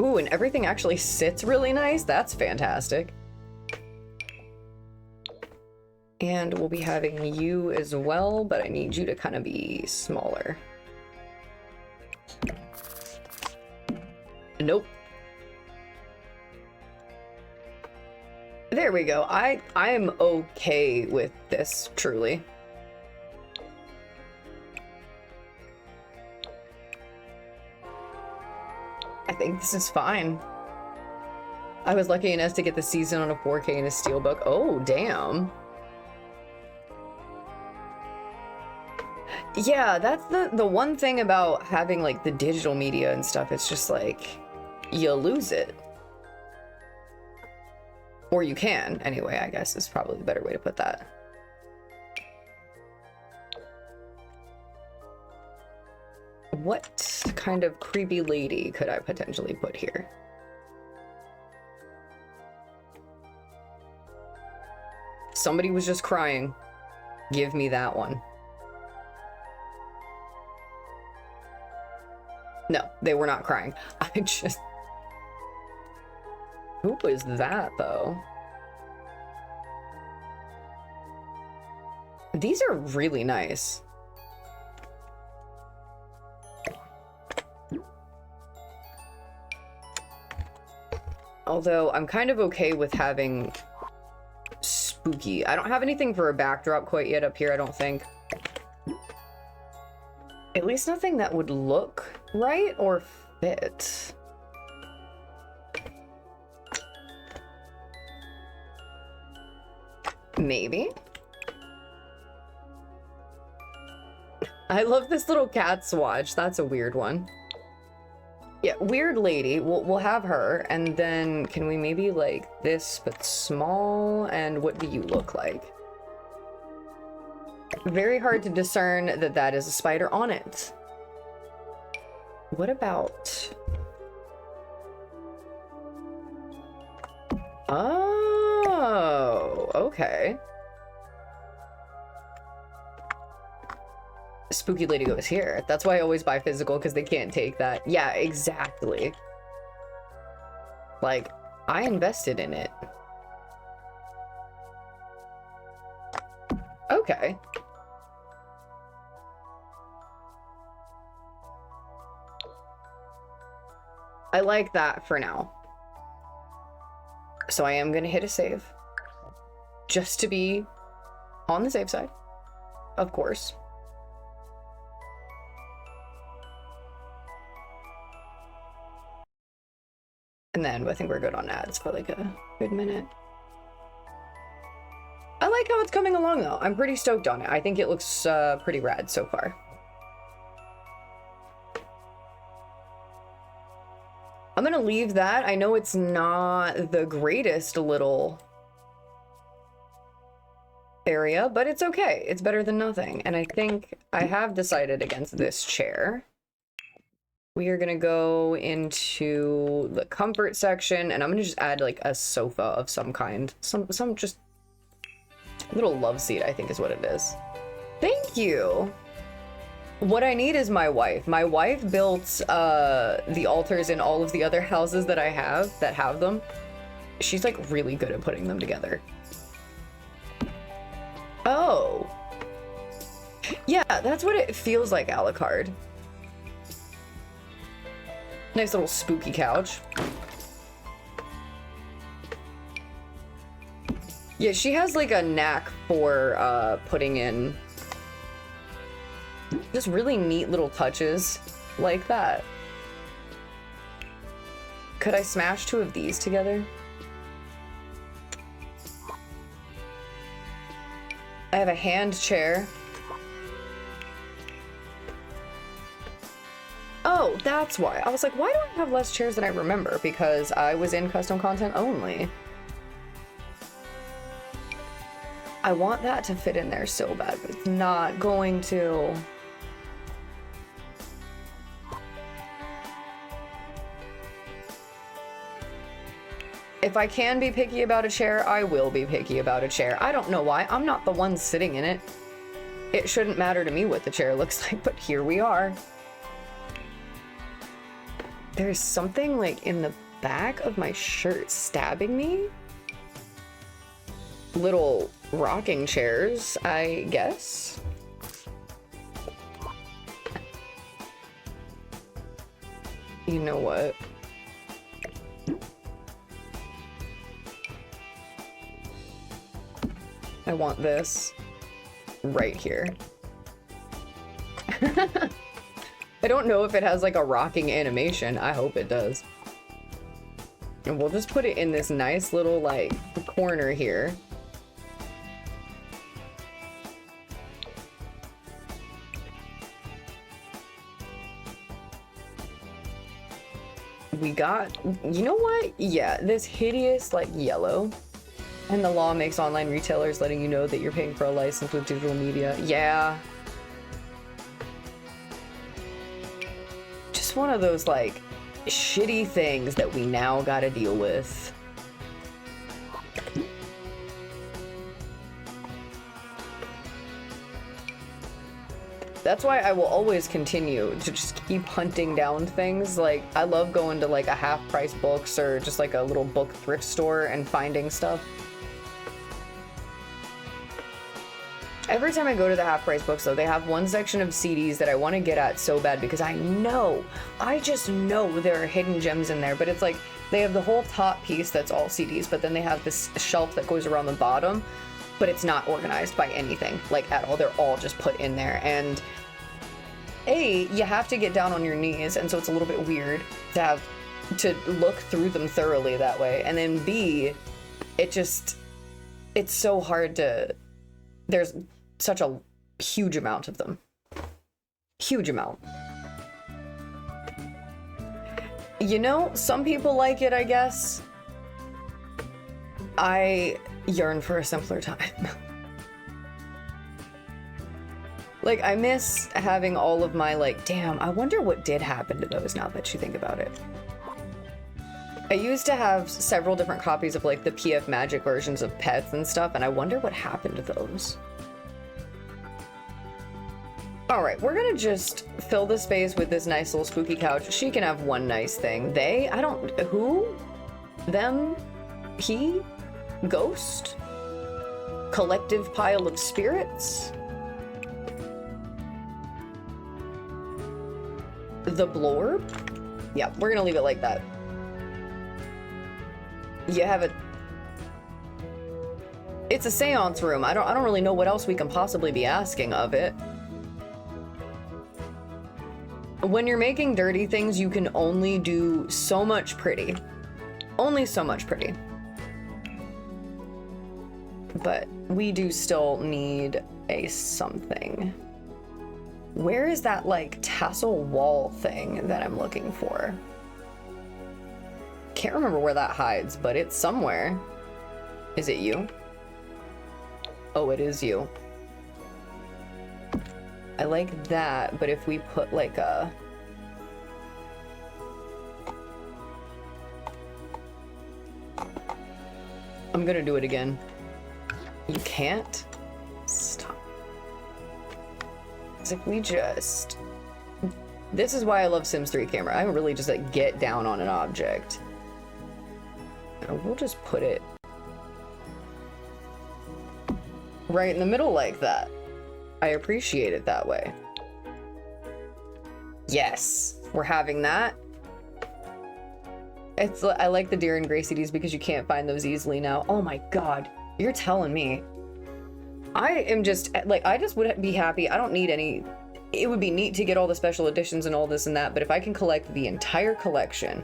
Ooh, and everything actually sits really nice. That's fantastic. And we'll be having you as well, but I need you to kind of be smaller. Nope. There we go. I am okay with this, truly. I think this is fine. I was lucky enough to get the season on a 4K and a steelbook. Oh, damn. Yeah, that's the one thing about having like the digital media and stuff. It's just like you lose it. Or you can, anyway, I guess is probably the better way to put that. What kind of creepy lady could I potentially put here? Somebody was just crying. Give me that one. No, they were not crying. I just... Who was that, though? These are really nice. Although, I'm kind of okay with having spooky. I don't have anything for a backdrop quite yet up here, I don't think. At least nothing that would look right or fit. Maybe. I love this little cat swatch. That's a weird one. Yeah, weird lady. We'll have her, and then can we maybe like this but small? And what do you look like? Very hard to discern that that is a spider on it. What about... Oh, okay. Spooky lady goes here. That's why I always buy physical, because they can't take that. Yeah, exactly. Like, I invested in it. Okay. I like that for now. So I am gonna hit a save. Just to be on the safe side. Of course. And then I think we're good on ads for like a good minute. I like how it's coming along though. I'm pretty stoked on it. I think it looks pretty rad so far. I'm gonna leave that. I know it's not the greatest little area, but it's okay. It's better than nothing. And I think I have decided against this chair. We are gonna go into the comfort section, and I'm gonna just add like a sofa of some kind. Some just little love seat, I think is what it is. Thank you. What I need is my wife. My wife built the altars in all of the other houses that I have that have them. She's like really good at putting them together. Oh. Yeah, that's what it feels like, Alucard. Nice little spooky couch. Yeah, she has like a knack for putting in just really neat little touches like that. Could I smash two of these together? I have a hand chair. Oh, that's why. I was like, why do I have less chairs than I remember? Because I was in custom content only. I want that to fit in there so bad, but it's not going to. If I can be picky about a chair, I will be picky about a chair. I don't know why. I'm not the one sitting in it. It shouldn't matter to me what the chair looks like, but here we are. There's something like in the back of my shirt stabbing me. Little rocking chairs, I guess. You know what? I want this right here. I don't know if it has like a rocking animation. I hope it does. And we'll just put it in this nice little like corner here. We got, you know what? Yeah, this hideous like yellow. And the law makes online retailers letting you know that you're paying for a license with digital media. Yeah. Just one of those like shitty things that we now gotta deal with. That's why I will always continue to just keep hunting down things. Like, I love going to like a half-price books or just like a little book thrift store and finding stuff. Every time I go to the half-price books, though, they have one section of CDs that I want to get at so bad because I just know there are hidden gems in there. But it's like they have the whole top piece that's all CDs, but then they have this shelf that goes around the bottom, but it's not organized by anything, like at all. They're all just put in there. And A, you have to get down on your knees, and so it's a little bit weird to have to look through them thoroughly that way. And then B, it's so hard to, there's such a huge amount of them. Huge amount. You know, some people like it, I guess. I yearn for a simpler time. Like, I miss having all of my, like, damn, I wonder what did happen to those now that you think about it. I used to have several different copies of, like, the PF Magic versions of Pets and stuff, and I wonder what happened to those. Alright, we're gonna just fill the space with this nice little spooky couch. She can have one nice thing. They? I don't... Who? Them? He? Ghost? Collective pile of spirits? The Blorb? Yeah, we're gonna leave it like that. You have a... It's a seance room. I don't really know what else we can possibly be asking of it. When you're making dirty things, you can only do so much pretty. Only so much pretty. But we do still need a something. Where is that, like, tassel wall thing that I'm looking for? Can't remember where that hides, but it's somewhere. Is it you? Oh, it is you. I like that, but if we put like a... I'm gonna do it again. You can't? Stop. It's like we just... This is why I love Sims 3 camera. I really just like get down on an object. And we'll just put it right in the middle like that. I appreciate it that way. Yes, we're having that. I like the Deer and Gray CDs because you can't find those easily now. Oh my god, you're telling me. I am just, like, I just would be happy. I don't need any... It would be neat to get all the special editions and all this and that, but if I can collect the entire collection,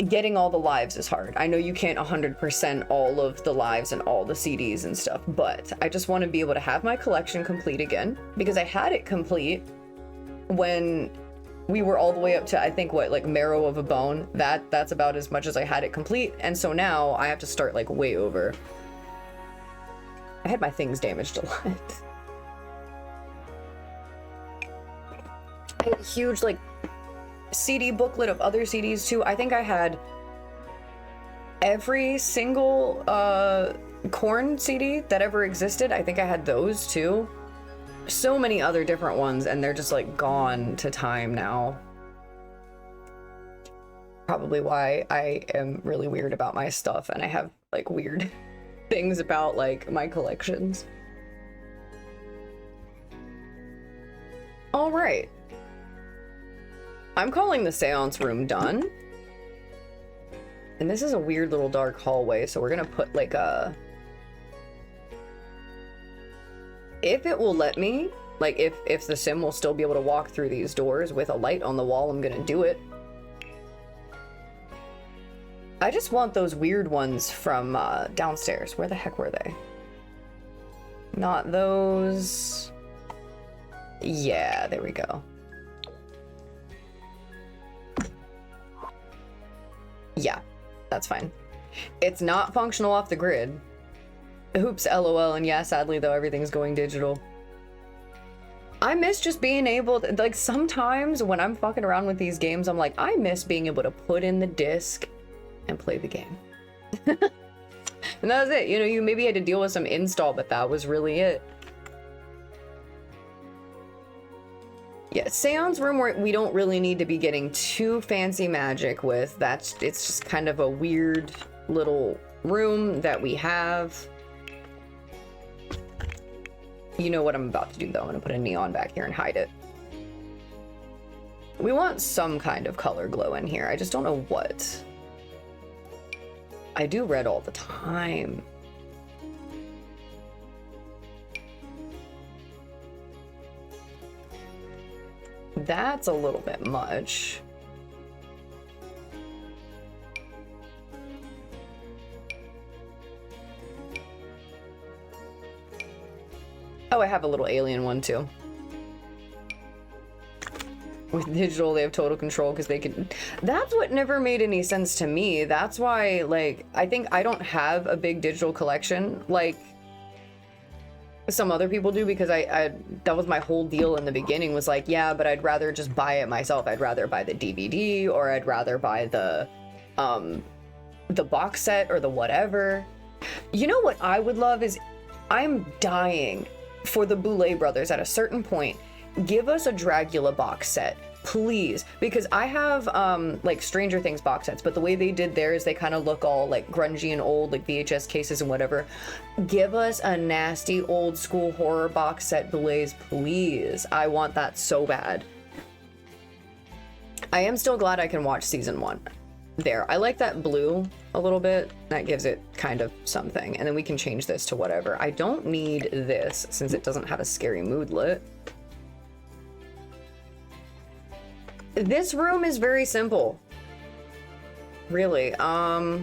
getting all the lives is hard. I know you can't 100% all of the lives and all the CDs and stuff, but I just want to be able to have my collection complete again, because I had it complete when we were all the way up to, I think, what, like Marrow of a Bone. That's about as much as I had it complete, and so now I have to start like way over. I had my things damaged a lot. I had a huge like CD booklet of other CDs too. I think I had every single Korn CD that ever existed. I think I had those too. So many other different ones, and they're just like gone to time now. Probably why I am really weird about my stuff, and I have like weird things about like my collections. All right. I'm calling the seance room done. And this is a weird little dark hallway, so we're gonna put like a... If it will let me, like if the sim will still be able to walk through these doors with a light on the wall, I'm gonna do it. I just want those weird ones from downstairs. Where the heck were they? Not those. Yeah, there we go. Yeah, that's fine. It's not functional off the grid. Oops, LOL, and yeah, sadly though, everything's going digital. I miss just being able to, like, sometimes when I'm fucking around with these games, I'm like, I miss being able to put in the disc and play the game. And that was it. You know, you maybe had to deal with some install, but that was really it. Yeah, seance room where we don't really need to be getting too fancy magic with. It's just kind of a weird little room that we have. You know what I'm about to do though. I'm gonna put a neon back here and hide it. We want some kind of color glow in here. I just don't know what. I do red all the time. That's a little bit much. Oh, I have a little alien one too. With digital, they have total control because they can... That's what never made any sense to me. That's why, like, I think I don't have a big digital collection like some other people do, because I that was my whole deal in the beginning, was like, yeah, but I'd rather just buy it myself. I'd rather buy the DVD, or I'd rather buy the box set or the whatever. You know what I would love is, I'm dying for the Boulet brothers at a certain point. Give us a Dracula box set, please, because I have like Stranger Things box sets, but the way they did theirs, they kind of look all like grungy and old, like VHS cases and whatever. Give us a nasty old school horror box set, Boulets, please. I want that so bad. I am still glad I can watch season 1. There, I like that blue a little bit. That gives it kind of something, and then we can change this to whatever. I don't need this since it doesn't have a scary moodlet. This room is very simple. Really, I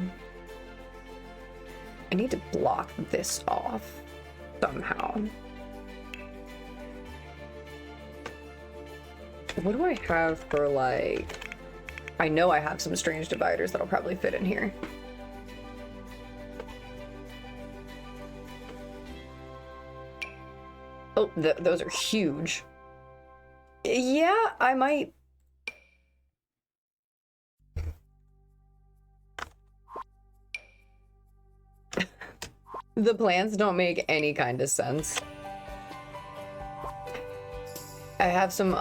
need to block this off somehow. What do I have for, like... I know I have some strange dividers that'll probably fit in here. those are huge. Yeah, I might. The plans don't make any kind of sense. I have some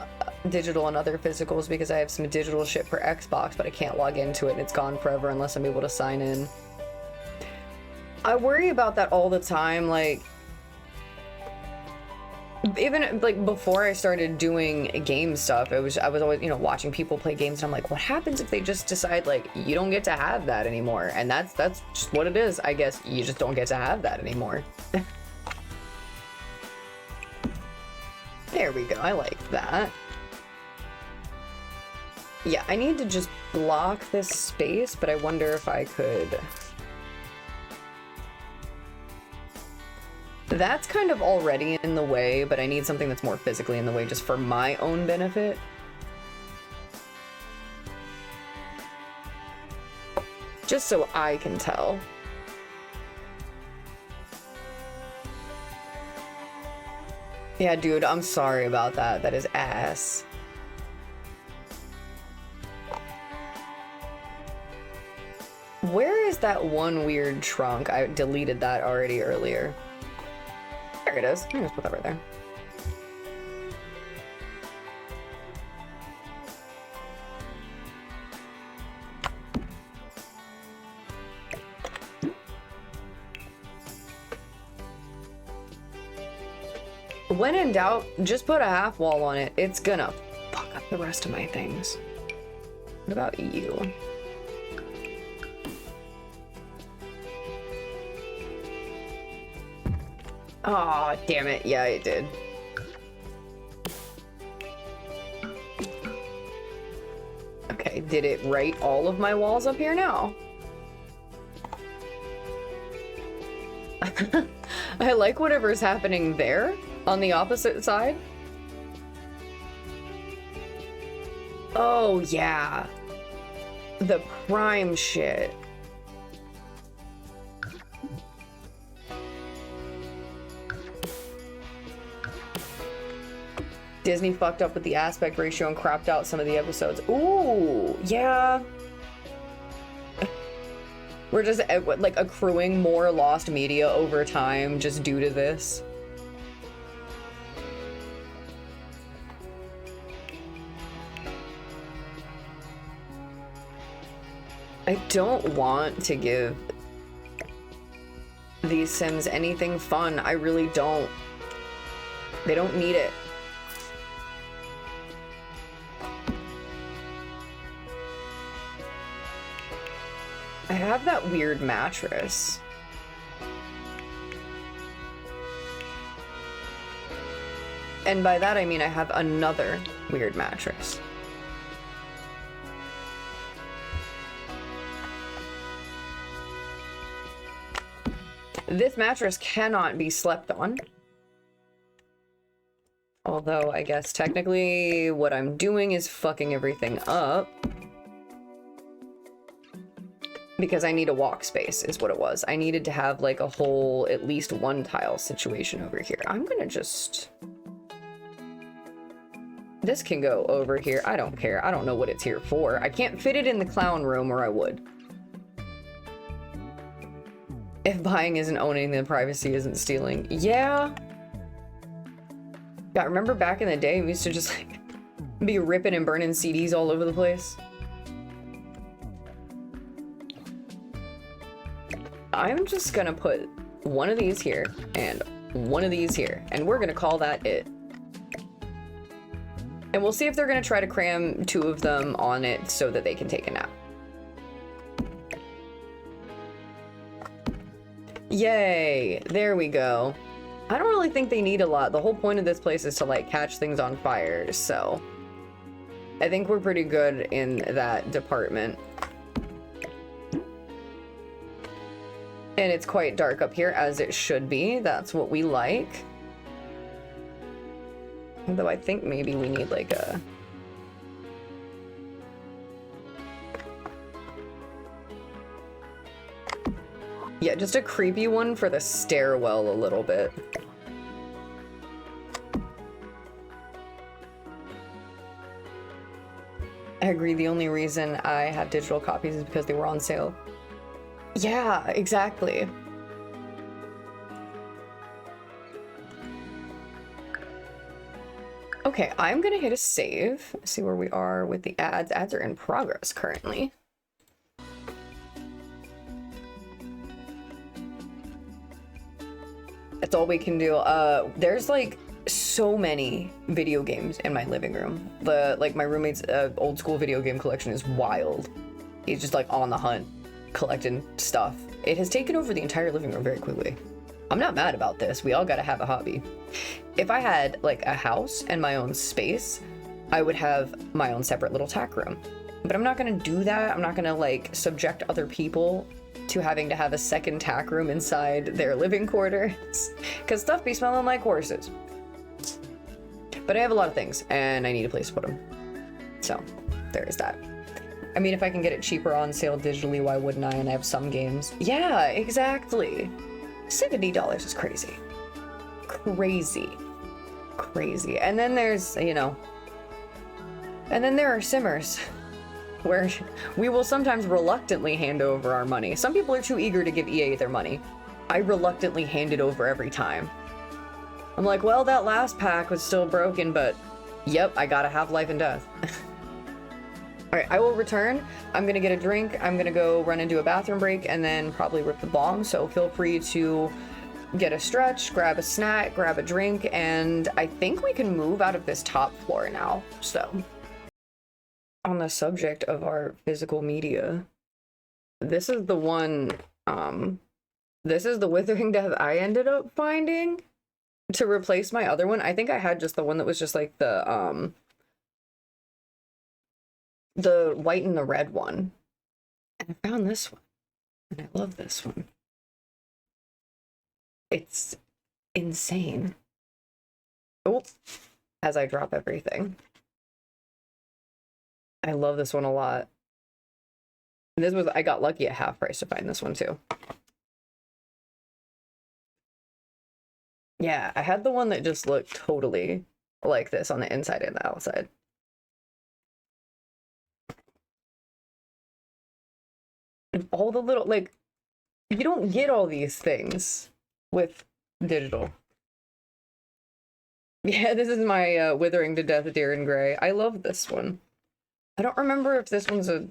digital and other physicals because I have some digital shit for Xbox, but I can't log into it and it's gone forever unless I'm able to sign in. I worry about that all the time, like, even like before I started doing game stuff, I was always, you know, watching people play games and I'm like, what happens if they just decide like you don't get to have that anymore? And that's just what it is. I guess you just don't get to have that anymore. There we go. I like that. Yeah, I need to just block this space, but I wonder if I could. That's kind of already in the way, but I need something that's more physically in the way just for my own benefit. Just so I can tell. Yeah, dude, I'm sorry about that. That is ass. Where is that one weird trunk? I deleted that already earlier. There it is. I'm gonna just put that right there. When in doubt, just put a half wall on it. It's gonna fuck up the rest of my things. What about you? Aw, damn it. Yeah, it did. Okay, did it write all of my walls up here now? I like whatever's happening there on the opposite side. Oh, yeah. The prime shit. Disney fucked up with the aspect ratio and cropped out some of the episodes. Ooh, yeah. We're just like accruing more lost media over time just due to this. I don't want to give these Sims anything fun. I really don't. They don't need it. I have that weird mattress. And by that I mean I have another weird mattress. This mattress cannot be slept on. Although I guess technically what I'm doing is fucking everything up. Because I need a walk space is what it was. I needed to have like a whole, at least one tile situation over here. I'm gonna just... This can go over here. I don't care. I don't know what it's here for. I can't fit it in the clown room or I would. If buying isn't owning, then privacy isn't stealing. Yeah. Yeah, remember back in the day, we used to just like be ripping and burning CDs all over the place? I'm just gonna put one of these here and one of these here, and we're gonna call that it. And we'll see if they're gonna try to cram two of them on it so that they can take a nap. Yay, there we go. I don't really think they need a lot. The whole point of this place is to like catch things on fire, so I think we're pretty good in that department. And it's quite dark up here, as it should be. That's what we like. Although I think maybe we need like a... Yeah, just a creepy one for the stairwell a little bit. I agree, the only reason I have digital copies is because they were on sale. Yeah, exactly. Okay, I'm gonna hit a save, see where we are with the ads. Ads are in progress currently. That's all we can do. There's like so many video games in my living room. My roommate's old school video game collection is wild. He's just like on the hunt, collecting stuff. It has taken over the entire living room very quickly. I'm not mad about this. We all gotta have a hobby. If I had like a house and my own space, I would have my own separate little tack room. But I'm not gonna do that. I'm not gonna like subject other people to having to have a second tack room inside their living quarters, because stuff be smelling like horses. But I have a lot of things and I need a place to put them. So there is that. I mean, if I can get it cheaper on sale digitally, why wouldn't I? And I have some games. Yeah, exactly. $70 is crazy. Crazy. Crazy. And then there's, you know, and then there are simmers where we will sometimes reluctantly hand over our money. Some people are too eager to give EA their money. I reluctantly hand it over every time. I'm like, well, that last pack was still broken, but yep, I gotta have life and death. All right, I will return. I'm gonna get a drink. I'm gonna go run and do a bathroom break and then probably rip the bong. So feel free to get a stretch, grab a snack, grab a drink, and I think we can move out of this top floor now. So on the subject of our physical media, this is the one, this is the Withering Death I ended up finding to replace my other one. I think I had just the one that was just like the white and the red one. And I found this one. And I love this one. It's insane. Oh, as I drop everything. I love this one a lot. And this was, I got lucky at half price to find this one too. Yeah, I had the one that just looked totally like this on the inside and the outside. And all the little, like, you don't get all these things with digital. Yeah, this is my Withering to Death Deer in Grey. I love this one. I don't remember if this one's a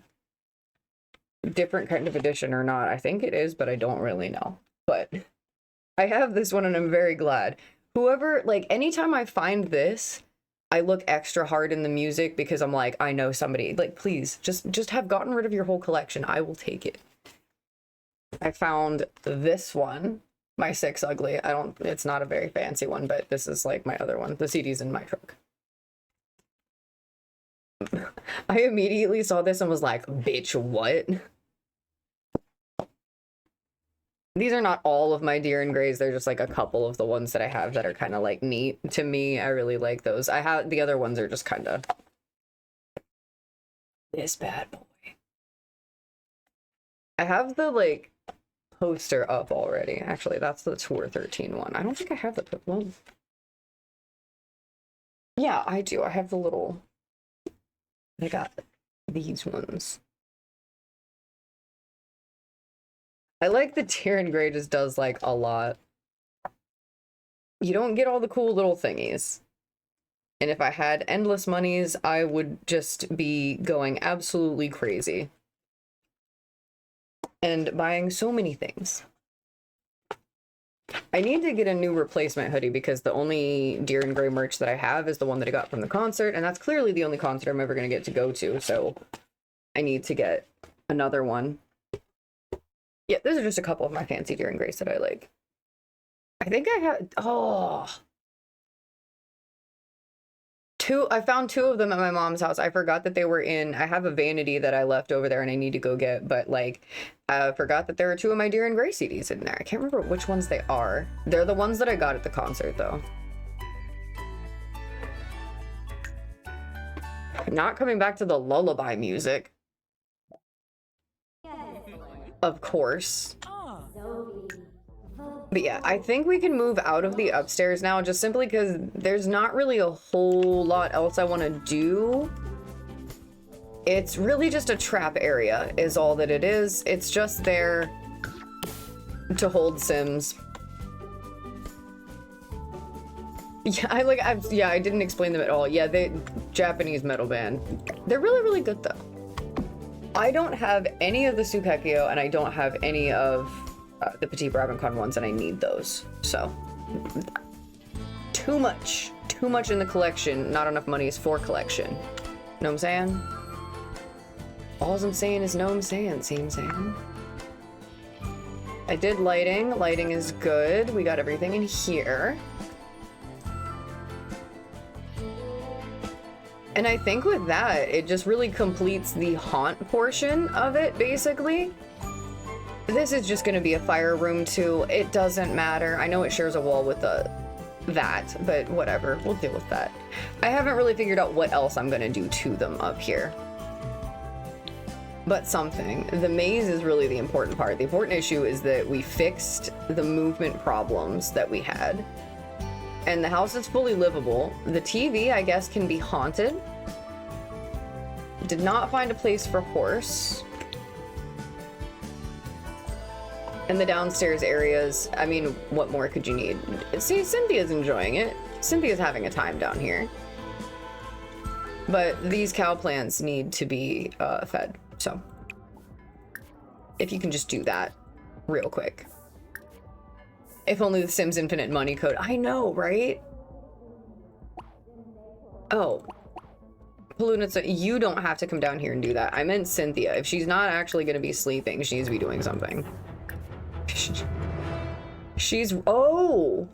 different kind of edition or not. I think it is, but I don't really know. But I have this one and I'm very glad. Whoever, like, anytime I find this, I look extra hard in the music because I'm like, I know somebody, like, please, just have gotten rid of your whole collection. I will take it. I found this one, my Six Ugly. It's not a very fancy one, but this is like my other one. The CD's in my truck. I immediately saw this and was like, bitch, what? These are not all of my Deer and Greys. They're just like a couple of the ones that I have that are kind of like neat. To me, I really like those. I have the other ones are just kind of this bad boy. I have the like poster up already. Actually, that's the Tour 13 one. I don't think I have the one. Yeah, I do. I have the little. I got these ones. I like the Deer and Grey just does like a lot. You don't get all the cool little thingies. And if I had endless monies, I would just be going absolutely crazy. And buying so many things. I need to get a new replacement hoodie because the only Deer and Grey merch that I have is the one that I got from the concert, and that's clearly the only concert I'm ever going to get to go to, so I need to get another one. Yeah, those are just a couple of my fancy Deer and Greys that I like. I think I have, I found two of them at my mom's house. I forgot that they were in, I have a vanity that I left over there and I need to go get, but like, I forgot that there are two of my Deer and Grey CDs in there. I can't remember which ones they are. They're the ones that I got at the concert though. Not coming back to the lullaby music. Of course. But yeah, I think we can move out of the upstairs now just simply because there's not really a whole lot else I want to do. It's really just a trap area is all that it is. It's just there to hold Sims. Yeah, I didn't explain them at all. Yeah, they Japanese metal band. They're really, really good though. I don't have any of the Sukekyo and I don't have any of the Petit Brabancon ones, and I need those. So too much in the collection. Not enough money is for collection. Know what I'm saying? All I'm saying is no I'm saying, see what I'm saying? I did lighting. Lighting is good. We got everything in here. And I think with that, it just really completes the haunt portion of it, basically. This is just going to be a fire room, too. It doesn't matter. I know it shares a wall with that, but whatever. We'll deal with that. I haven't really figured out what else I'm going to do to them up here. But something. The maze is really the important part. The important issue is that we fixed the movement problems that we had. And the house is fully livable. The TV, I guess, can be haunted. Did not find a place for horse. And the downstairs areas, I mean, what more could you need? See, Cynthia's enjoying it. Cynthia's having a time down here. But these cow plants need to be fed. So, if you can just do that real quick. If only the Sims Infinite money code. I know, right? Oh. Palunitsa, you don't have to come down here and do that. I meant Cynthia. If she's not actually going to be sleeping, she needs to be doing something. She's... Oh!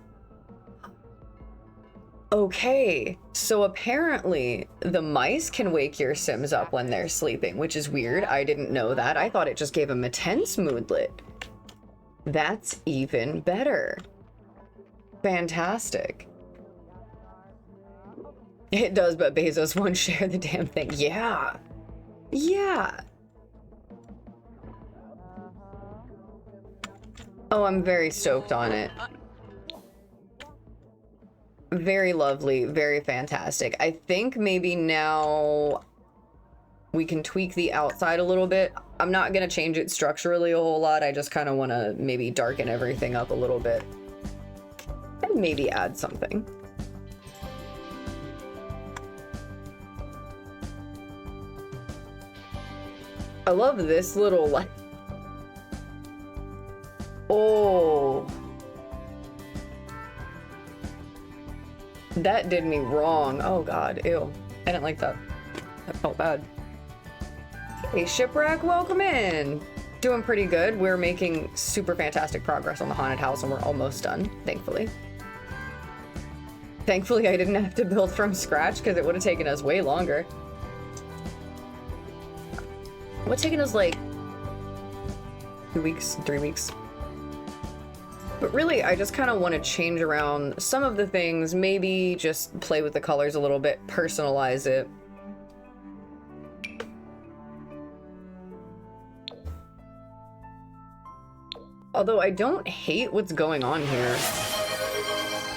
Okay. So apparently, the mice can wake your Sims up when they're sleeping, which is weird. I didn't know that. I thought it just gave them a tense moodlet. That's even better. Fantastic. It does, but Bezos won't share the damn thing. Yeah. Yeah. Oh, I'm very stoked on it. Very lovely, very fantastic. I think maybe now we can tweak the outside a little bit. I'm not gonna change it structurally a whole lot. I just kind of want to maybe darken everything up a little bit. And maybe add something. I love this little like... Oh. That did me wrong. Oh god, ew. I didn't like that. That felt bad. Hey, Shipwreck, welcome in. Doing pretty good. We're making super fantastic progress on the haunted house and we're almost done, thankfully. Thankfully, I didn't have to build from scratch because it would have taken us way longer. It would have taken us like 2 weeks, 3 weeks. But really, I just kind of want to change around some of the things, maybe just play with the colors a little bit, personalize it. Although I don't hate what's going on here.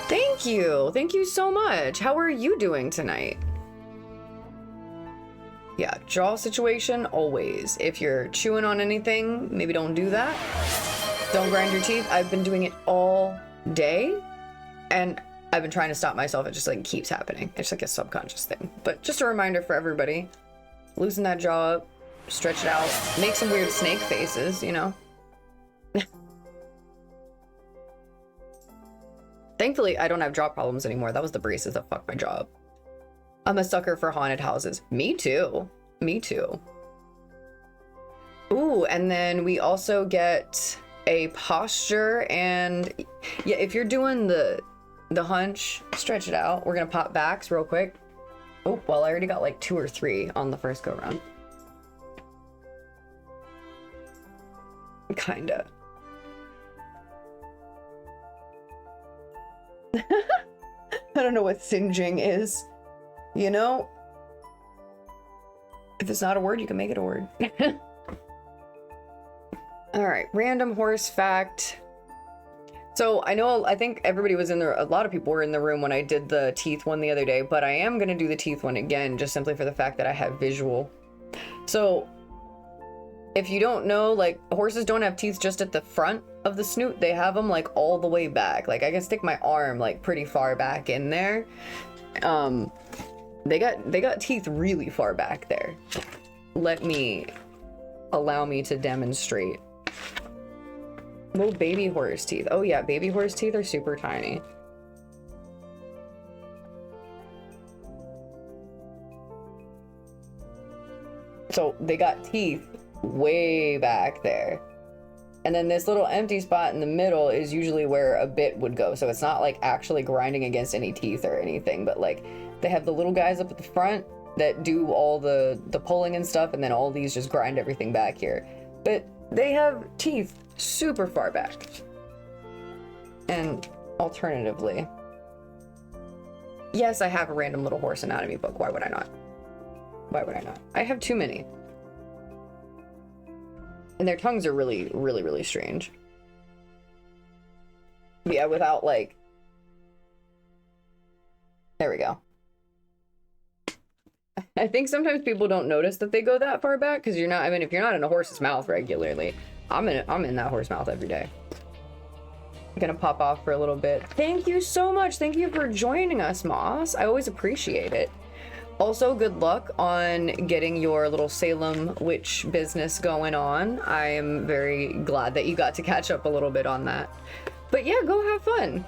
Thank you. Thank you so much. How are you doing tonight? Yeah, jaw situation, always. If you're chewing on anything, maybe don't do that. Don't grind your teeth. I've been doing it all day, and I've been trying to stop myself. It just like keeps happening. It's like a subconscious thing. But just a reminder for everybody, loosen that jaw up, stretch it out, make some weird snake faces, you know? Thankfully, I don't have jaw problems anymore. That was the braces that fucked my jaw up. I'm a sucker for haunted houses. Me too. Me too. Ooh, and then we also get a posture, and yeah, if you're doing the hunch, stretch it out. We're gonna pop backs real quick. Oh, well, I already got like 2 or 3 on the first go round. Kinda. I don't know what singeing is. You know? If it's not a word, you can make it a word. Alright, random horse fact. So I think everybody was in there, a lot of people were in the room when I did the teeth one the other day, but I am going to do the teeth one again, just simply for the fact that I have visual. So if you don't know, like, horses don't have teeth just at the front of the snoot. They have them like all the way back. Like, I can stick my arm like pretty far back in there. They got teeth really far back there. Allow me to demonstrate. Little baby horse teeth. Oh yeah, baby horse teeth are super tiny. So they got teeth way back there. And then this little empty spot in the middle is usually where a bit would go. So it's not like actually grinding against any teeth or anything, but like they have the little guys up at the front that do all the pulling and stuff, and then all these just grind everything back here. But they have teeth super far back. And alternatively, yes, I have a random little horse anatomy book. Why would I not? Why would I not? I have too many. And their tongues are really, really, really strange. Yeah, without like... There we go. I think sometimes people don't notice that they go that far back because you're not, I mean, if you're not in a horse's mouth regularly, I'm in that horse mouth every day. I'm gonna pop off for a little bit. Thank you so much. Thank you for joining us, Moss. I always appreciate it. Also, good luck on getting your little Salem witch business going on. I am very glad that you got to catch up a little bit on that. But yeah, go have fun.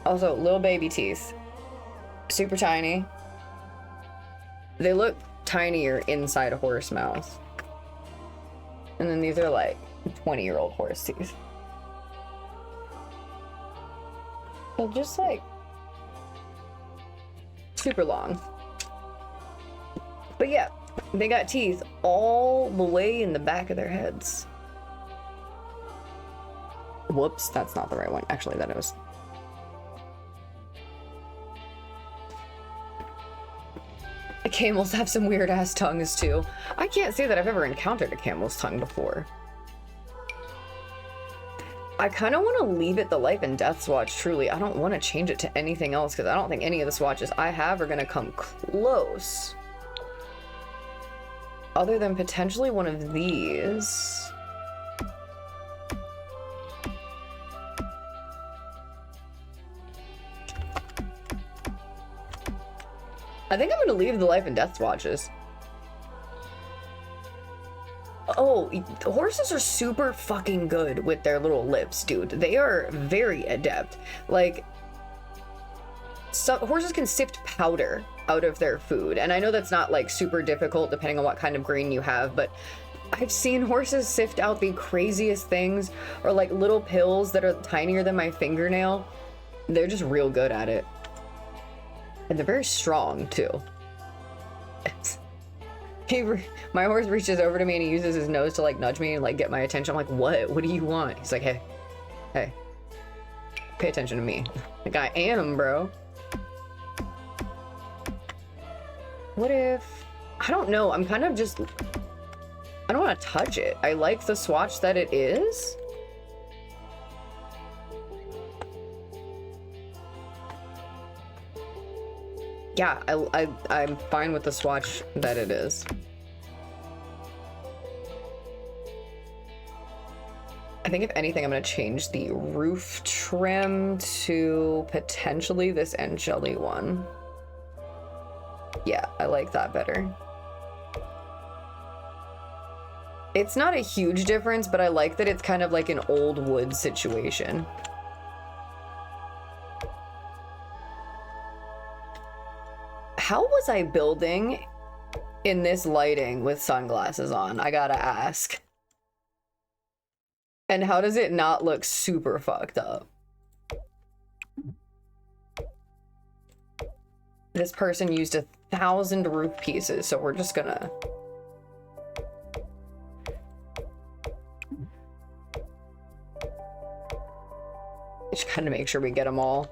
Also, little baby teeth. Super tiny. They look tinier inside a horse mouth. And then these are like 20-year-old horse teeth. They're just like super long. But yeah, they got teeth all the way in the back of their heads. Whoops, that's not the right one. Actually, that is. Camels have some weird ass tongues too. I can't say that I've ever encountered a camel's tongue before. I kind of want to leave it the life and death swatch, truly. I don't want to change it to anything else because I don't think any of the swatches I have are going to come close. Other than potentially one of these. I think I'm going to leave the life and death swatches. Oh, horses are super fucking good with their little lips, dude. They are very adept. Like, horses can sift powder out of their food. And I know that's not like super difficult depending on what kind of grain you have, but I've seen horses sift out the craziest things, or like little pills that are tinier than my fingernail. They're just real good at it. And they're very strong too. My horse reaches over to me and he uses his nose to like nudge me and like get my attention. I'm like, what do you want? He's like, hey, pay attention to me. Like, I am, bro. What if, I don't know, I'm kind of just, I don't want to touch it. I like the swatch that it is. Yeah, I'm fine with the swatch that it is. I think if anything, I'm gonna change the roof trim to potentially this Angeli one. Yeah, I like that better. It's not a huge difference, but I like that it's kind of like an old wood situation. How was I building in this lighting with sunglasses on? I gotta ask. And how does it not look super fucked up? This person used 1,000 roof pieces, so we're just gonna... Just kind of make sure we get them all.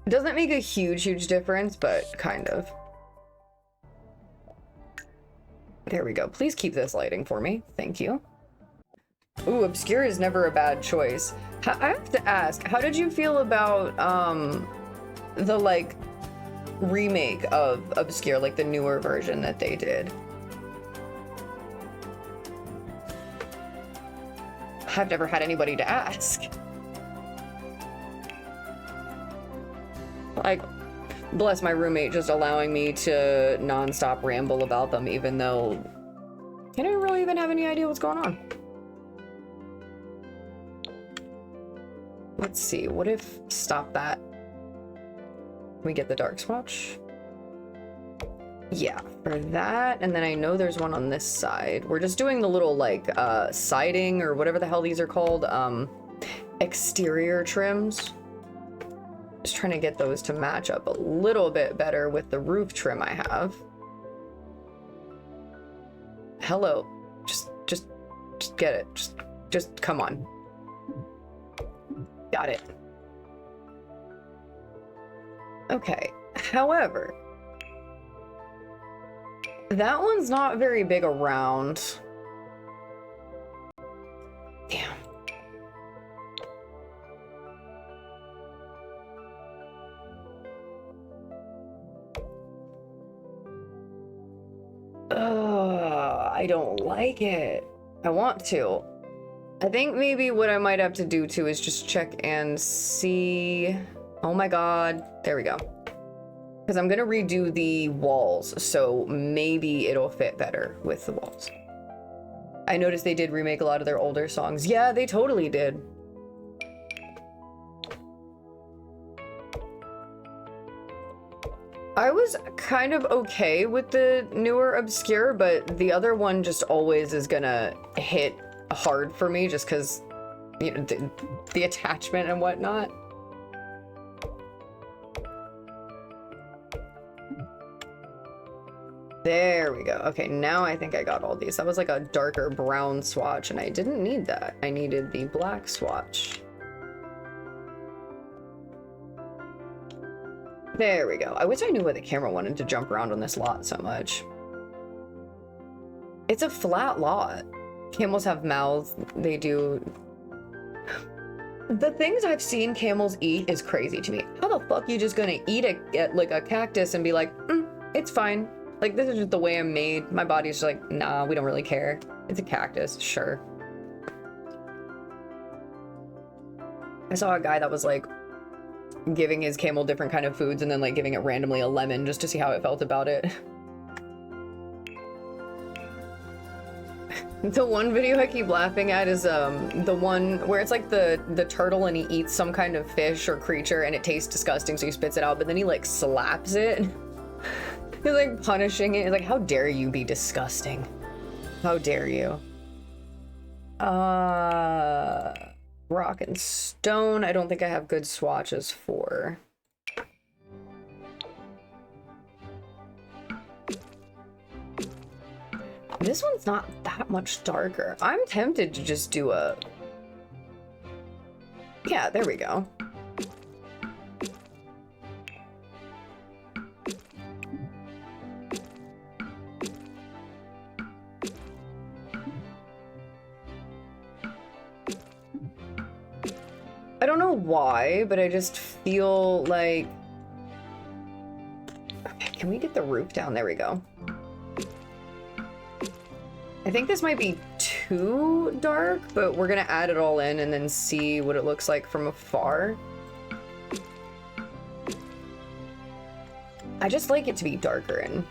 It doesn't make a huge difference, but kind of. There we go. Please keep this lighting for me. Thank you. Ooh, obscure is never a bad choice. I have to ask, how did you feel about, the, like, remake of Obscure, like the newer version that they did. I've never had anybody to ask. Like, bless my roommate just allowing me to non-stop ramble about them, even though I didn't really even have any idea what's going on. Let's see, what if, stop that. Can we get the dark swatch? Yeah, for that, and then I know there's one on this side. We're just doing the little, like, siding, or whatever the hell these are called, exterior trims. Just trying to get those to match up a little bit better with the roof trim I have. Hello, just get it, just come on. Got it. Okay, however, that one's not very big around. Damn. I don't like it. I want to. I think maybe what I might have to do too is just check and see. Oh my god. There we go. Because I'm gonna redo the walls, so maybe it'll fit better with the walls. I noticed they did remake a lot of their older songs. Yeah, they totally did. I was kind of okay with the newer Obscure, but the other one just always is gonna hit hard for me just because, you know, the attachment and whatnot. There we go. Okay, now I think I got all these. That was like a darker brown swatch, and I didn't need that. I needed the black swatch. There we go. I wish I knew why the camera wanted to jump around on this lot so much. It's a flat lot. Camels have mouths. They do. The things I've seen camels eat is crazy to me. How the fuck you just gonna eat like a cactus and be like, it's fine. Like, this is just the way I'm made. My body's just like, nah, we don't really care. It's a cactus, sure. I saw a guy that was like giving his camel different kind of foods and then like giving it randomly a lemon just to see how it felt about it. The one video I keep laughing at is the one where it's like the turtle and he eats some kind of fish or creature and it tastes disgusting, so he spits it out, but then he like slaps it. He's like punishing it. He's like, how dare you be disgusting? How dare you? Rock and stone. I don't think I have good swatches for. This one's not that much darker. I'm tempted to just do a... Yeah, there we go. I don't know why, but I just feel like... Okay, can we get the roof down? There we go. I think this might be too dark, but we're gonna add it all in and then see what it looks like from afar. I just like it to be darker and...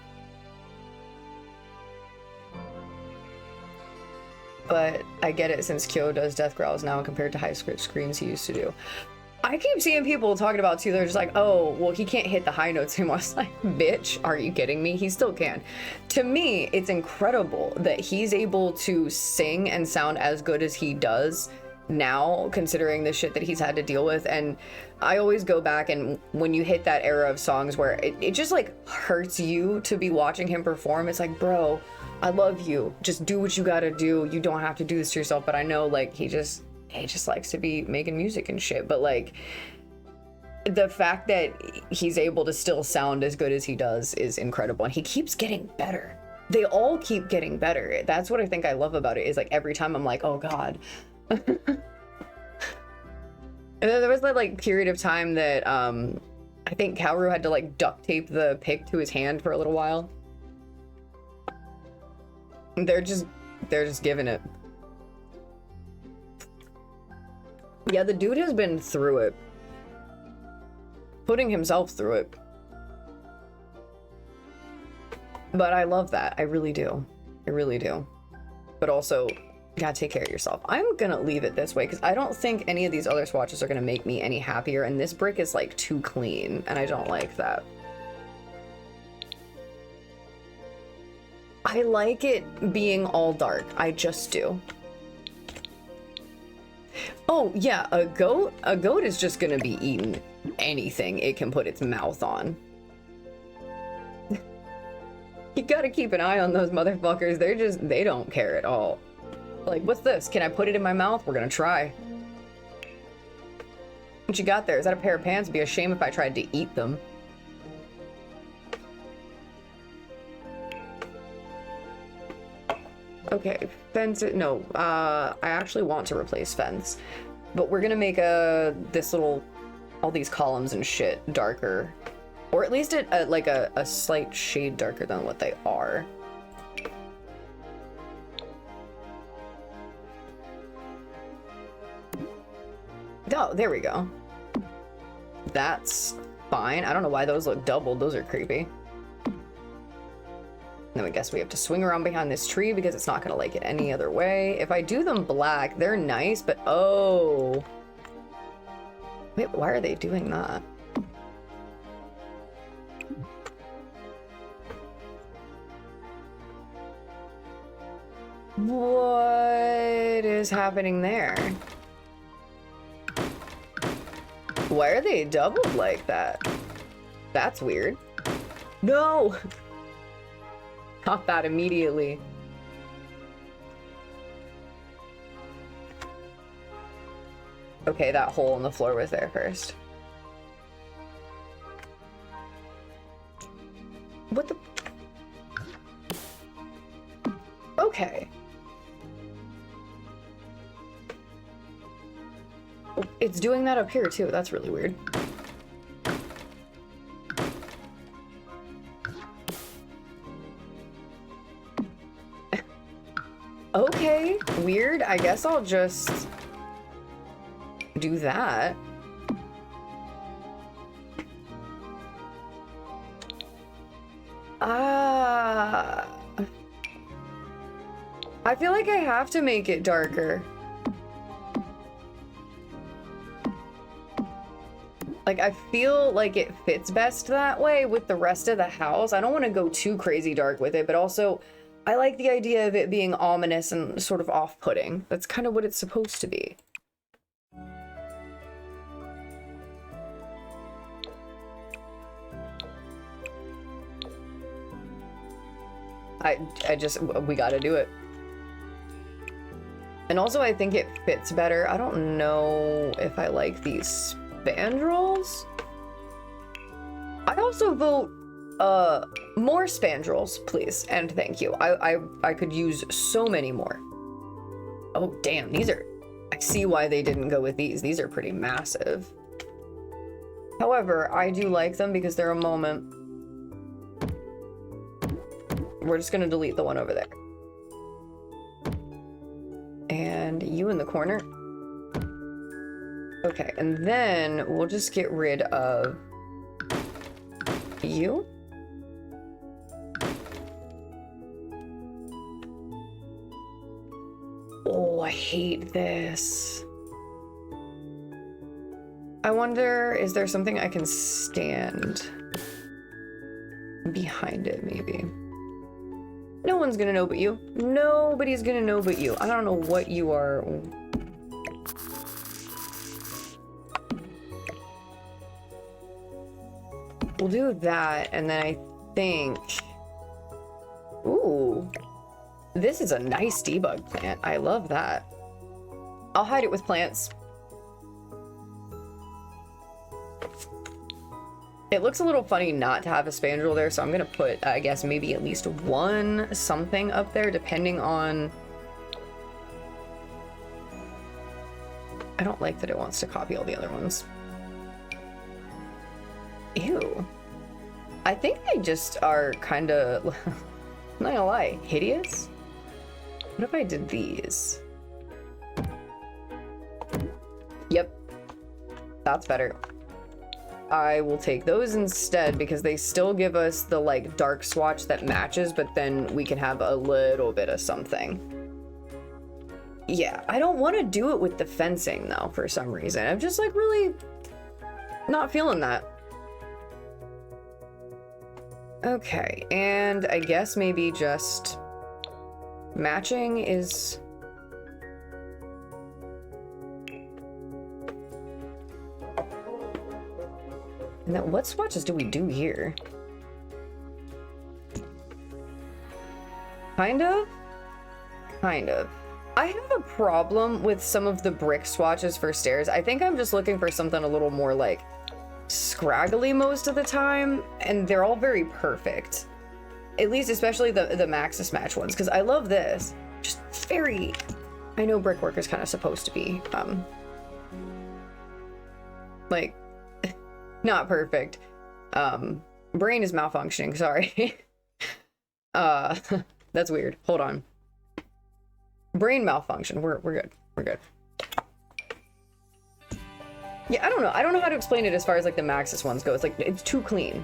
But I get it since Kyo does death growls now compared to high screams he used to do. I keep seeing people talking about too, they're just like, oh, well, he can't hit the high notes anymore. It's like, bitch, are you kidding me? He still can. To me, it's incredible that he's able to sing and sound as good as he does now, considering the shit that he's had to deal with. And I always go back, and when you hit that era of songs where it just like hurts you to be watching him perform, it's like, bro, I love you. Just do what you gotta do. You don't have to do this to yourself. But I know, like, he just likes to be making music and shit. But like, the fact that he's able to still sound as good as he does is incredible, and he keeps getting better. They all keep getting better. That's what I think I love about it, is like every time I'm like, oh god. And then there was that like period of time that I think Kaoru had to like duct tape the pick to his hand for a little while. They're just giving it. Yeah, the dude has been through it. Putting himself through it. But I love that. I really do. I really do. But also, you gotta take care of yourself. I'm gonna leave it this way because I don't think any of these other swatches are gonna make me any happier, and this brick is like too clean, and I don't like that. I like it being all dark. I just do. Oh yeah, a goat is just gonna be eating anything it can put its mouth on. You gotta keep an eye on those motherfuckers. They don't care at all. Like, what's this? Can I put it in my mouth? We're gonna try. What you got there? Is that a pair of pants? It'd be a shame if I tried to eat them. Okay, fence, no, I actually want to replace fence, but we're gonna make all these columns and shit darker, or at least like a slight shade darker than what they are. Oh, there we go. That's fine. I don't know why those look doubled. Those are creepy. Then I guess we have to swing around behind this tree because it's not gonna like it any other way. If I do them black, they're nice, but oh. Wait, why are they doing that? What is happening there? Why are they doubled like that? That's weird. No! Caught that immediately. Okay, that hole in the floor was there first. What the? Okay. It's doing that up here too. That's really weird. Okay, weird. I guess I'll just do that. I feel like I have to make it darker. Like, I feel like it fits best that way with the rest of the house. I don't want to go too crazy dark with it, but also I like the idea of it being ominous and sort of off-putting. That's kind of what it's supposed to be. We gotta do it. And also I think it fits better. I don't know if I like these spandrels. I also vote more spandrels, please, and thank you. I could use so many more. Oh damn, these are, I see why they didn't go with these. These are pretty massive. However, I do like them because they're a moment. We're just gonna delete the one over there. And you in the corner. Okay, and then we'll just get rid of you. Oh, I hate this. I wonder, is there something I can stand behind it, maybe? No one's gonna know but you. Nobody's gonna know but you. I don't know what you are. We'll do that, and then I think... Ooh. This is a nice debug plant. I love that. I'll hide it with plants. It looks a little funny not to have a spandrel there, so I'm gonna put, I guess, maybe at least one something up there, depending on... I don't like that it wants to copy all the other ones. Ew. I think they just are kind of, not gonna lie, hideous. What if I did these? Yep. That's better. I will take those instead because they still give us the like dark swatch that matches, but then we can have a little bit of something. Yeah, I don't want to do it with the fencing though for some reason. I'm just like really not feeling that. Okay, and I guess maybe just matching is... And then what swatches do we do here? Kind of? Kind of. I have a problem with some of the brick swatches for stairs. I think I'm just looking for something a little more like scraggly most of the time, and they're all very perfect. At least especially the Maxis Match ones, because I love this. Just very... I know brickwork is kind of supposed to be, like, not perfect. Brain is malfunctioning, sorry. That's weird. Hold on. Brain malfunction. We're good. We're good. Yeah, I don't know. I don't know how to explain it as far as like the Maxis ones go. It's like, it's too clean.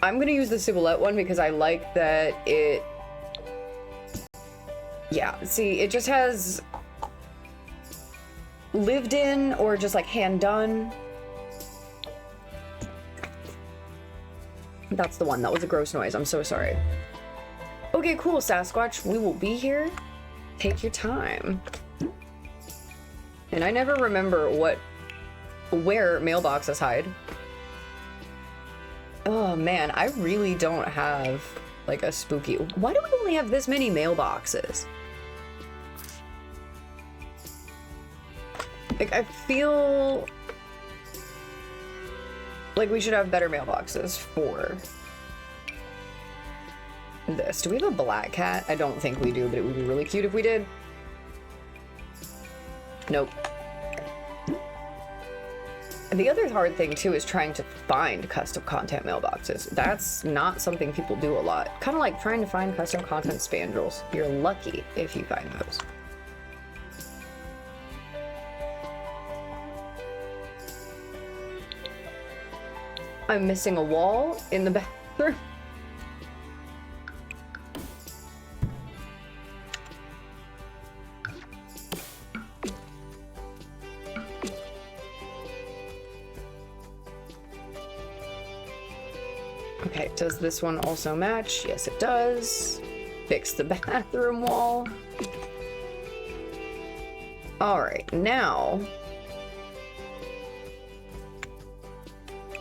I'm gonna use the Ciboulette one because I like that it... Yeah, see, it just has lived in or just like hand done. That's the one. That was a gross noise. I'm so sorry. Okay, cool, Sasquatch. We will be here. Take your time. And I never remember where mailboxes hide. Oh man, I really don't have like a spooky... Why do we only have this many mailboxes? Like, I feel like we should have better mailboxes for this. Do we have a black cat? I don't think we do, but it would be really cute if we did. Nope. And the other hard thing too is trying to find custom content mailboxes. That's not something people do a lot. Kind of like trying to find custom content spandrels. You're lucky if you find those. I'm missing a wall in the bathroom. Okay, does this one also match? Yes, it does. Fix the bathroom wall. All right, now...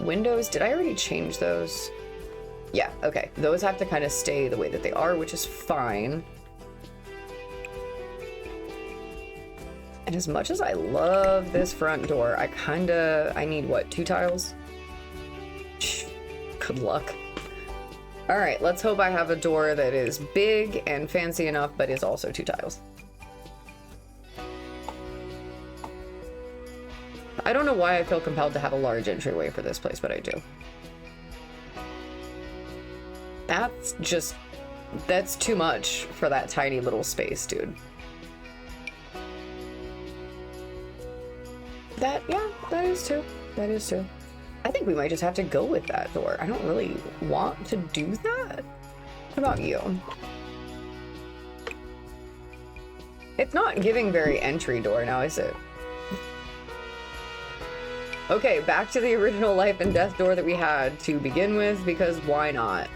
Windows, did I already change those? Yeah, okay. Those have to kind of stay the way that they are, which is fine. And as much as I love this front door, I need what, 2 tiles? Good luck. All right, let's hope I have a door that is big and fancy enough, but is also 2 tiles. I don't know why I feel compelled to have a large entryway for this place, but I do. That's too much for that tiny little space, dude. Yeah, that is too. That is too. I think we might just have to go with that door. I don't really want to do that. What about you? It's not giving very entry door now, is it? Okay, back to the original life and death door that we had to begin with, because why not?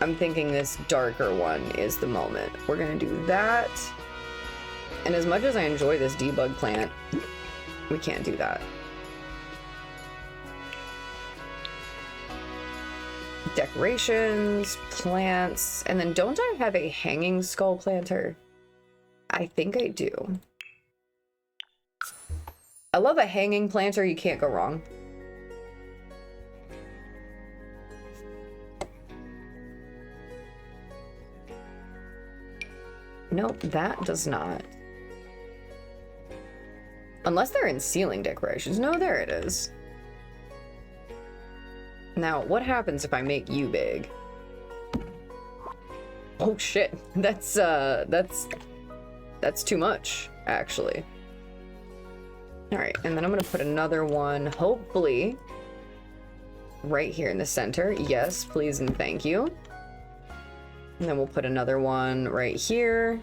I'm thinking this darker one is the moment. We're gonna do that. And as much as I enjoy this debug plant, we can't do that. Decorations, plants, and then don't I have a hanging skull planter? I think I do. I love a hanging planter, you can't go wrong. Nope, that does not. Unless they're in ceiling decorations. No, there it is. Now, what happens if I make you big? Oh shit, that's too much, actually. All right, and then I'm gonna put another one, hopefully, right here in the center. Yes, please and thank you. And then we'll put another one right here.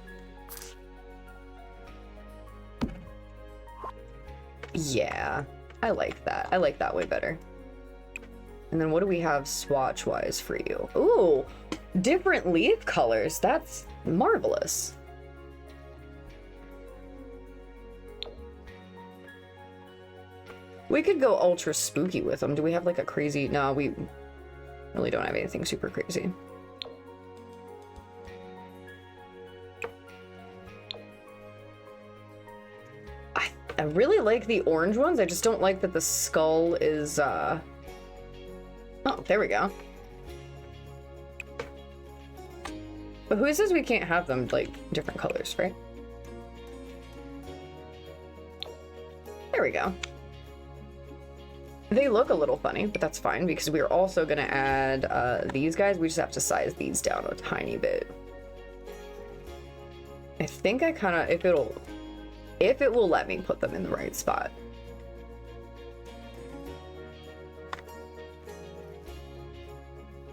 Yeah, I like that. I like that way better. And then what do we have swatch-wise for you? Ooh, different leaf colors. That's marvelous. We could go ultra spooky with them. Do we have like a crazy... No, we really don't have anything super crazy. I really like the orange ones. I just don't like that the skull is, Oh, there we go. But who says we can't have them, like, different colors, right? There we go. They look a little funny, but that's fine because we're also gonna add these guys. We just have to size these down a tiny bit. I think I kind of, if it will let me put them in the right spot.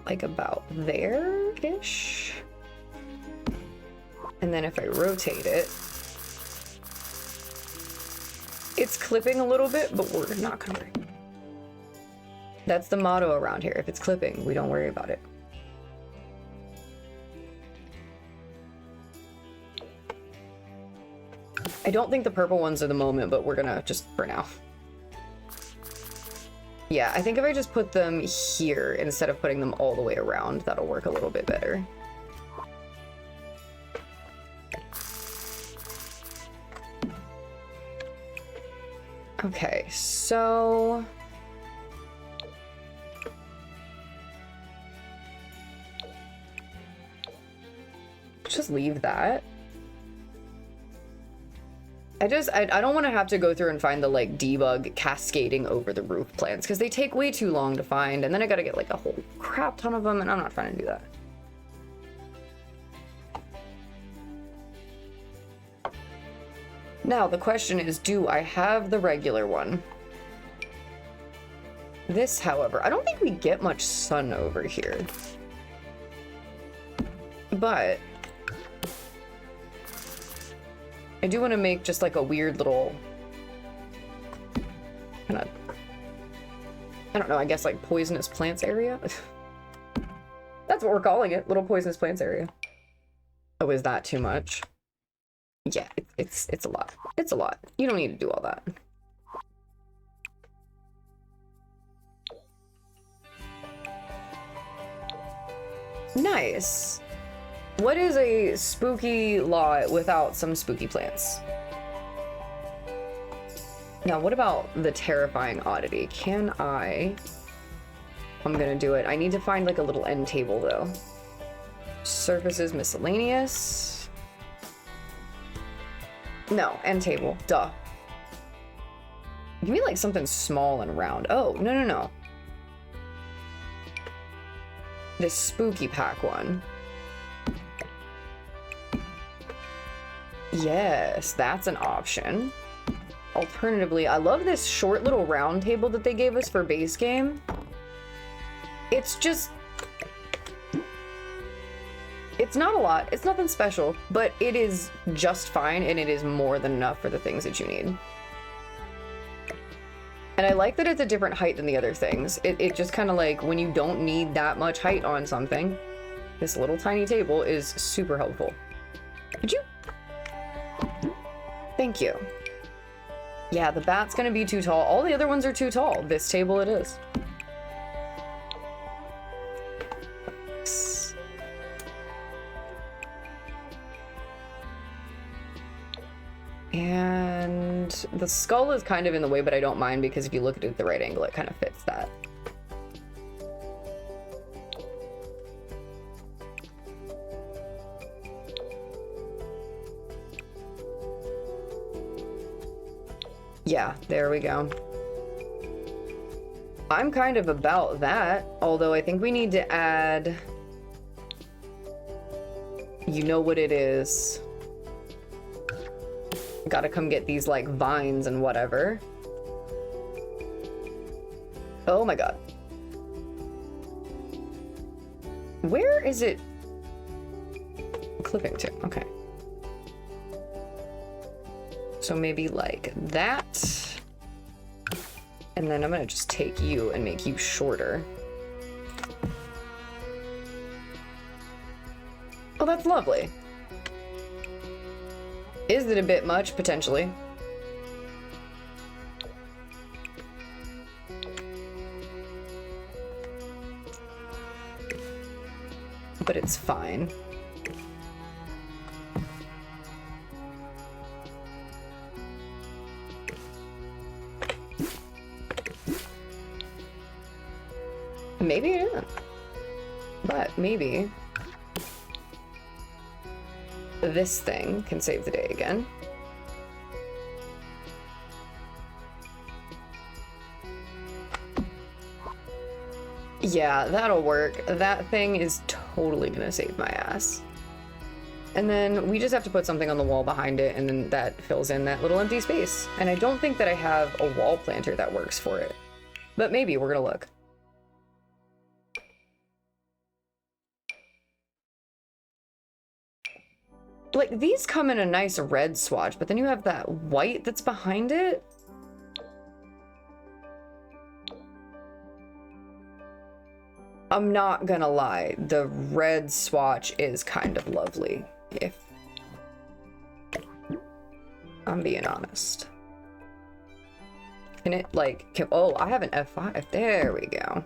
Like about there-ish. And then if I rotate it, it's clipping a little bit, but we're not gonna. That's the motto around here. If it's clipping, we don't worry about it. I don't think the purple ones are the moment, but we're gonna just for now. Yeah, I think if I just put them here instead of putting them all the way around, that'll work a little bit better. Okay, so... just leave that. I don't want to have to go through and find the like debug cascading over the roof plants because they take way too long to find, and then I gotta get like a whole crap ton of them, and I'm not trying to do that. Now the question is, do I have the regular one? This, however, I don't think we get much sun over here, but I do want to make just like a weird little kind of, I don't know, I guess like poisonous plants area. That's what we're calling it, little poisonous plants area. Oh, is that too much? Yeah, it's a lot. It's a lot. You don't need to do all that. Nice. What is a spooky lot without some spooky plants? Now, what about the terrifying oddity? Can I... I'm gonna do it. I need to find like a little end table though. Surfaces miscellaneous. No, end table. Duh. Give me like something small and round. Oh, no, no, no. This spooky pack one. Yes, that's an option. Alternatively, I love this short little round table that they gave us for base game. It's just... it's not a lot. It's nothing special, but it is just fine, and it is more than enough for the things that you need. And I like that it's a different height than the other things. It just kind of like, when you don't need that much height on something, this little tiny table is super helpful. Could you? Thank you. Yeah, the bat's gonna be too tall. All the other ones are too tall. This table it is. And the skull is kind of in the way, but I don't mind because if you look at it at the right angle, it kind of fits that. Yeah, there we go. I'm kind of about that, although I think we need to add... You know what it is. Gotta come get these, like, vines and whatever. Oh my god. Where is it clipping to? Okay. So maybe like that. And then I'm gonna just take you and make you shorter. Oh, that's lovely. Is it a bit much? Potentially. But it's fine. Maybe it isn't. But maybe this thing can save the day again. Yeah, that'll work. That thing is totally gonna save my ass. And then we just have to put something on the wall behind it, and then that fills in that little empty space. And I don't think that I have a wall planter that works for it. But maybe, we're gonna look. Like, these come in a nice red swatch, but then you have that white that's behind it. I'm not gonna lie, the red swatch is kind of lovely, if I'm being honest. Can it, like, oh, I have an F5. There we go.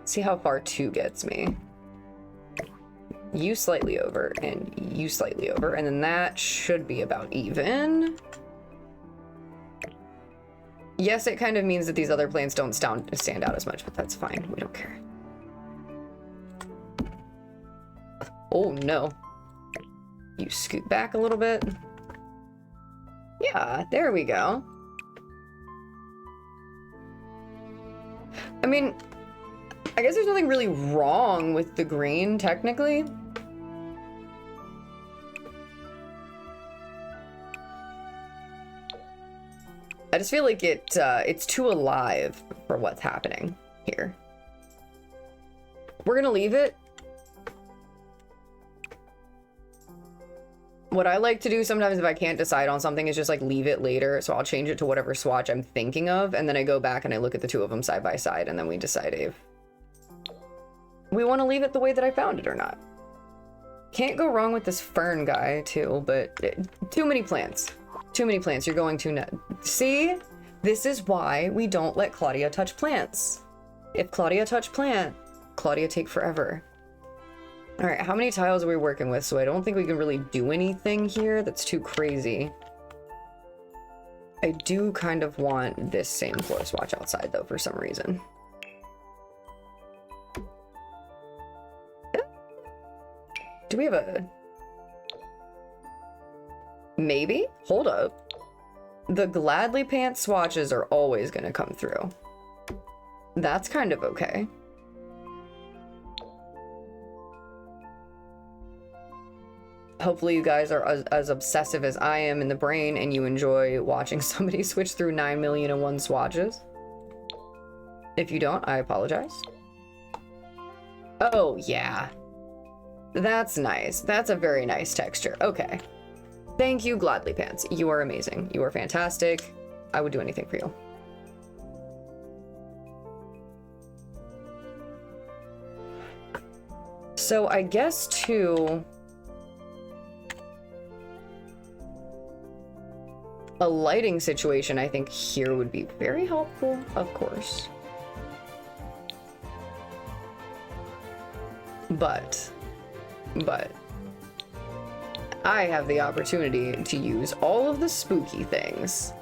See how far 2 gets me. You slightly over, and you slightly over, and then that should be about even. Yes, it kind of means that these other planes don't stand out as much, but that's fine. We don't care. Oh, no. You scoot back a little bit. Yeah, there we go. I mean... I guess there's nothing really wrong with the green, technically. I just feel like it's too alive for what's happening here. We're gonna leave it. What I like to do sometimes if I can't decide on something is just like leave it later. So I'll change it to whatever swatch I'm thinking of, and then I go back and I look at the two of them side by side, and then we decide if we want to leave it the way that I found it or not. Can't go wrong with this fern guy too, but too many plants. Too many plants. You're going too nuts. See? This is why we don't let Claudia touch plants. If Claudia touch plant, Claudia take forever. All right, how many tiles are we working with? So I don't think we can really do anything here that's too crazy. I do kind of want this same floor swatch outside though for some reason. Do we have a... Maybe? Hold up. The Gladly Pants swatches are always gonna come through. That's kind of okay. Hopefully you guys are as obsessive as I am in the brain and you enjoy watching somebody switch through 9,000,001 swatches. If you don't, I apologize. Oh, yeah. That's nice. That's a very nice texture. Okay. Thank you, Gladly Pants. You are amazing. You are fantastic. I would do anything for you. So I guess too, a lighting situation I think here would be very helpful, of course. But I have the opportunity to use all of the spooky things.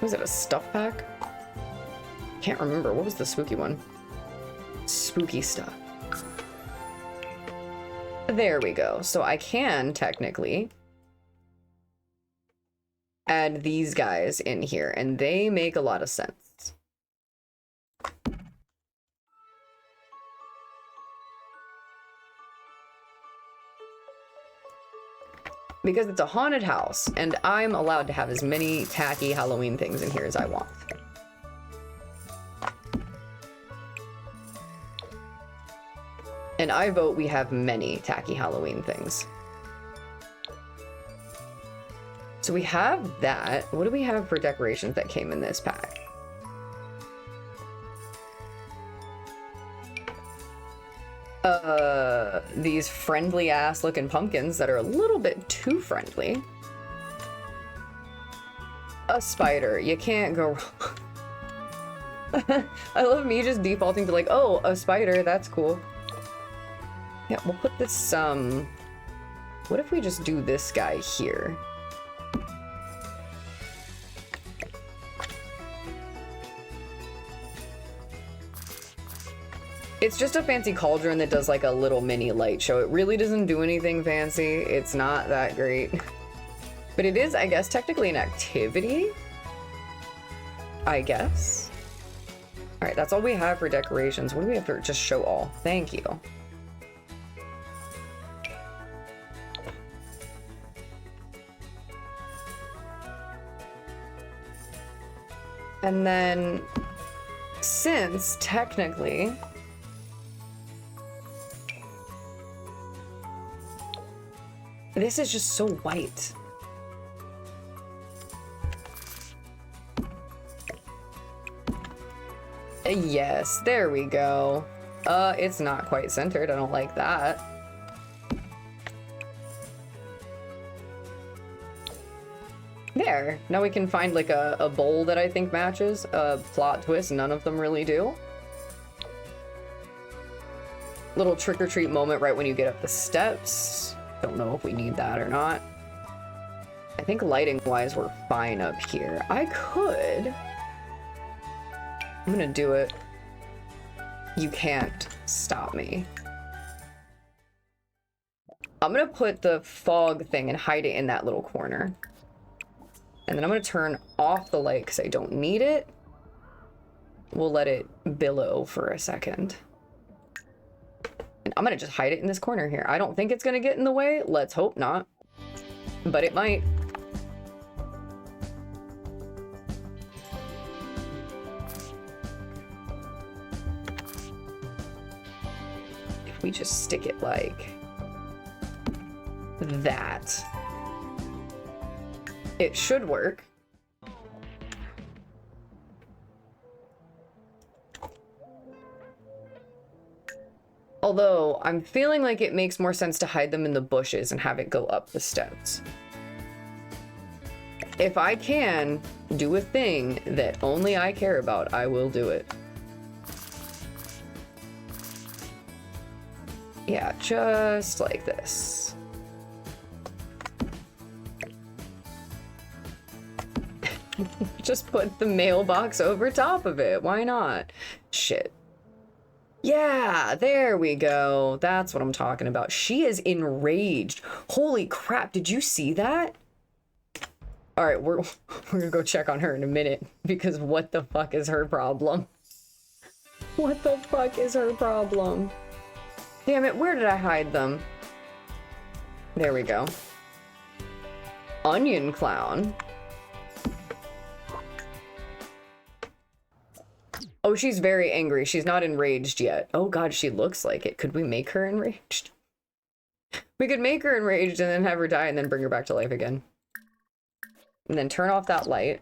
Was it a stuff pack? Can't remember. What was the spooky one? Spooky stuff. There we go. So I can technically add these guys in here, and they make a lot of sense. Because it's a haunted house, and I'm allowed to have as many tacky Halloween things in here as I want. And I vote we have many tacky Halloween things. So we have that. What do we have for decorations that came in this pack? These friendly ass looking pumpkins that are a little bit too friendly. A spider. You can't go wrong. I love me just defaulting to like, oh, a spider, that's cool. Yeah, we'll put this, what if we just do this guy here? It's just a fancy cauldron that does like a little mini light show. It really doesn't do anything fancy. It's not that great. But it is, I guess, technically an activity. I guess. All right, that's all we have for decorations. What do we have to just show all? Thank you. And then, since technically this is just so white. Yes, there we go. It's not quite centered. I don't like that. There. Now we can find like a bowl that I think matches. Plot twist, none of them really do. Little trick-or-treat moment right when you get up the steps. Don't know if we need that or not. I think lighting-wise we're fine up here. I could. I'm gonna do it. You can't stop me. I'm gonna put the fog thing and hide it in that little corner. And then I'm gonna turn off the light because I don't need it. We'll let it billow for a second. And I'm gonna just hide it in this corner here. I don't think it's gonna get in the way. Let's hope not. But it might. If we just stick it like that, it should work. Although, I'm feeling like it makes more sense to hide them in the bushes and have it go up the steps. If I can do a thing that only I care about, I will do it. Yeah, just like this. Just put the mailbox over top of it. Why not? Shit. Yeah, there we go. That's what I'm talking about. She is enraged. Holy crap, did you see that? All right, we're gonna go check on her in a minute because what the fuck is her problem? What the fuck is her problem? Damn it, where did I hide them? There we go. Onion clown. Oh, she's very angry. She's not enraged yet. Oh god, she looks like it. Could we make her enraged? We could make her enraged and then have her die and then bring her back to life again. And then turn off that light.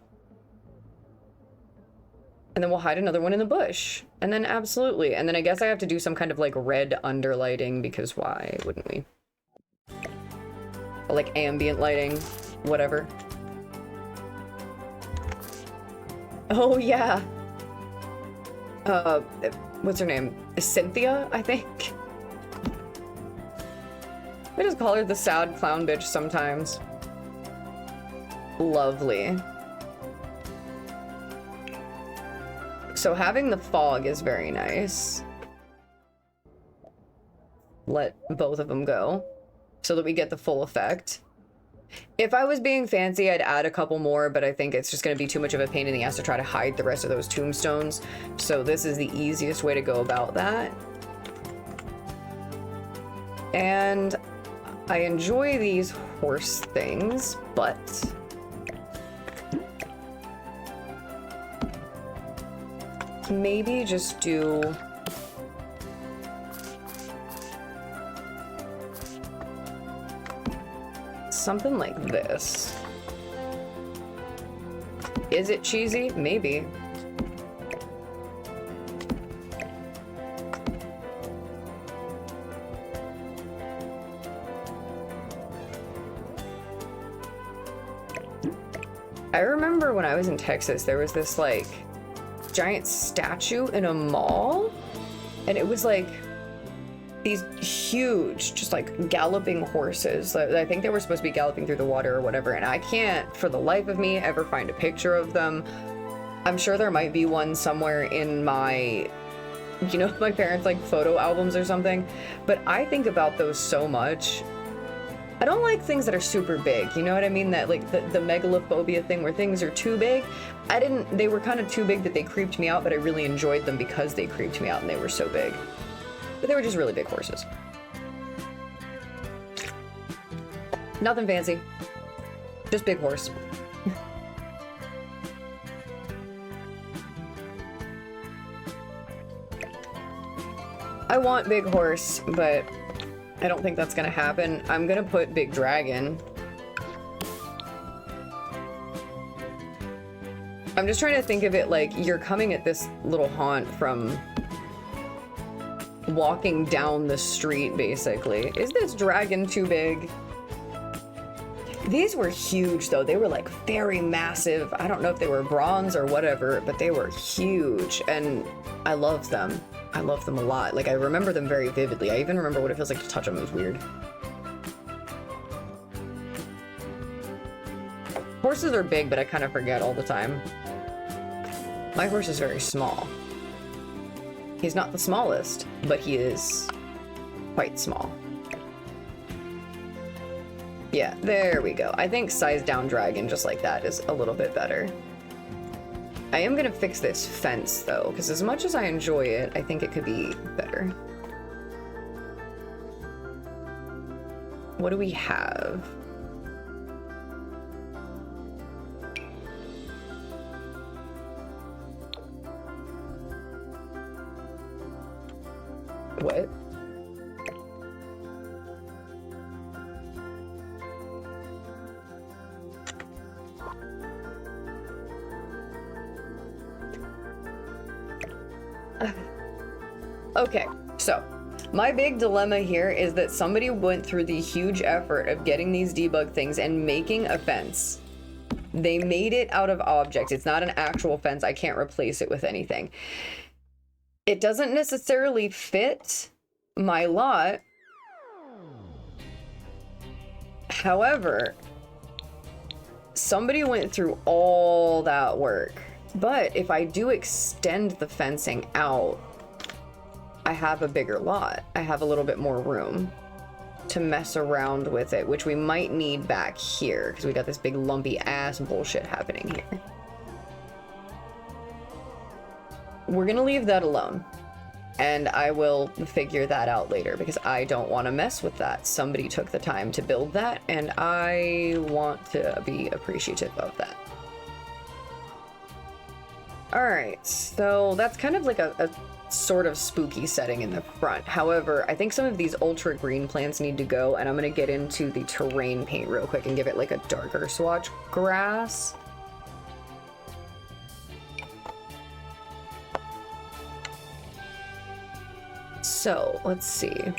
And then we'll hide another one in the bush. And then absolutely. And then I guess I have to do some kind of like red underlighting because why wouldn't we? Or like ambient lighting, whatever. Oh yeah. What's her name? Cynthia, I think. I just call her the sad clown bitch sometimes. Lovely. So having the fog is very nice. Let both of them go so that we get the full effect. If I was being fancy, I'd add a couple more, but I think it's just going to be too much of a pain in the ass to try to hide the rest of those tombstones. So this is the easiest way to go about that. And I enjoy these horse things, but maybe just do something like this. Is it cheesy? Maybe. I remember when I was in Texas, there was this like giant statue in a mall, and it was like these huge, just like galloping horses. I think they were supposed to be galloping through the water or whatever, and I can't for the life of me ever find a picture of them. I'm sure there might be one somewhere in my, you know, my parents' like photo albums or something, but I think about those so much. I don't like things that are super big, you know what I mean? That like the megalophobia thing where things are too big. They were kind of too big that they creeped me out, but I really enjoyed them because they creeped me out and they were so big. But they were just really big horses. Nothing fancy. Just big horse. I want big horse, but I don't think that's gonna happen. I'm gonna put big dragon. I'm just trying to think of it like you're coming at this little haunt from walking down the street, basically. Is this dragon too big? These were huge, though. They were like very massive. I don't know if they were bronze or whatever, but they were huge, and I love them. I love them a lot. Like, I remember them very vividly. I even remember what it feels like to touch them. It was weird. Horses are big, but I kind of forget all the time. My horse is very small. He's not the smallest, but he is quite small. Yeah, there we go. I think size down dragon just like that is a little bit better. I am gonna fix this fence though, because as much as I enjoy it, I think it could be better. What do we have? What? Okay, so my big dilemma here is that somebody went through the huge effort of getting these debug things and making a fence. They made it out of objects. It's not an actual fence. I can't replace it with anything. It doesn't necessarily fit my lot. However, somebody went through all that work. But if I do extend the fencing out, I have a bigger lot. I have a little bit more room to mess around with it, which we might need back here because we got this big lumpy ass bullshit happening here. We're gonna leave that alone, and I will figure that out later because I don't want to mess with that. Somebody took the time to build that, and I want to be appreciative of that. All right, so that's kind of like a sort of spooky setting in the front. However, I think some of these ultra green plants need to go, and I'm gonna get into the terrain paint real quick and give it like a darker swatch grass. So let's see.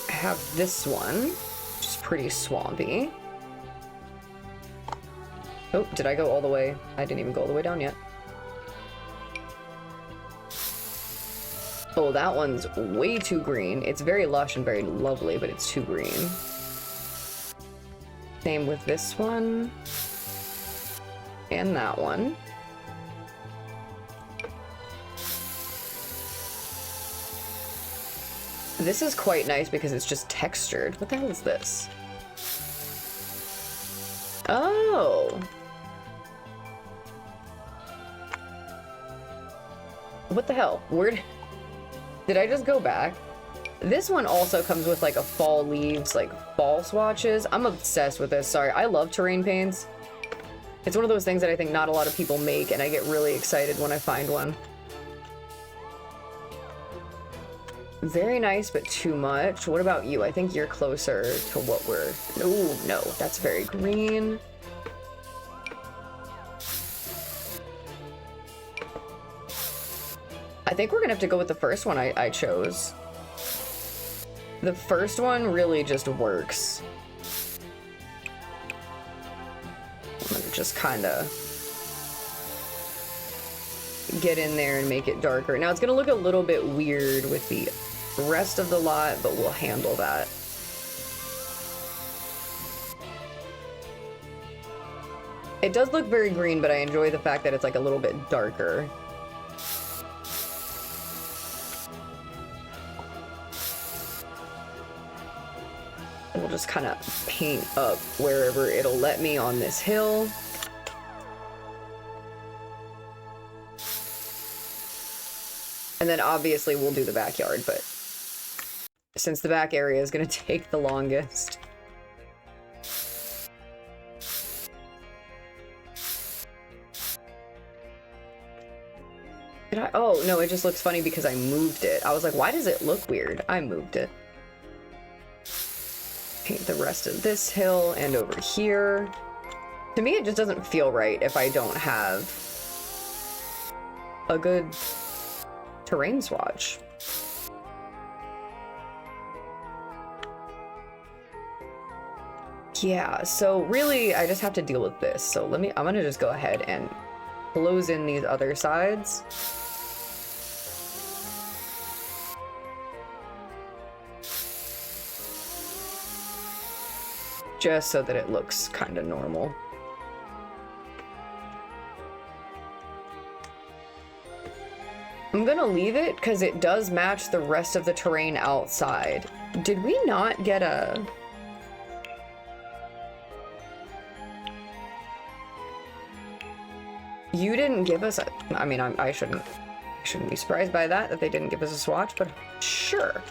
I have this one, which is pretty swampy. Oh, did I go all the way? I didn't even go all the way down yet. Oh, that one's way too green. It's very lush and very lovely, but it's too green. Same with this one. And that one. This is quite nice because it's just textured. What the hell is this? Oh. What the hell? Where did I just go back? This one also comes with like a fall leaves, like fall swatches. I'm obsessed with this. Sorry, I love terrain paints. It's one of those things that I think not a lot of people make, and I get really excited when I find one. Very nice, but too much. What about you? I think you're closer to what we're... Oh, no, that's very green. I think we're gonna have to go with the first one I chose. The first one really just works. I'm gonna just kind of get in there and make it darker. Now it's gonna look a little bit weird with the rest of the lot, but we'll handle that. It does look very green, but I enjoy the fact that it's like a little bit darker. We'll just kind of paint up wherever it'll let me on this hill. And then obviously we'll do the backyard, but since the back area is going to take the longest. Did I? Oh, no, it just looks funny because I moved it. I was like, why does it look weird? I moved it. Paint the rest of this hill and over here. To me, it just doesn't feel right if I don't have a good terrain swatch. Yeah, so really I just have to deal with this. So I'm gonna just go ahead and close in these other sides. Just so that it looks kind of normal. I'm gonna leave it because it does match the rest of the terrain outside. Did we not get a... You didn't give us a... I mean, I shouldn't be surprised by that they didn't give us a swatch, but sure.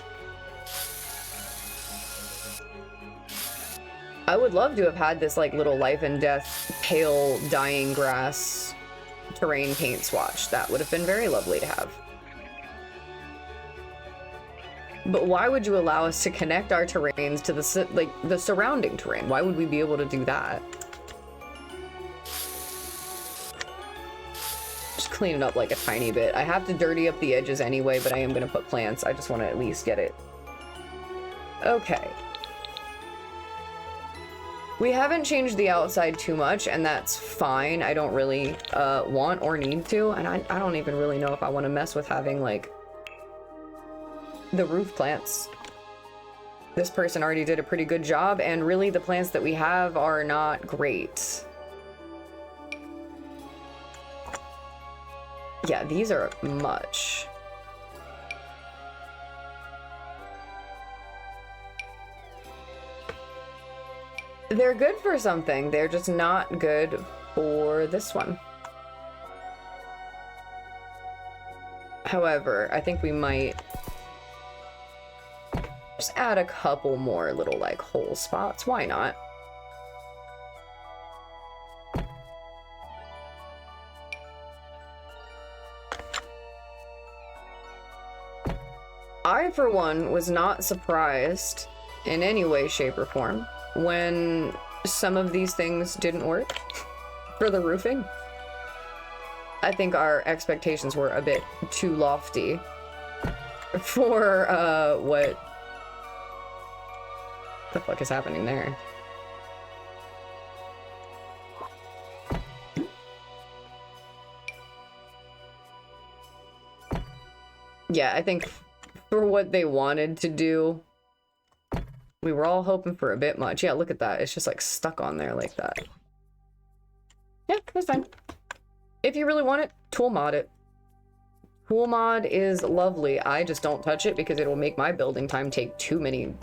I would love to have had this like little life and death pale dying grass terrain paint swatch. That would have been very lovely to have. But why would you allow us to connect our terrains to the surrounding terrain? Why would we be able to do that? Just clean it up like a tiny bit. I have to dirty up the edges anyway, but I am gonna put plants. I just want to at least get it. Okay. We haven't changed the outside too much, and that's fine. I don't really want or need to, and I don't even really know if I want to mess with having, like, the roof plants. This person already did a pretty good job, and really the plants that we have are not great. Yeah, these are much. They're good for something. They're just not good for this one. However, I think we might just add a couple more little like hole spots. Why not? I, for one, was not surprised in any way, shape, or form when some of these things didn't work for the roofing. I think our expectations were a bit too lofty for what the fuck is happening there. Yeah, I think for what they wanted to do, we were all hoping for a bit much. Yeah, look at that. It's just like stuck on there like that. Yep. that's fine. If you really want it, tool mod it. Tool mod is lovely. I just don't touch it because it will make my building time take too many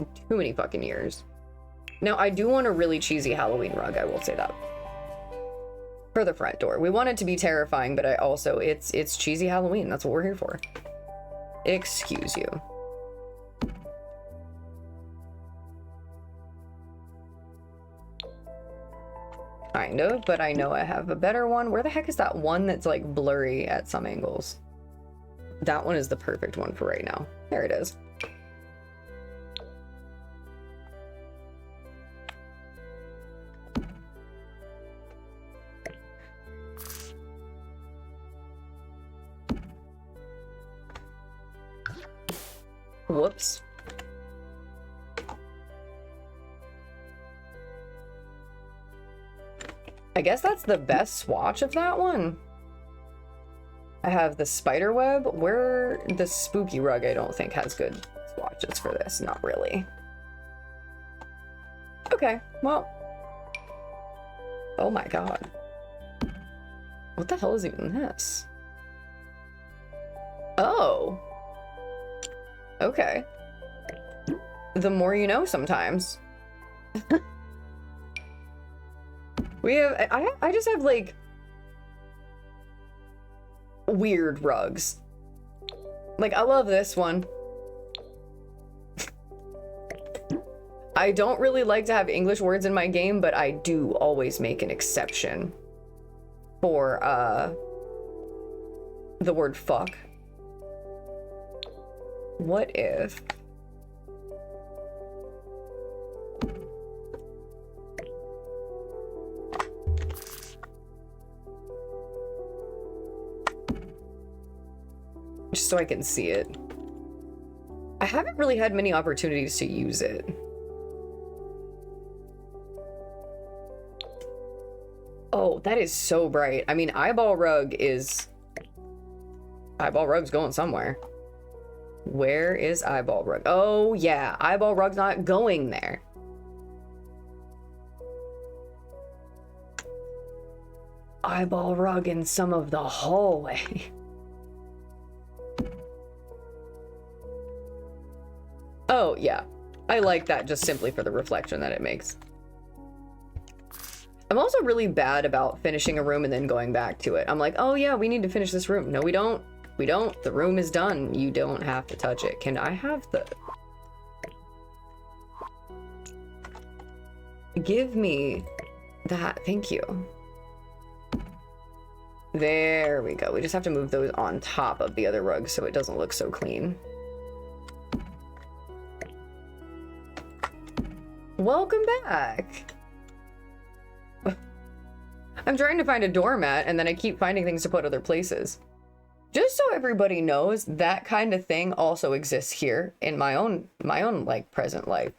fucking years. Now, I do want a really cheesy Halloween rug, I will say that. For the front door. We want it to be terrifying, but I also, it's cheesy Halloween. That's what we're here for. Excuse you. Kind of, but I know I have a better one. Where the heck is that one that's like blurry at some angles? That one is the perfect one for right now. There it is. Whoops. I guess that's the best swatch of that one. I have the spider web. Where the spooky rug I don't think has good swatches for this. Not really. Okay, well. Oh my god. What the hell is even this? Oh. Okay. The more you know sometimes. We have, I just have like weird rugs. Like, I love this one. I don't really like to have English words in my game, but I do always make an exception for the word fuck. What if just so I can see it. I haven't really had many opportunities to use it. Oh, that is so bright. I mean, eyeball rug's going somewhere. Where is eyeball rug? Oh yeah, eyeball rug's not going there. Eyeball rug in some of the hallway. Oh, yeah. I like that just simply for the reflection that it makes. I'm also really bad about finishing a room and then going back to it. I'm like, oh yeah, we need to finish this room. No, we don't. We don't. The room is done. You don't have to touch it. Can I have the... Give me that. Thank you. There we go. We just have to move those on top of the other rugs so it doesn't look so clean. Welcome back. I'm trying to find a doormat and then I keep finding things to put other places. Just so everybody knows, that kind of thing also exists here in my own like present life.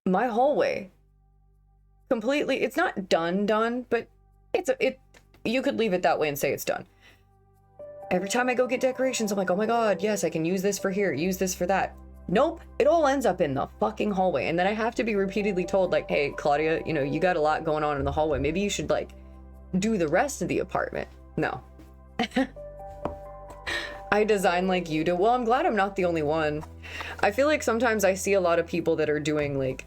My hallway, completely, it's not done, but you could leave it that way and say it's done. Every time I go get decorations, I'm like, oh my god, yes, I can use this for here, use this for that. Nope, it all ends up in the fucking hallway. And then I have to be repeatedly told, like, hey, Claudia, you know, you got a lot going on in the hallway. Maybe you should, like, do the rest of the apartment. No. I design like you do. Well, I'm glad I'm not the only one. I feel like sometimes I see a lot of people that are doing, like,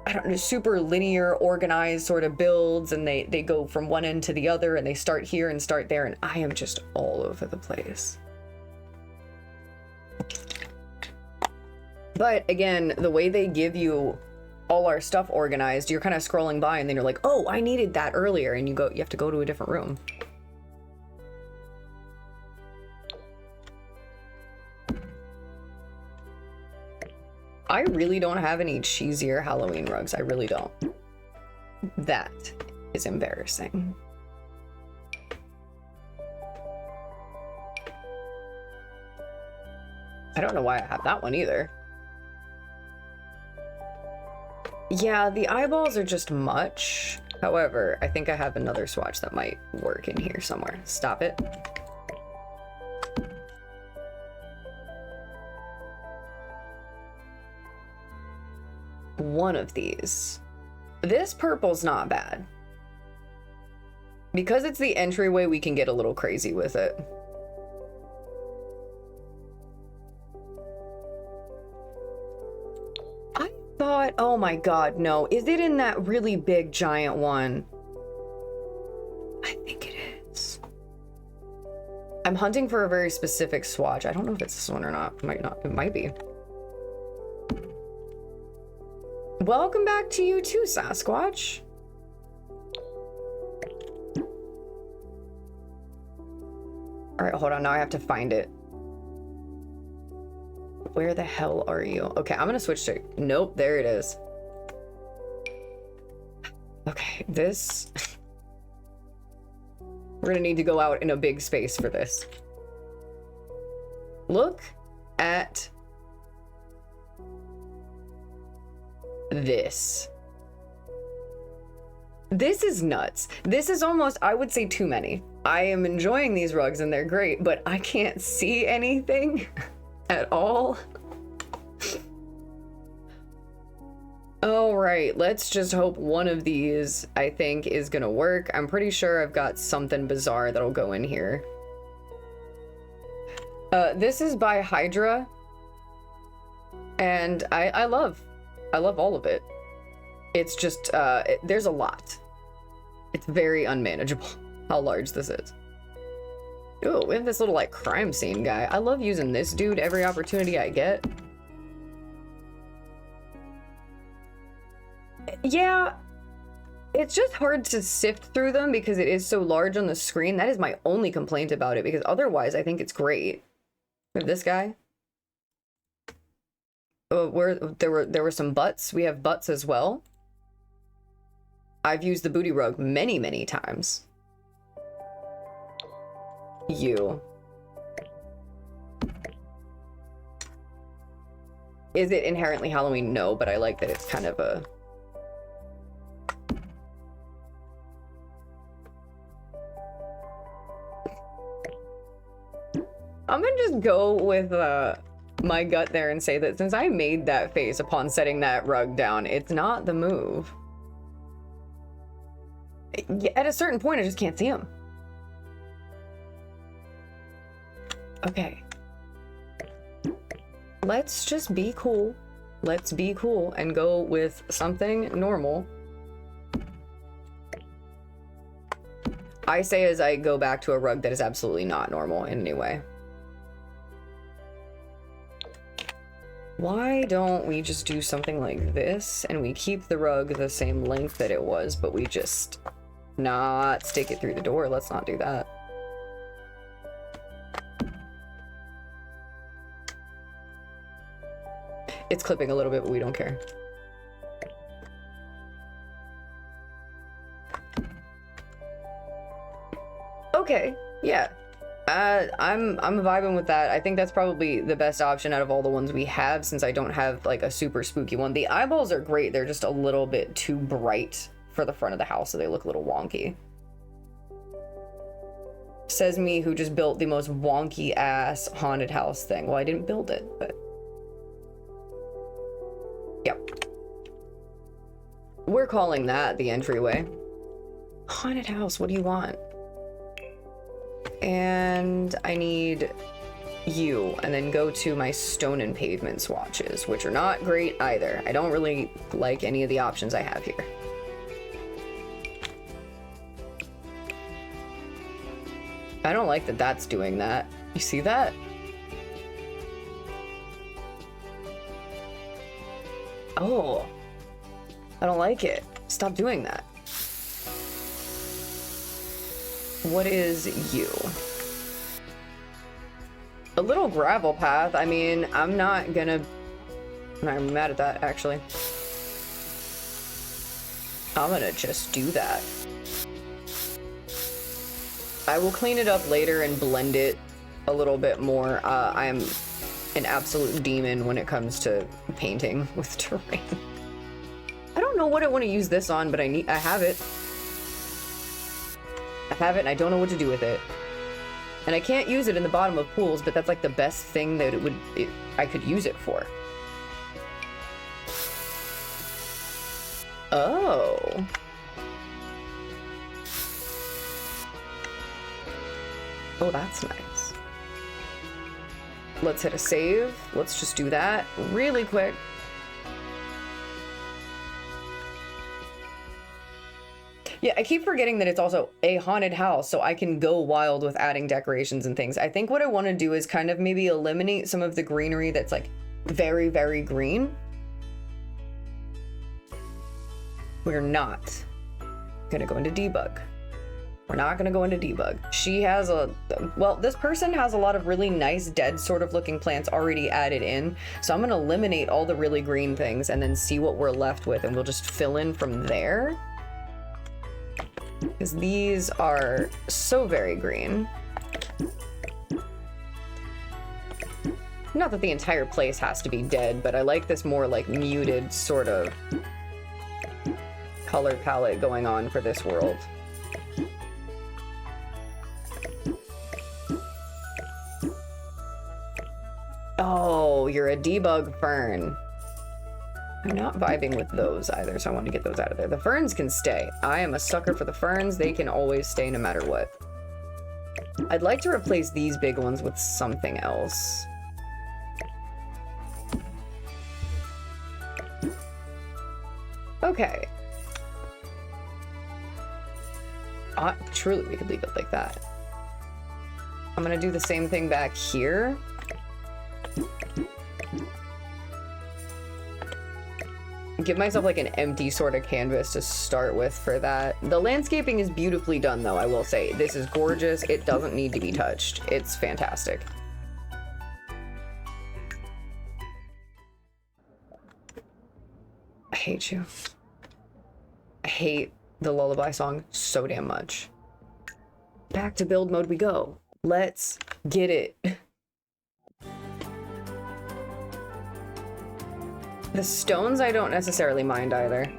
I don't know, super linear, organized sort of builds, and they go from one end to the other, and they start here and start there, and I am just all over the place. But again, the way they give you all our stuff organized, you're kind of scrolling by and then you're like, oh, I needed that earlier, and you have to go to a different room. I really don't have any cheesier Halloween rugs. I really don't. That is embarrassing. I don't know why I have that one either. Yeah, the eyeballs are just much. However, I think I have another swatch that might work in here somewhere. Stop it. One of these. This purple's not bad. Because it's the entryway, we can get a little crazy with it. I thought, oh my god, no. Is it in that really big giant one? I think it is. I'm hunting for a very specific swatch. I don't know if it's this one or not. It might not. It might be. Welcome back to you too, Sasquatch. All right, hold on. Now I have to find it. Where the hell are you? Okay, I'm gonna switch to... Nope, there it is. Okay, this... We're gonna need to go out in a big space for this. Look at this. This is nuts. This is almost, I would say, too many. I am enjoying these rugs and they're great, but I can't see anything at all. All right, let's just hope one of these, I think, is gonna work. I'm pretty sure I've got something bizarre that'll go in here. This is by Hydra, and I love all of it. It's just, there's a lot. It's very unmanageable how large this is. Oh, we have this little, like, crime scene guy. I love using this dude every opportunity I get. Yeah, it's just hard to sift through them because it is so large on the screen. That is my only complaint about it, because otherwise I think it's great. We have this guy. There were some butts. We have butts as well. I've used the booty rug many, many times. You. Is it inherently Halloween? No, but I like that it's kind of a... I'm gonna just go with my gut there and say that since I made that face upon setting that rug down, it's not the move. At a certain point, I just can't see him. Okay. Let's just be cool. Let's be cool and go with something normal. I say as I go back to a rug that is absolutely not normal in any way. Why don't we just do something like this and we keep the rug the same length that it was, but we just not stick it through the door? Let's not do that. It's clipping a little bit, but we don't care. Okay, yeah. I'm vibing with that. I think that's probably the best option out of all the ones we have, since I don't have like a super spooky one. The eyeballs are great. They're just a little bit too bright for the front of the house, so they look a little wonky. Says me, who just built the most wonky ass haunted house thing. Well, I didn't build it, but yep. We're calling that the entryway. Haunted house, what do you want? And I need you, and then go to my stone and pavement swatches, which are not great either. I don't really like any of the options I have here. I don't like that that's doing that. You see that? Oh, I don't like it. Stop doing that. What is you? A little gravel path. I mean, I'm not gonna... I'm mad at that, actually. I'm gonna just do that. I will clean it up later and blend it a little bit more. I am an absolute demon when it comes to painting with terrain. I don't know what I want to use this on, but I have it. I have it and I don't know what to do with it. And I can't use it in the bottom of pools, but that's like the best thing that I could use it for. Oh. Oh, that's nice. Let's hit a save. Let's just do that really quick. Yeah, I keep forgetting that it's also a haunted house, so I can go wild with adding decorations and things. I think what I want to do is kind of maybe eliminate some of the greenery that's like very, very green. We're not gonna go into debug. We're not gonna go into debug. She has well, this person has a lot of really nice dead sort of looking plants already added in. So I'm gonna eliminate all the really green things and then see what we're left with, and we'll just fill in from there. Because these are so very green. Not that the entire place has to be dead, but I like this more like muted sort of color palette going on for this world. Oh, you're a debug fern. I'm not vibing with those either, so I want to get those out of there. The ferns can stay. I am a sucker for the ferns. They can always stay no matter what. I'd like to replace these big ones with something else. Okay. Truly, we could leave it like that. I'm gonna do the same thing back here. Give myself like an empty sort of canvas to start with for that. The landscaping is beautifully done though, I will say. This is gorgeous. It doesn't need to be touched. It's fantastic. I hate you. I hate the lullaby song so damn much. Back to build mode we go. Let's get it. The stones I don't necessarily mind either.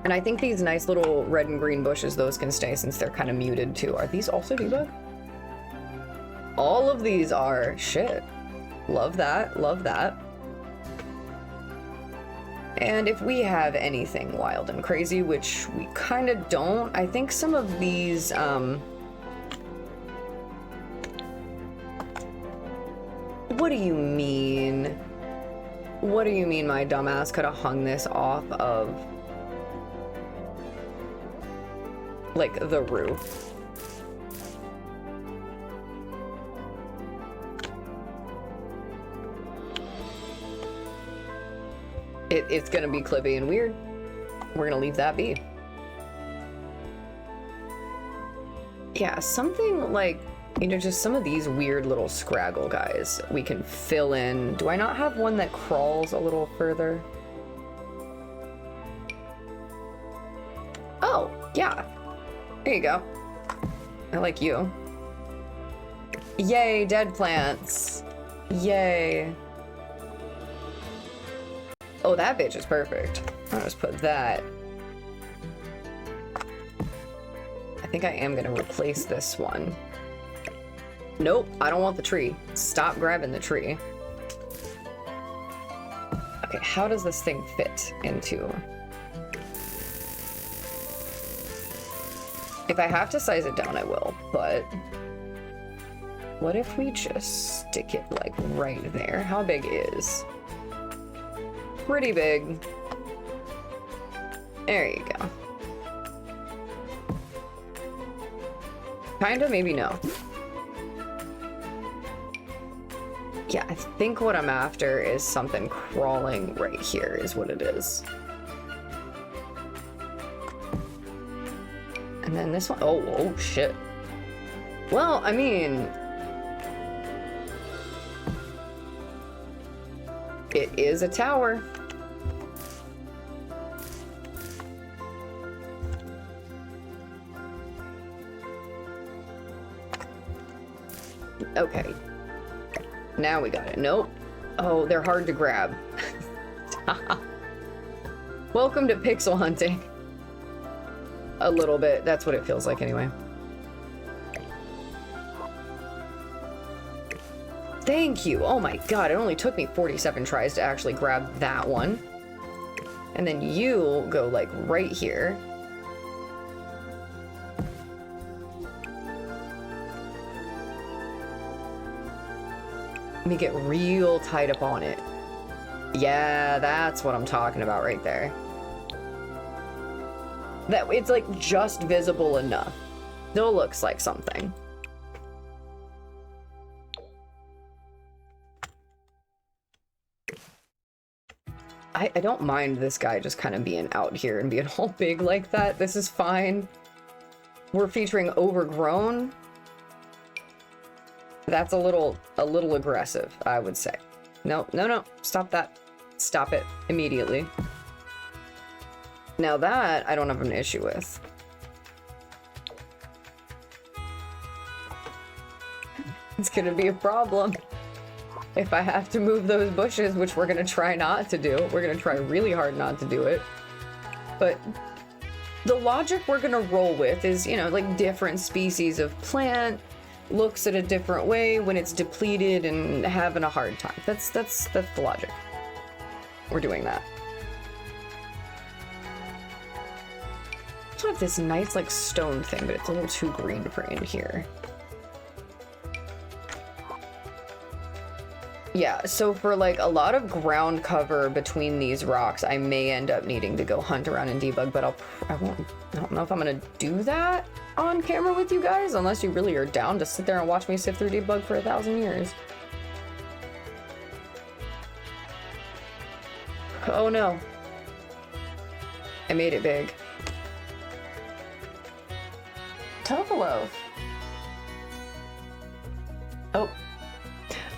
And I think these nice little red and green bushes, those can stay since they're kind of muted too. Are these also debug? All of these are. Shit. Love that. Love that. And if we have anything wild and crazy, which we kind of don't, I think some of these, what do you mean? What do you mean my dumbass could have hung this off of, like, the roof? It's gonna be clippy and weird. We're gonna leave that be. Yeah, something like, you know, just some of these weird little scraggle guys we can fill in. Do I not have one that crawls a little further? Oh, yeah. There you go. I like you. Yay, dead plants. Yay. Oh, that bitch is perfect. I'll just put that. I think I am gonna replace this one. Nope, I don't want the tree. Stop grabbing the tree. Okay, how does this thing fit into? If I have to size it down, I will, but what if we just stick it like right there? How big is? Pretty big. There you go. Kinda, maybe no. Yeah, I think what I'm after is something crawling right here is what it is. And then this one, oh shit. Well, I mean, it is a tower. Okay. Now we got it. Nope. Oh, they're hard to grab. Welcome to pixel hunting. A little bit. That's what it feels like anyway. Thank you. Oh my god, it only took me 47 tries to actually grab that one. And then you go like right here. Let me get real tight up on it. Yeah, that's what I'm talking about right there. That it's like just visible enough. Still looks like something. I don't mind this guy just kind of being out here and being all big like that. This is fine. We're featuring overgrown. That's a little aggressive, I would say. No, no, no. Stop that. Stop it immediately. Now that I don't have an issue with. It's gonna be a problem. If I have to move those bushes, which we're gonna try not to do. We're gonna try really hard not to do it. But the logic we're gonna roll with is, you know, like different species of plant looks at a different way when it's depleted and having a hard time. That's the logic. We're doing that. I have this nice like stone thing, but it's a little too green for in here. Yeah, so for like a lot of ground cover between these rocks, I may end up needing to go hunt around and debug, but I don't know if I'm gonna do that on camera with you guys, unless you really are down to sit there and watch me sift through debug for 1,000 years. Oh no. I made it big. Topaloaf. Oh.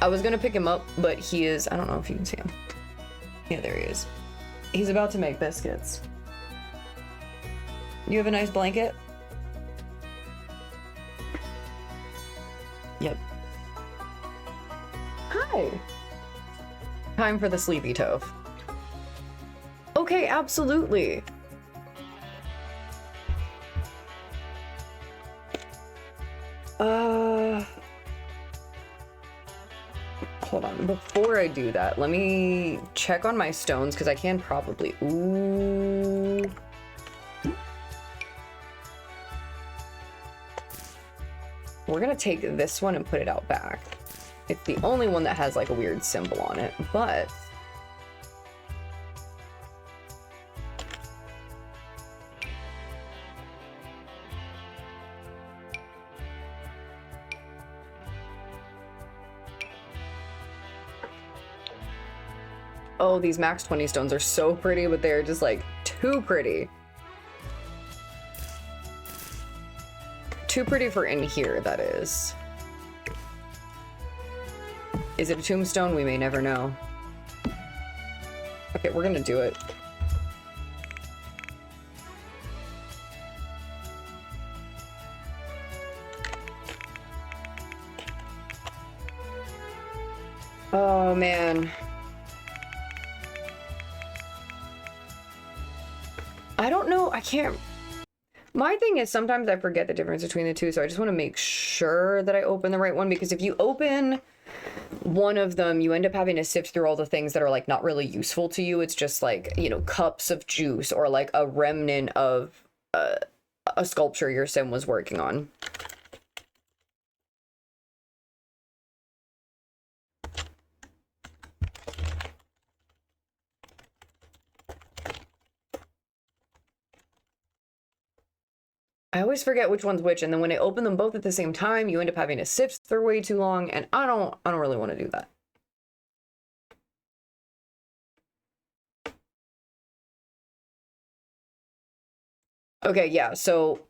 I was gonna pick him up, but he is, I don't know if you can see him. Yeah, there he is. He's about to make biscuits. You have a nice blanket? Yep. Hi. Time for the sleepy toph. Okay, absolutely. Hold on. Before I do that, let me check on my stones, because I can probably... Ooh. We're gonna take this one and put it out back. It's the only one that has like a weird symbol on it, but... Oh, these max 20 stones are so pretty, but they're just like too pretty. Too pretty for in here, that is. Is it a tombstone? We may never know. Okay, we're gonna do it. Oh, man. I don't know, I can't... My thing is sometimes I forget the difference between the two, so I just want to make sure that I open the right one, because if you open one of them, you end up having to sift through all the things that are like not really useful to you. It's just like, you know, cups of juice or like a remnant of a sculpture your sim was working on. I always forget which one's which, and then when I open them both at the same time, you end up having to sift through way too long, and I don't really want to do that. Okay, yeah, so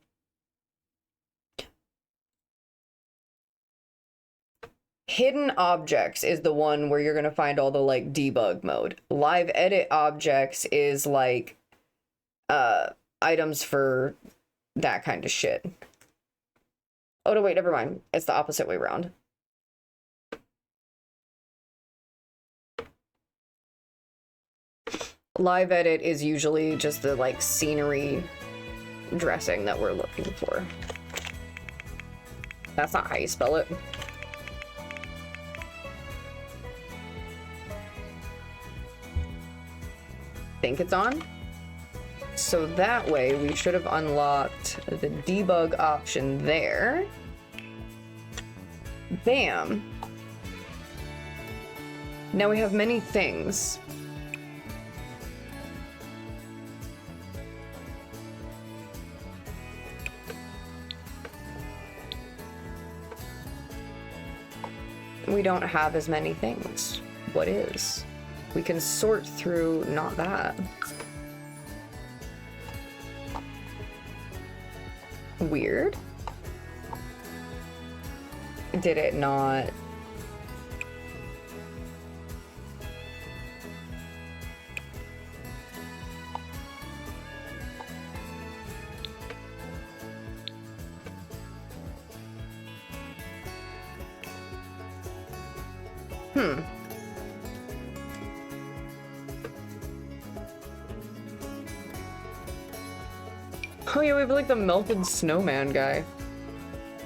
hidden objects is the one where you're gonna find all the like debug mode. Live edit objects is like items for that kind of shit. Oh no, wait, never mind. It's the opposite way around. Live edit is usually just the like scenery dressing that we're looking for. That's not how you spell it. Think it's on? So that way we should have unlocked the debug option there. Bam. Now we have many things. We don't have as many things. What is? We can sort through not that. Weird. Did it not? Oh yeah, we have like the melted snowman guy.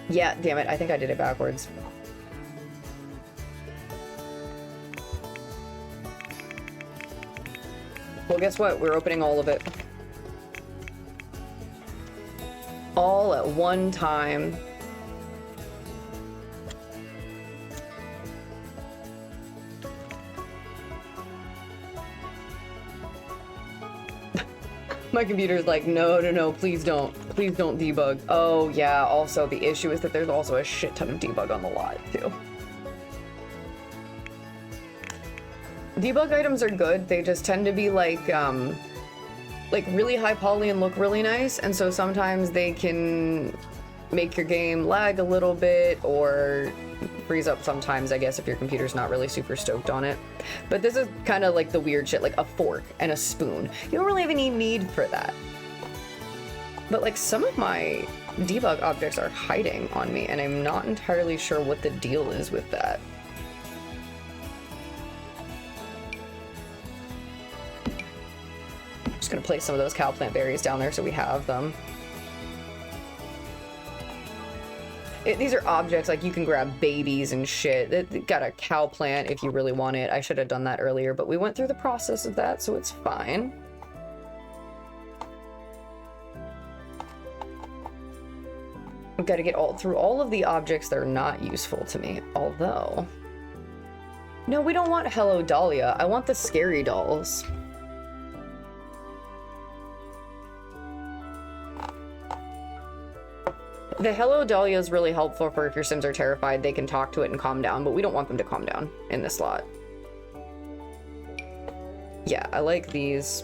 Yeah, damn it, I think I did it backwards. Well, guess what? We're opening all of it. All at one time. My computer's like, no, no, no, please don't debug. Oh yeah, also the issue is that there's also a shit ton of debug on the lot too. Debug items are good, they just tend to be like really high poly and look really nice, and so sometimes they can make your game lag a little bit or freeze up sometimes, I guess, if your computer's not really super stoked on it. But this is kind of like the weird shit, like a fork and a spoon. You don't really have any need for that. But like some of my debug objects are hiding on me, and I'm not entirely sure what the deal is with that. I'm just gonna place some of those cow plant berries down there so we have them. These are objects, like you can grab babies and shit. It got a cow plant if you really want it. I should have done that earlier, but we went through the process of that, so it's fine. I've got to get through all of the objects that are not useful to me, although... No, we don't want Hello Dahlia. I want the scary dolls. The Hello Dahlia is really helpful for if your Sims are terrified, they can talk to it and calm down, but we don't want them to calm down in this slot. Yeah, I like these.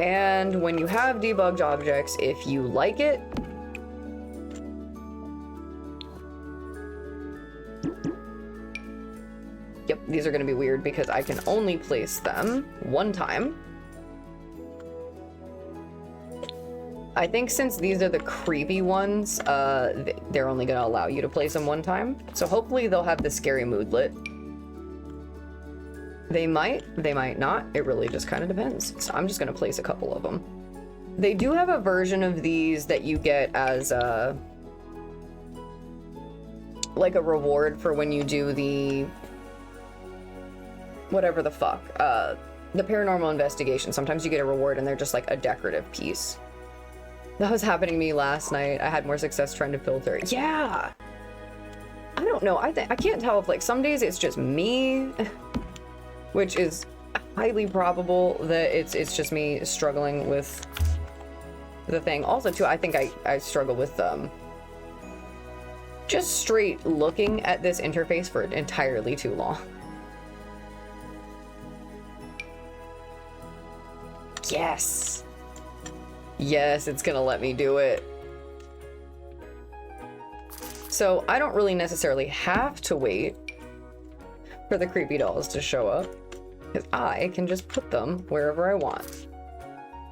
And when you have debugged objects, if you like it, yep, these are going to be weird because I can only place them one time. I think since these are the creepy ones, they're only going to allow you to place them one time. So hopefully they'll have the scary moodlet. They might not. It really just kind of depends. So I'm just going to place a couple of them. They do have a version of these that you get as like a reward for when you do the whatever the fuck, the paranormal investigation. Sometimes you get a reward and they're just like a decorative piece. That was happening to me last night. I had more success trying to filter. Yeah. I don't know. I can't tell if like some days it's just me, which is highly probable that it's just me struggling with the thing. Also too, I think I struggle with just straight looking at this interface for entirely too long. Yes. Yes, it's gonna let me do it. So I don't really necessarily have to wait for the creepy dolls to show up, because I can just put them wherever I want.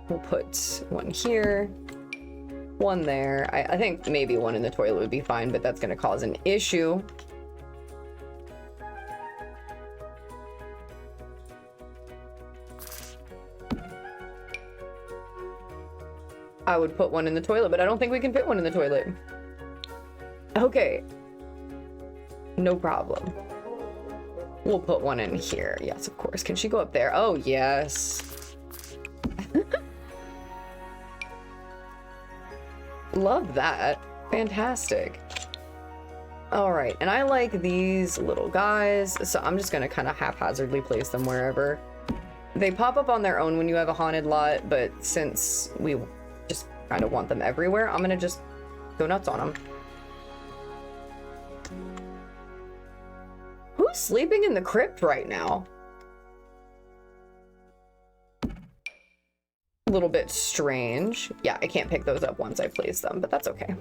We'll put one here, one there. I think maybe one in the toilet would be fine, but that's gonna cause an issue. I would put one in the toilet, but I don't think we can fit one in the toilet. Okay. No problem. We'll put one in here. Yes, of course. Can she go up there? Oh, yes. Love that. Fantastic. All right, and I like these little guys, so I'm just gonna kind of haphazardly place them wherever. They pop up on their own when you have a haunted lot, but since we just kind of want them everywhere, I'm gonna just go nuts on them. Who's sleeping in the crypt right now? A little bit strange. Yeah, I can't pick those up once I place them, but that's okay.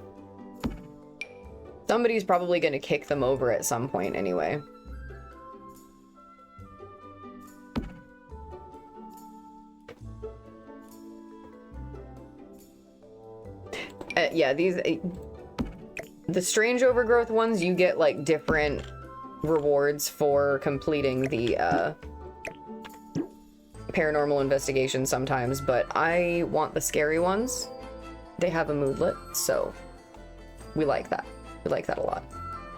Somebody's probably going to kick them over at some point anyway. Yeah, these... the strange overgrowth ones, you get, like, different rewards for completing the, paranormal investigation sometimes, but I want the scary ones. They have a moodlet, so we like that. We like that a lot.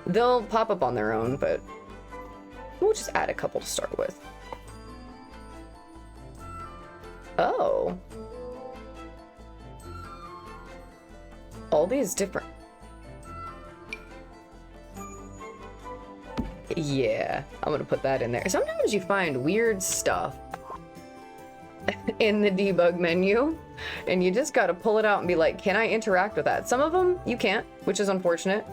They'll pop up on their own, but we'll just add a couple to start with. Oh. All these different... Yeah, I'm gonna put that in there. Sometimes you find weird stuff in the debug menu, and you just gotta pull it out and be like, can I interact with that? Some of them you can't, which is unfortunate.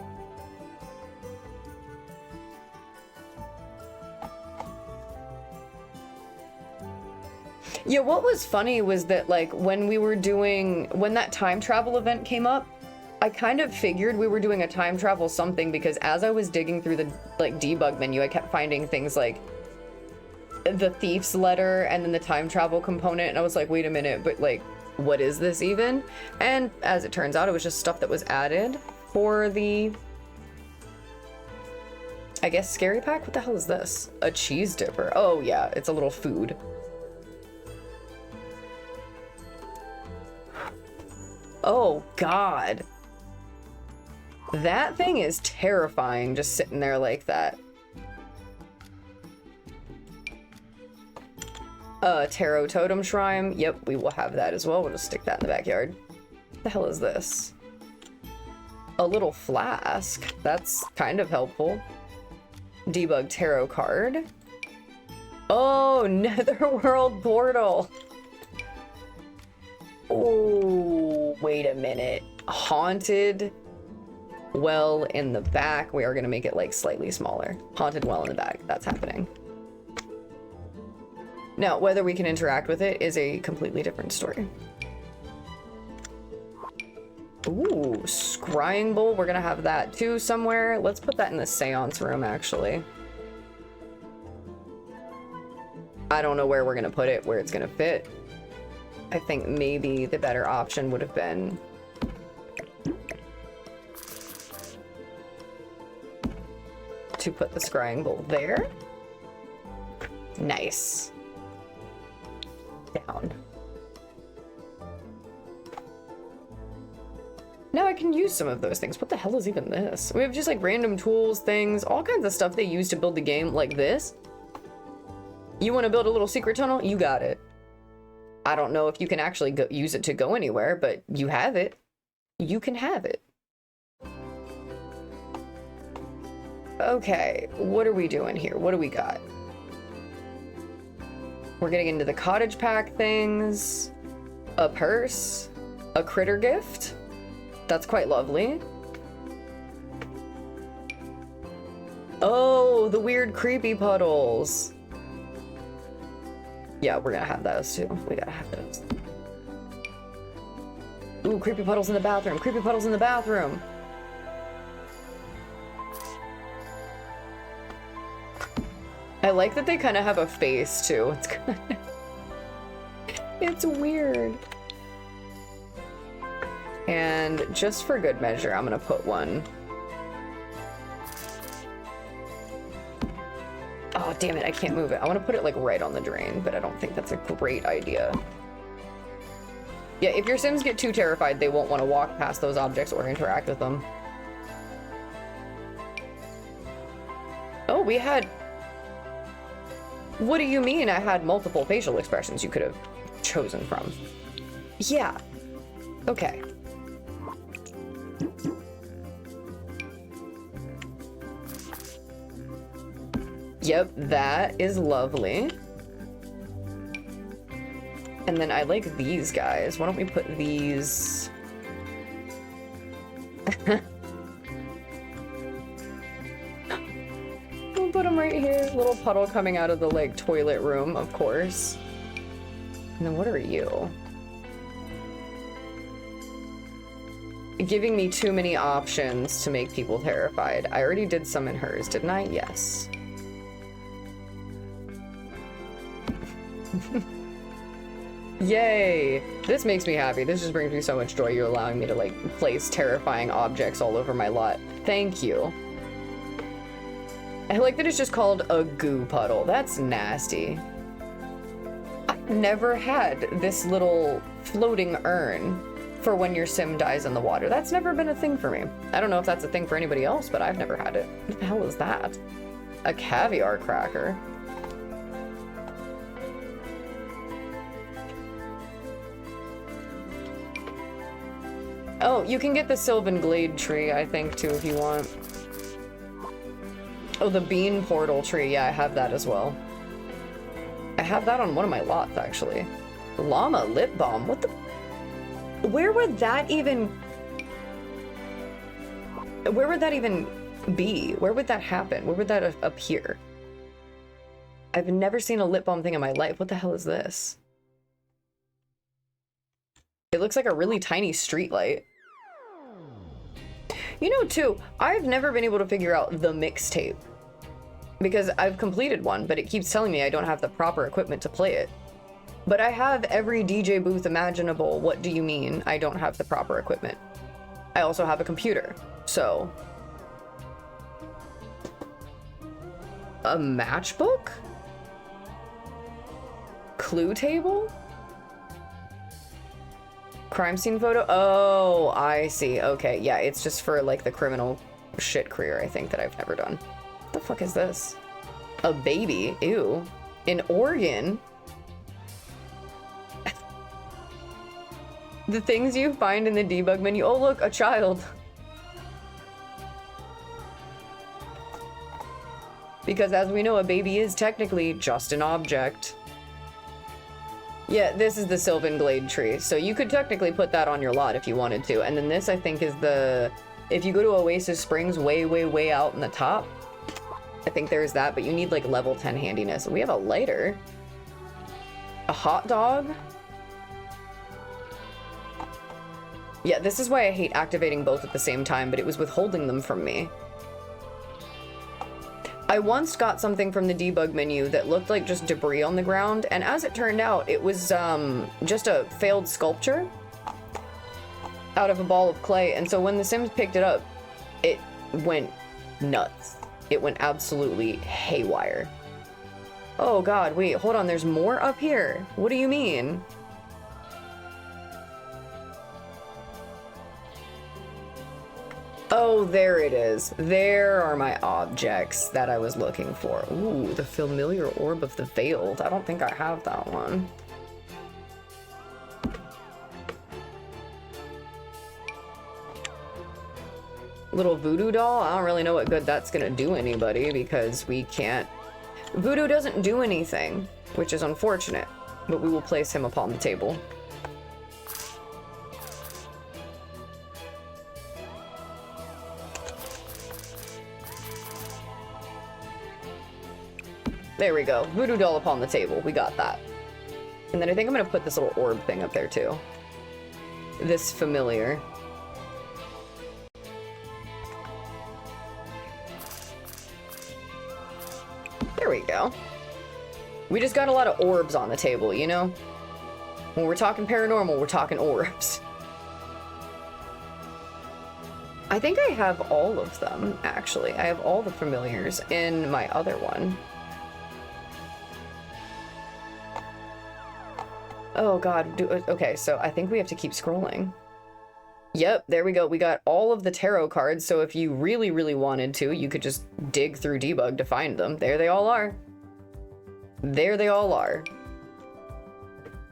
Yeah, what was funny was that, like, when that time travel event came up, I kind of figured we were doing a time travel something, because as I was digging through the, like, debug menu, I kept finding things like the thief's letter and then the time travel component, and I was like, wait a minute, but, like, what is this even? And as it turns out, it was just stuff that was added for the, I guess, scary pack? What the hell is this? A cheese dipper. Oh yeah, it's a little food. Oh God. That thing is terrifying, just sitting there like that. Tarot totem shrine. Yep, we will have that as well. We'll just stick that in the backyard. What the hell is this? A little flask. That's kind of helpful. Debug tarot card. Oh, netherworld portal. Oh, wait a minute. Haunted well in the back. We are going to make it like slightly smaller. Haunted well in the back. That's happening. Now, whether we can interact with it is a completely different story. Ooh, scrying bowl. We're gonna have that too somewhere. Let's put that in the seance room, actually. I don't know where we're gonna put it, where it's gonna fit. I think maybe the better option would have been to put the scrying bowl there. Nice. Down. Now I can use some of those things. What the hell is even this? We have just like random tools, things, all kinds of stuff they use to build the game, like this. You want to build a little secret tunnel? You got it. I don't know if you can actually use it to go anywhere, but you have it. You can have it. Okay, what are we doing here? What do we got? We're getting into the cottage pack things. A purse. A critter gift. That's quite lovely. Oh, the weird creepy puddles. Yeah, we're gonna have those too. We gotta have those. Ooh, creepy puddles in the bathroom. Creepy puddles in the bathroom. I like that they kind of have a face too. It's kind of... it's weird. And just for good measure, I'm gonna put one. Oh, damn it, I can't move it. I want to put it like right on the drain, but I don't think that's a great idea. Yeah, if your Sims get too terrified, they won't want to walk past those objects or interact with them. Oh, we had... What do you mean I had multiple facial expressions you could have chosen from? Yeah. Okay. Yep, that is lovely. And then I like these guys. Why don't we put these... We'll put them right here. Little puddle coming out of the, like, toilet room, of course. And then what are you? Giving me too many options to make people terrified. I already did some in hers, didn't I? Yes. Yay! This makes me happy. This just brings me so much joy. You're allowing me to, like, place terrifying objects all over my lot. Thank you. I like that it's just called a goo puddle. That's nasty. I've never had this little floating urn for when your sim dies in the water. That's never been a thing for me. I don't know if that's a thing for anybody else, but I've never had it. What the hell is that? A caviar cracker. Oh, you can get the Sylvan Glade tree, I think, too, if you want. Oh, the bean portal tree. Yeah, I have that as well. I have that on one of my lots, actually. Llama lip balm. What the... Where would that even... Where would that even be? Where would that happen? Where would that appear? I've never seen a lip balm thing in my life. What the hell is this? It looks like a really tiny street light. You know, too, I've never been able to figure out the mixtape. Because I've completed one, but it keeps telling me I don't have the proper equipment to play it. But I have every DJ booth imaginable. What do you mean I don't have the proper equipment? I also have a computer, so... A matchbook? Clue table? Crime scene photo? Oh, I see. Okay, yeah, it's just for, like, the criminal shit career, I think, that I've never done. What the fuck is this? A baby? Ew. An organ? The things you find in the debug menu. Oh, look, a child. Because as we know, a baby is technically just an object. Yeah, this is the Sylvan Glade tree. So you could technically put that on your lot if you wanted to. And then this, I think, is the... If you go to Oasis Springs way out in the top, I think there's that, but you need, like, level 10 handiness. We have a lighter. A hot dog. Yeah, this is why I hate activating both at the same time, but it was withholding them from me. I once got something from the debug menu that looked like just debris on the ground, and as it turned out, it was just a failed sculpture out of a ball of clay, and so when the Sims picked it up, it went nuts. It went absolutely haywire. Oh god, wait, hold on, there's more up here. What do you mean? Oh, there it is. There are my objects that I was looking for. Ooh, the familiar orb of the veiled. I don't think I have that one. Little voodoo doll? I don't really know what good that's gonna do anybody because we can't... Voodoo doesn't do anything, which is unfortunate, but we will place him upon the table. There we go. Voodoo doll upon the table. We got that. And then I think I'm gonna put this little orb thing up there too. This familiar. There we go. We just got a lot of orbs on the table, you know? When we're talking paranormal, we're talking orbs. I think I have all of them, actually. I have all the familiars in my other one. Oh god, okay, so I think we have to keep scrolling. Yep, there we go. We got all of the tarot cards, so if you really wanted to, you could just dig through debug to find them. There they all are. There they all are.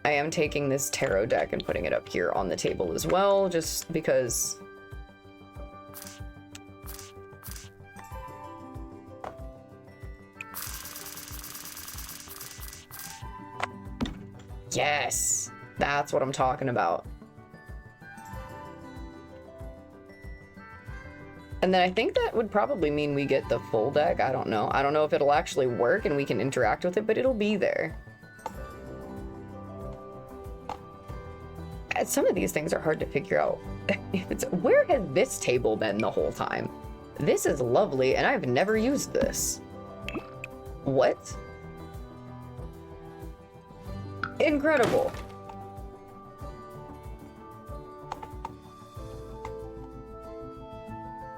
I am taking this tarot deck and putting it up here on the table as well, just because... Yes, that's what I'm talking about. And then I think that would probably mean we get the full deck. I don't know. I don't know if it'll actually work and we can interact with it, but it'll be there. Some of these things are hard to figure out. Where has this table been the whole time? This is lovely, and I've never used this. What? Incredible.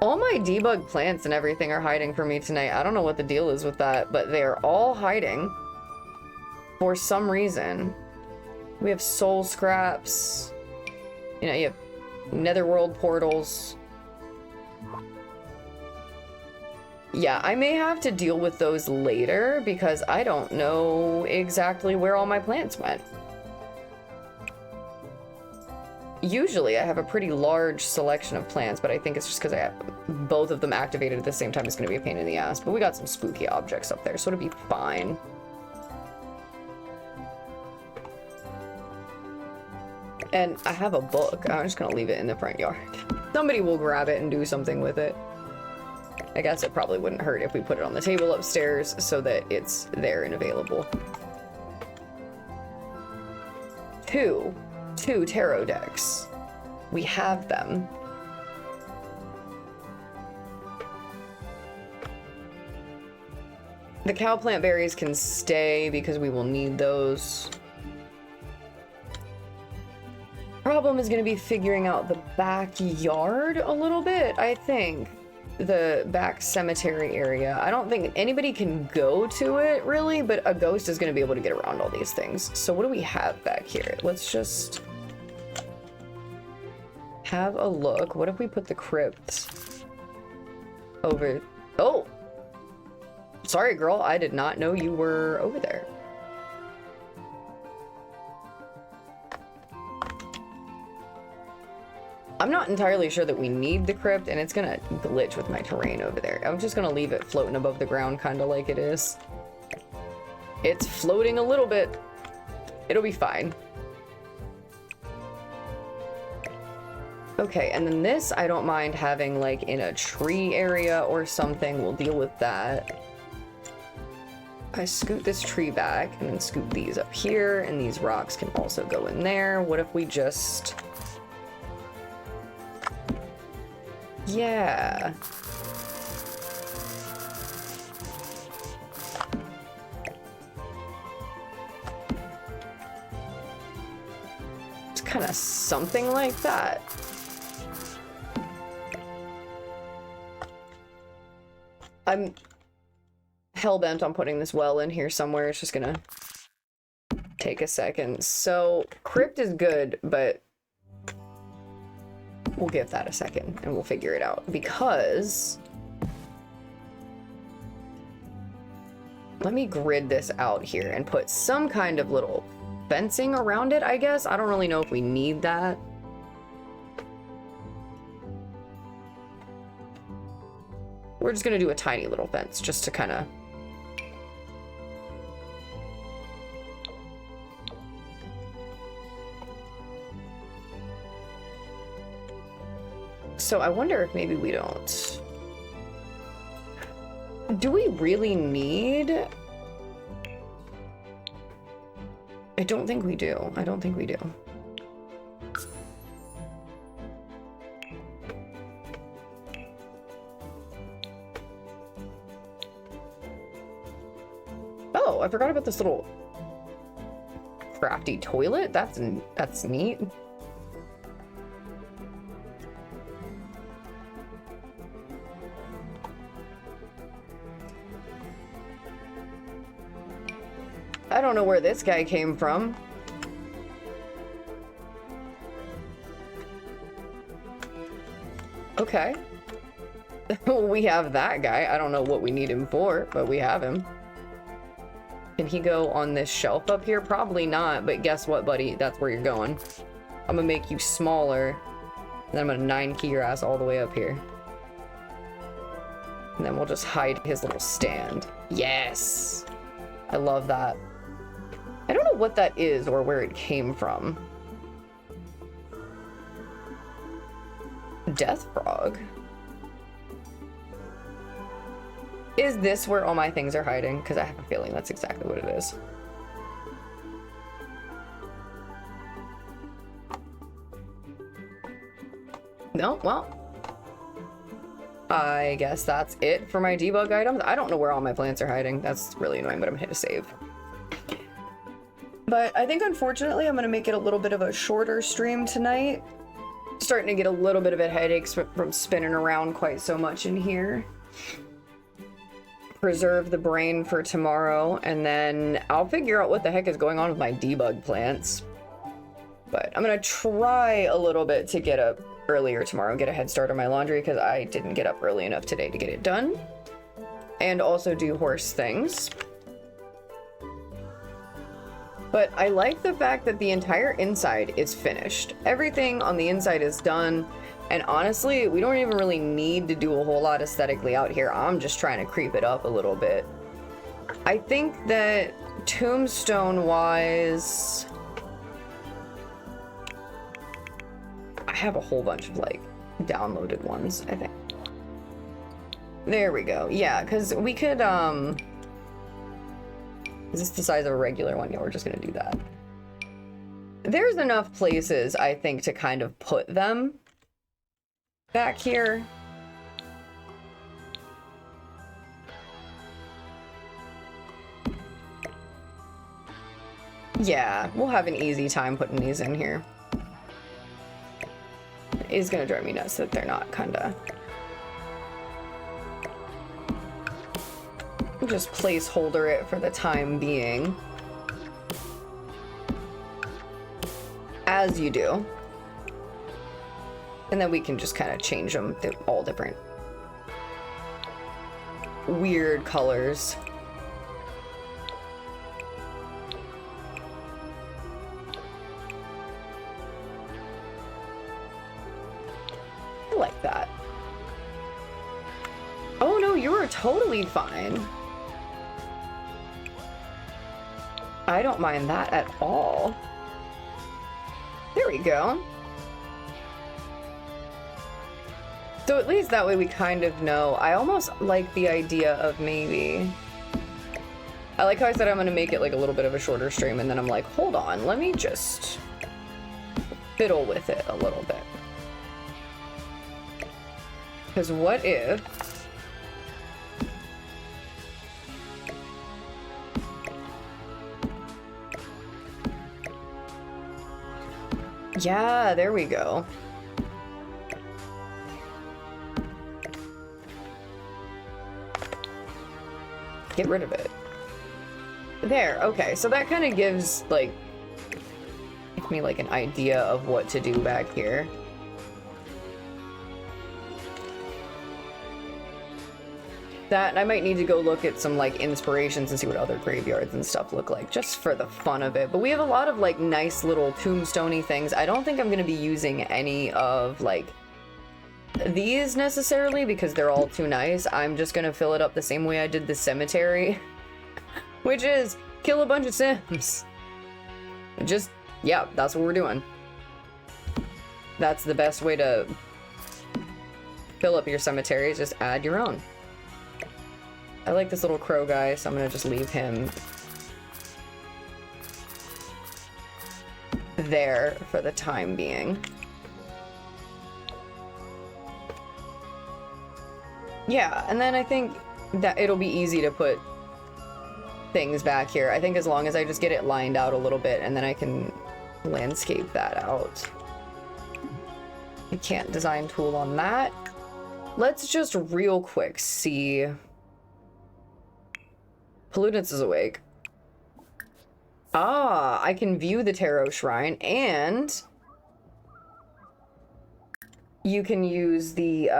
All my debug plants and everything are hiding for me tonight. I don't know what the deal is with that, but they are all hiding for some reason. We have soul scraps. You know, you have netherworld portals. Yeah, I may have to deal with those later because I don't know exactly where all my plants went. Usually I have a pretty large selection of plants, but I think it's just because I have both of them activated at the same time. It's going to be a pain in the ass, but we got some spooky objects up there, so it'll be fine. And I have a book. I'm just going to leave it in the front yard. Somebody will grab it and do something with it. I guess it probably wouldn't hurt if we put it on the table upstairs so that it's there and available. Two tarot decks. We have them. The cow plant berries can stay because we will need those. Problem is going to be figuring out the backyard a little bit, I think. The back cemetery area. I don't think anybody can go to it really, but a ghost is going to be able to get around all these things. So what do we have back here? Let's just have a look. What if we put the crypt over? Oh, sorry girl, I did not know you were over there. I'm not entirely sure that we need the crypt, and it's gonna glitch with my terrain over there. I'm just gonna leave it floating above the ground, kind of like it is. It's floating a little bit. It'll be fine. Okay, and then this I don't mind having like in a tree area or something. We'll deal with that. I scoot this tree back and then scoot these up here, and these rocks can also go in there. What if we just... Yeah. It's kind of something like that. I'm hell-bent on putting this well in here somewhere. It's just gonna take a second. So, crypt is good, but we'll give that a second and we'll figure it out, because let me grid this out here and put some kind of little fencing around it, I guess. I don't really know if we need that. We're just gonna do a tiny little fence just to kind of... So I wonder if maybe we don't... Do we really need... I don't think we do. I don't think we do. Oh, I forgot about this little crafty toilet. That's neat. I don't know where this guy came from. Okay. We have that guy. I don't know what we need him for, but we have him. Can he go on this shelf up here? Probably not, but guess what, buddy? That's where you're going. I'm gonna make you smaller, and then I'm gonna 9-key your ass all the way up here. And then we'll just hide his little stand. Yes! I love that. I don't know what that is or where it came from. Death frog. Is this where all my things are hiding? Because I have a feeling that's exactly what it is. No, well, I guess that's it for my debug items. I don't know where all my plants are hiding. That's really annoying, but I'm gonna hit a save. But I think, unfortunately, I'm gonna make it a little bit of a shorter stream tonight. Starting to get a little bit of a headache from spinning around quite so much in here. Preserve the brain for tomorrow, and then I'll figure out what the heck is going on with my debug plants. But I'm gonna try a little bit to get up earlier tomorrow, get a head start on my laundry, because I didn't get up early enough today to get it done. And also do horse things. But I like the fact that the entire inside is finished. Everything on the inside is done. And honestly, we don't even really need to do a whole lot aesthetically out here. I'm just trying to creep it up a little bit. I think that tombstone-wise, I have a whole bunch of, like, downloaded ones, I think. There we go. Yeah, because we could, is this the size of a regular one? Yeah, we're just gonna do that. There's enough places, I think, to kind of put them back here. Yeah, we'll have an easy time putting these in here. It is gonna drive me nuts that they're not kinda... Just placeholder it for the time being. As you do. And then we can just kind of change them to all different weird colors. I like that. Oh no, you are totally fine. I don't mind that at all. There we go. So at least that way we kind of know. I almost like the idea of maybe... I like how I said I'm going to make it like a little bit of a shorter stream, and then I'm like, hold on, let me just fiddle with it a little bit. Because what if... Yeah, there we go. Get rid of it. There, okay, so that kind of gives, like, me, like, an idea of what to do back here. That, and I might need to go look at some, like, inspirations and see what other graveyards and stuff look like, just for the fun of it. But we have a lot of, like, nice little tombstone-y things. I don't think I'm going to be using any of, like, these necessarily, because they're all too nice. I'm just going to fill it up the same way I did the cemetery, which is kill a bunch of Sims. Just, yeah, that's what we're doing. That's the best way to fill up your cemetery, is just add your own. I like this little crow guy, so I'm gonna just leave him there for the time being. Yeah, and then I think that it'll be easy to put things back here. I think as long as I just get it lined out a little bit, and then I can landscape that out. I can't design tool on that. Let's just real quick see... Pollutants is awake. Ah, I can view the tarot shrine, and you can use the,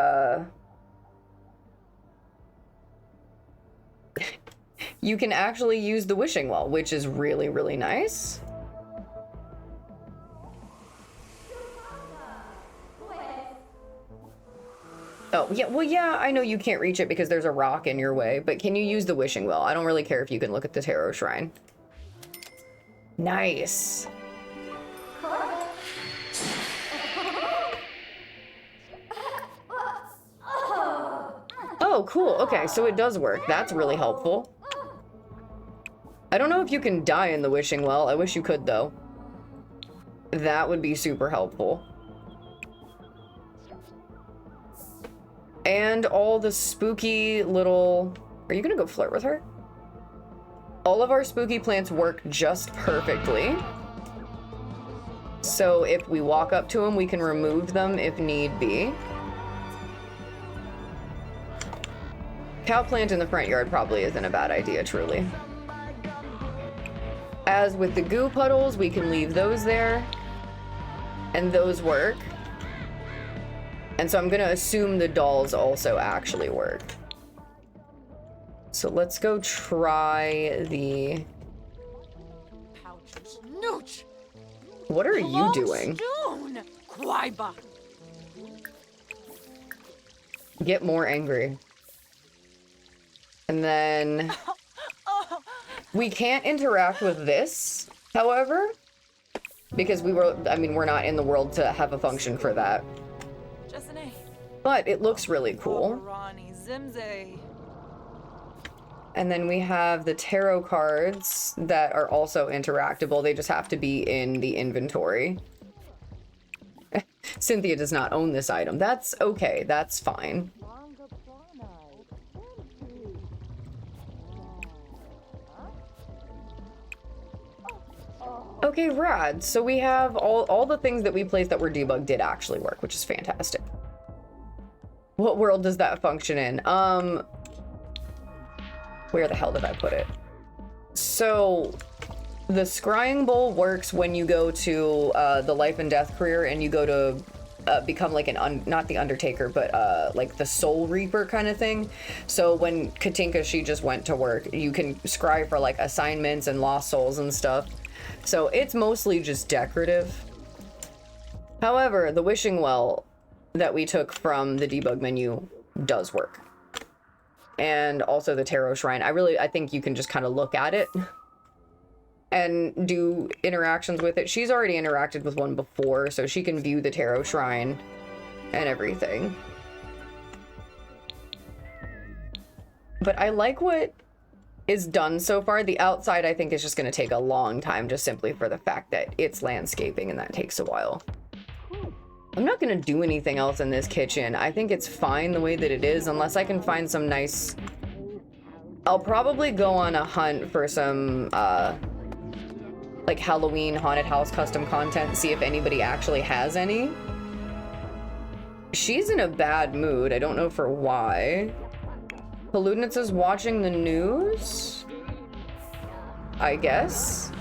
you can actually use the wishing well, which is really, really nice. Oh, yeah, well, yeah, I know you can't reach it because there's a rock in your way, but can you use the wishing well? I don't really care if you can look at the tarot shrine. Nice. Oh, cool. Okay, so it does work. That's really helpful. I don't know if you can die in the wishing well. I wish you could, though. That would be super helpful. And all the spooky little... Are you gonna go flirt with her? All of our spooky plants work just perfectly. So if we walk up to them, we can remove them if need be. Cow plant in the front yard probably isn't a bad idea, truly. As with the goo puddles, we can leave those there. And those work. And so I'm gonna assume the dolls also actually work. So let's go try the... Pouches. Nooch. What are you doing? Stone. Quaiba. Get more angry. And then... We can't interact with this, however, because we're not in the world to have a function for that. But it looks really cool. And then we have the tarot cards that are also interactable. They just have to be in the inventory. Cynthia does not own this item. That's okay. That's fine. Okay, rad. So we have all the things that we placed that were debugged did actually work, which is fantastic. What world does that function in? Where the hell did I put it? So the scrying bowl works when you go to the life and death career and you go to become like not the Undertaker, but like the Soul Reaper kind of thing. So when Katinka, she just went to work, you can scry for like assignments and lost souls and stuff. So it's mostly just decorative. However, the wishing well that we took from the debug menu does work. And also the tarot shrine. I think you can just kind of look at it and do interactions with it. She's already interacted with one before, so she can view the tarot shrine and everything. But I like what is done so far. The outside, I think, is just going to take a long time, just simply for the fact that it's landscaping and that takes a while. I'm not going to do anything else in this kitchen. I think it's fine the way that it is, unless I can find some nice... I'll probably go on a hunt for some, like Halloween haunted house custom content, see if anybody actually has any. She's in a bad mood. I don't know for why. Poludnitz is watching the news, I guess.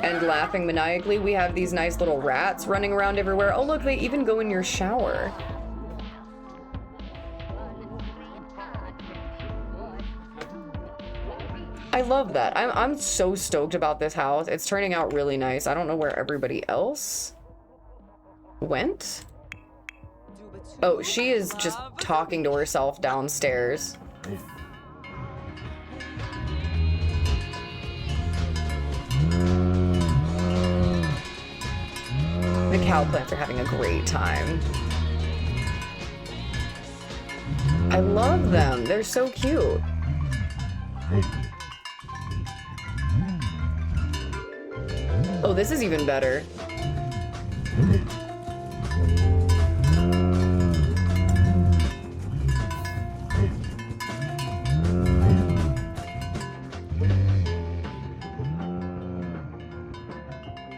And laughing maniacally. We have these nice little rats running around everywhere. Oh look, they even go in your shower. I love that. I'm so stoked about this house. It's turning out really nice. I don't know where everybody else went. Oh, she is just talking to herself downstairs. The cow plants are having a great time. I love them. They're so cute. Oh, this is even better.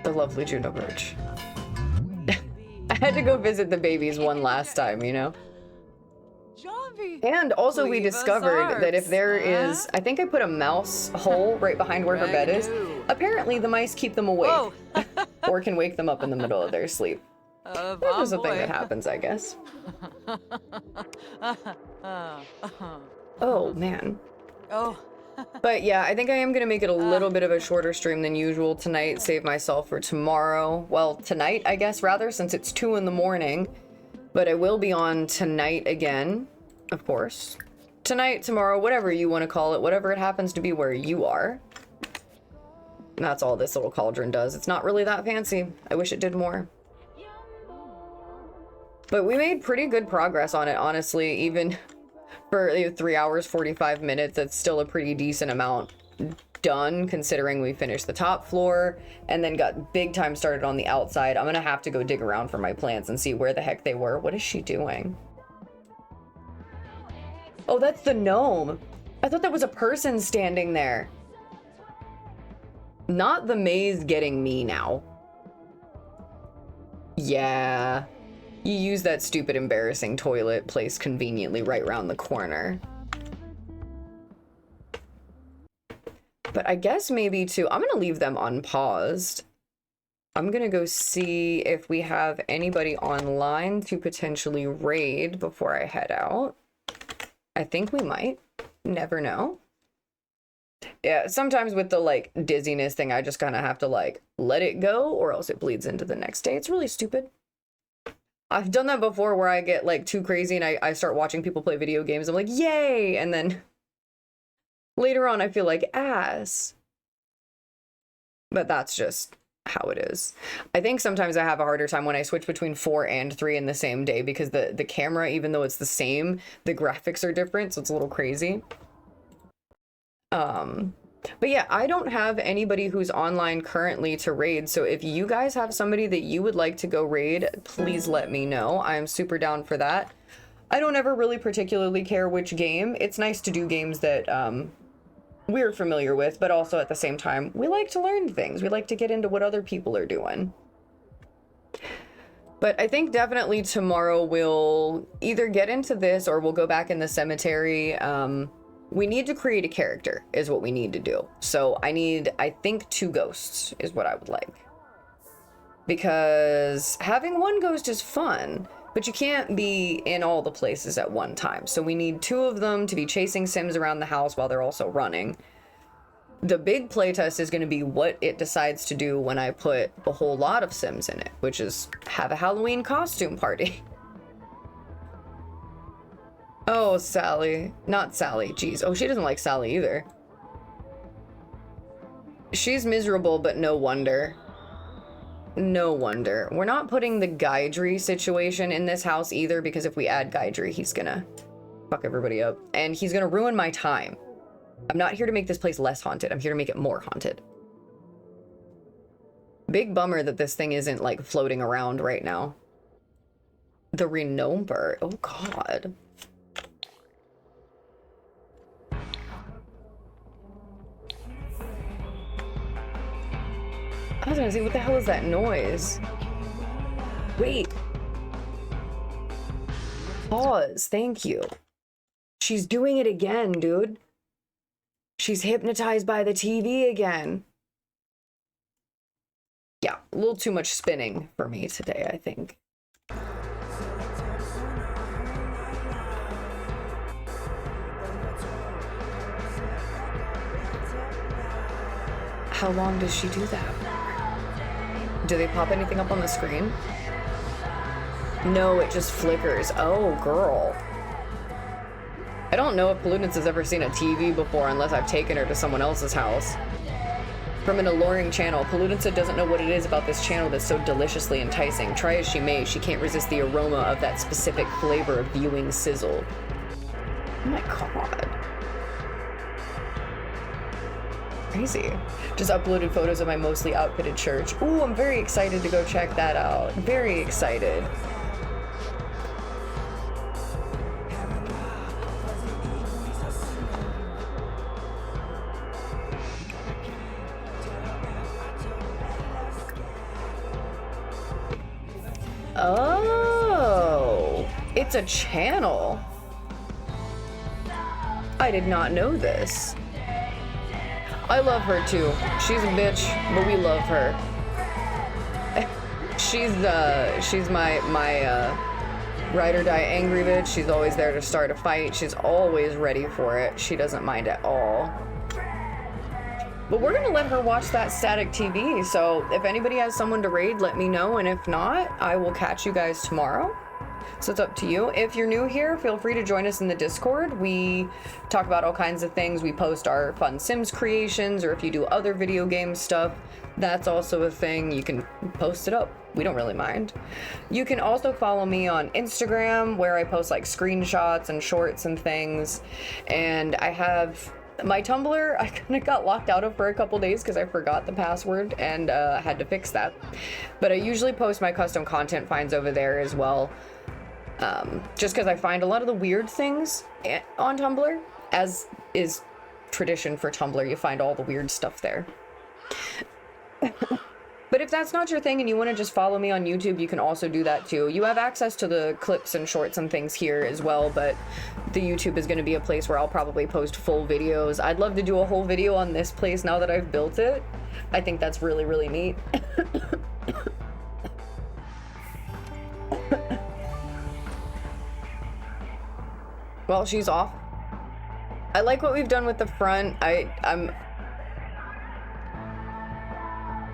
The lovely Juno Birch. I had to go visit the babies one last time, you know? And also we discovered that if there is, I think I put a mouse hole right behind where her bed is. Apparently the mice keep them awake or can wake them up in the middle of their sleep. That is a thing that happens, I guess. Oh, man. But yeah, I think I am going to make it a little bit of a shorter stream than usual tonight, save myself for tomorrow. Well, tonight, I guess, rather, since it's 2 in the morning. But I will be on tonight again, of course. Tonight, tomorrow, whatever you want to call it, whatever it happens to be where you are. That's all this little cauldron does. It's not really that fancy. I wish it did more. But we made pretty good progress on it, honestly. Even for 3 hours, 45 minutes, it's still a pretty decent amount done, considering we finished the top floor and then got big time started on the outside. I'm gonna have to go dig around for my plants and see where the heck they were. What is she doing? Oh, that's the gnome. I thought that was a person standing there. Not the maze getting me now. Yeah. You use that stupid, embarrassing toilet placed conveniently right around the corner. But I guess maybe too, I'm gonna leave them unpaused. I'm gonna go see if we have anybody online to potentially raid before I head out. I think we might. Never know. Yeah, sometimes with the like dizziness thing, I just kind of have to like let it go or else it bleeds into the next day. It's really stupid. I've done that before where I get like too crazy and I start watching people play video games. I'm like, yay! And then later on I feel like ass. But that's just how it is. I think sometimes I have a harder time when I switch between 4 and 3 in the same day because the camera, even though it's the same, the graphics are different, so it's a little crazy. But yeah, I don't have anybody who's online currently to raid, so if you guys have somebody that you would like to go raid, please let me know. I'm super down for that. I don't ever really particularly care which game. It's nice to do games that we're familiar with, but also at the same time, we like to learn things. We like to get into what other people are doing. But I think definitely tomorrow we'll either get into this or we'll go back in the cemetery. We need to create a character is what we need to do. So I think 2 ghosts is what I would like. Because having 1 ghost is fun, but you can't be in all the places at one time. So we need 2 of them to be chasing Sims around the house while they're also running. The big playtest is going to be what it decides to do when I put a whole lot of Sims in it, which is have a Halloween costume party. Oh, Sally. Not Sally. Jeez. Oh, she doesn't like Sally either. She's miserable, but no wonder. No wonder. We're not putting the Gaidri situation in this house either, because if we add Gaidri, he's gonna fuck everybody up. And he's gonna ruin my time. I'm not here to make this place less haunted. I'm here to make it more haunted. Big bummer that this thing isn't, like, floating around right now. The Renomber. Oh, God. I was gonna say, what the hell is that noise? Wait. Pause. Thank you. She's doing it again, dude. She's hypnotized by the TV again. Yeah, a little too much spinning for me today, I think. How long does she do that? Do they pop anything up on the screen? No, it just flickers. Oh, girl. I don't know if Pollutance has ever seen a TV before unless I've taken her to someone else's house. From an alluring channel, Pollutance doesn't know what it is about this channel that's so deliciously enticing. Try as she may, she can't resist the aroma of that specific flavor of viewing sizzle. Oh my god. Crazy. Just uploaded photos of my mostly outfitted church. Ooh, I'm very excited to go check that out. Very excited. Oh, it's a channel. I did not know this. I love her too. She's a bitch, but we love her. She's my ride or die angry bitch. She's always there to start a fight. She's always ready for it. She doesn't mind at all. But we're gonna let her watch that static TV. So if anybody has someone to raid, let me know. And if not, I will catch you guys tomorrow. So it's up to you. If you're new here, feel free to join us in the Discord. We talk about all kinds of things. We post our fun Sims creations, or if you do other video game stuff, that's also a thing. You can post it up. We don't really mind. You can also follow me on Instagram, where I post like screenshots and shorts and things. And I have my Tumblr, I kind of got locked out of for a couple days because I forgot the password and had to fix that. But I usually post my custom content finds over there as well. Just because I find a lot of the weird things on Tumblr, as is tradition for Tumblr. You find all the weird stuff there. But if that's not your thing and you want to just follow me on YouTube, you can also do that too. You have access to the clips and shorts and things here as well, but the YouTube is going to be a place where I'll probably post full videos. I'd love to do a whole video on this place now that I've built it. I think that's really, really neat. Well, she's off. I like what we've done with the front.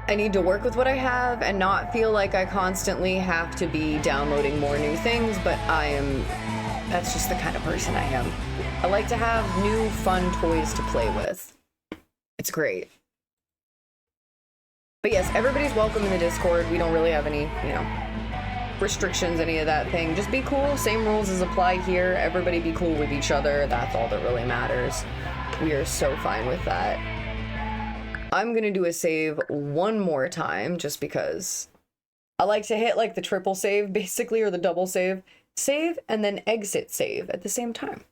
I need to work with what I have and not feel like I constantly have to be downloading more new things, but that's just the kind of person I am. I like to have new fun toys to play with. It's great. But yes, everybody's welcome in the Discord. We don't really have any, restrictions, any of that thing. Just be cool. Same rules as apply here. Everybody be cool with each other. That's all that really matters. We are so fine with that. I'm gonna do a save one more time just because I like to hit like the triple save basically, or the double save. Save and then exit save at the same time.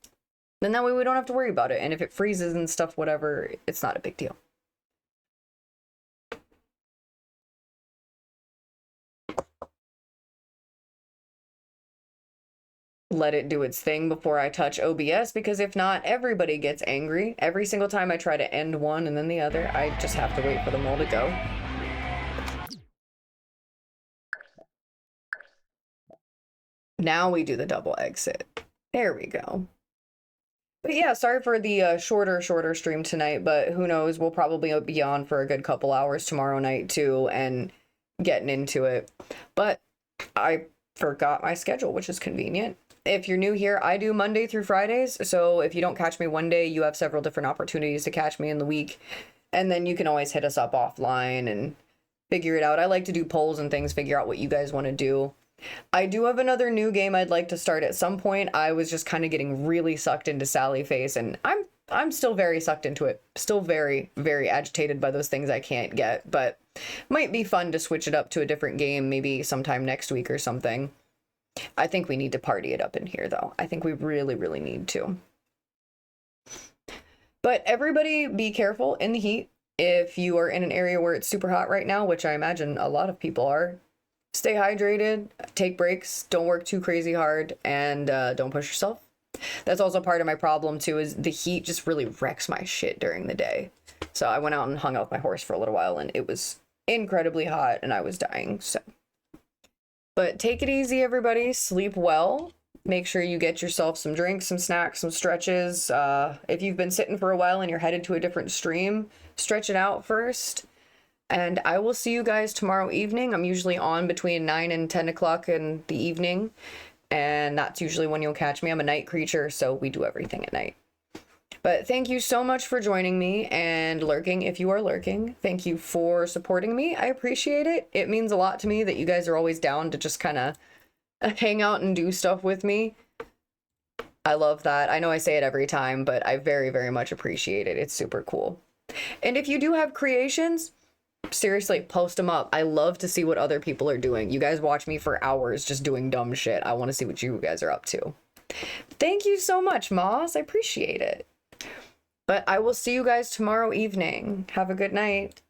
Then that way we don't have to worry about it. And if it freezes and stuff, whatever, it's not a big deal. Let it do its thing before I touch OBS, because if not, everybody gets angry. Every single time I try to end one and then the other, I just have to wait for them all to go. Now we do the double exit. There we go. But yeah, sorry for the shorter stream tonight, but who knows, we'll probably be on for a good couple hours tomorrow night too, and getting into it. But I forgot my schedule, which is convenient. If you're new here, I do Monday through Fridays, so if you don't catch me one day, you have several different opportunities to catch me in the week, and then you can always hit us up offline and figure it out. I like to do polls and things, figure out what you guys want to do. I do have another new game I'd like to start at some point. I was just kind of getting really sucked into Sally Face, and I'm still very sucked into it. Still very, very agitated by those things I can't get, but might be fun to switch it up to a different game maybe sometime next week or something. I think we need to party it up in here, though. I think we really, really need to. But everybody be careful in the heat. If you are in an area where it's super hot right now, which I imagine a lot of people are, stay hydrated, take breaks, don't work too crazy hard, and don't push yourself. That's also part of my problem, too, is the heat just really wrecks my shit during the day. So I went out and hung out with my horse for a little while, and it was incredibly hot, and I was dying, so... But take it easy, everybody. Sleep well. Make sure you get yourself some drinks, some snacks, some stretches. If you've been sitting for a while and you're headed to a different stream, stretch it out first. And I will see you guys tomorrow evening. I'm usually on between 9 and 10 o'clock in the evening. And that's usually when you'll catch me. I'm a night creature, so we do everything at night. But thank you so much for joining me and lurking if you are lurking. Thank you for supporting me. I appreciate it. It means a lot to me that you guys are always down to just kind of hang out and do stuff with me. I love that. I know I say it every time, but I very, very much appreciate it. It's super cool. And if you do have creations, seriously, post them up. I love to see what other people are doing. You guys watch me for hours just doing dumb shit. I want to see what you guys are up to. Thank you so much, Moss. I appreciate it. But I will see you guys tomorrow evening. Have a good night.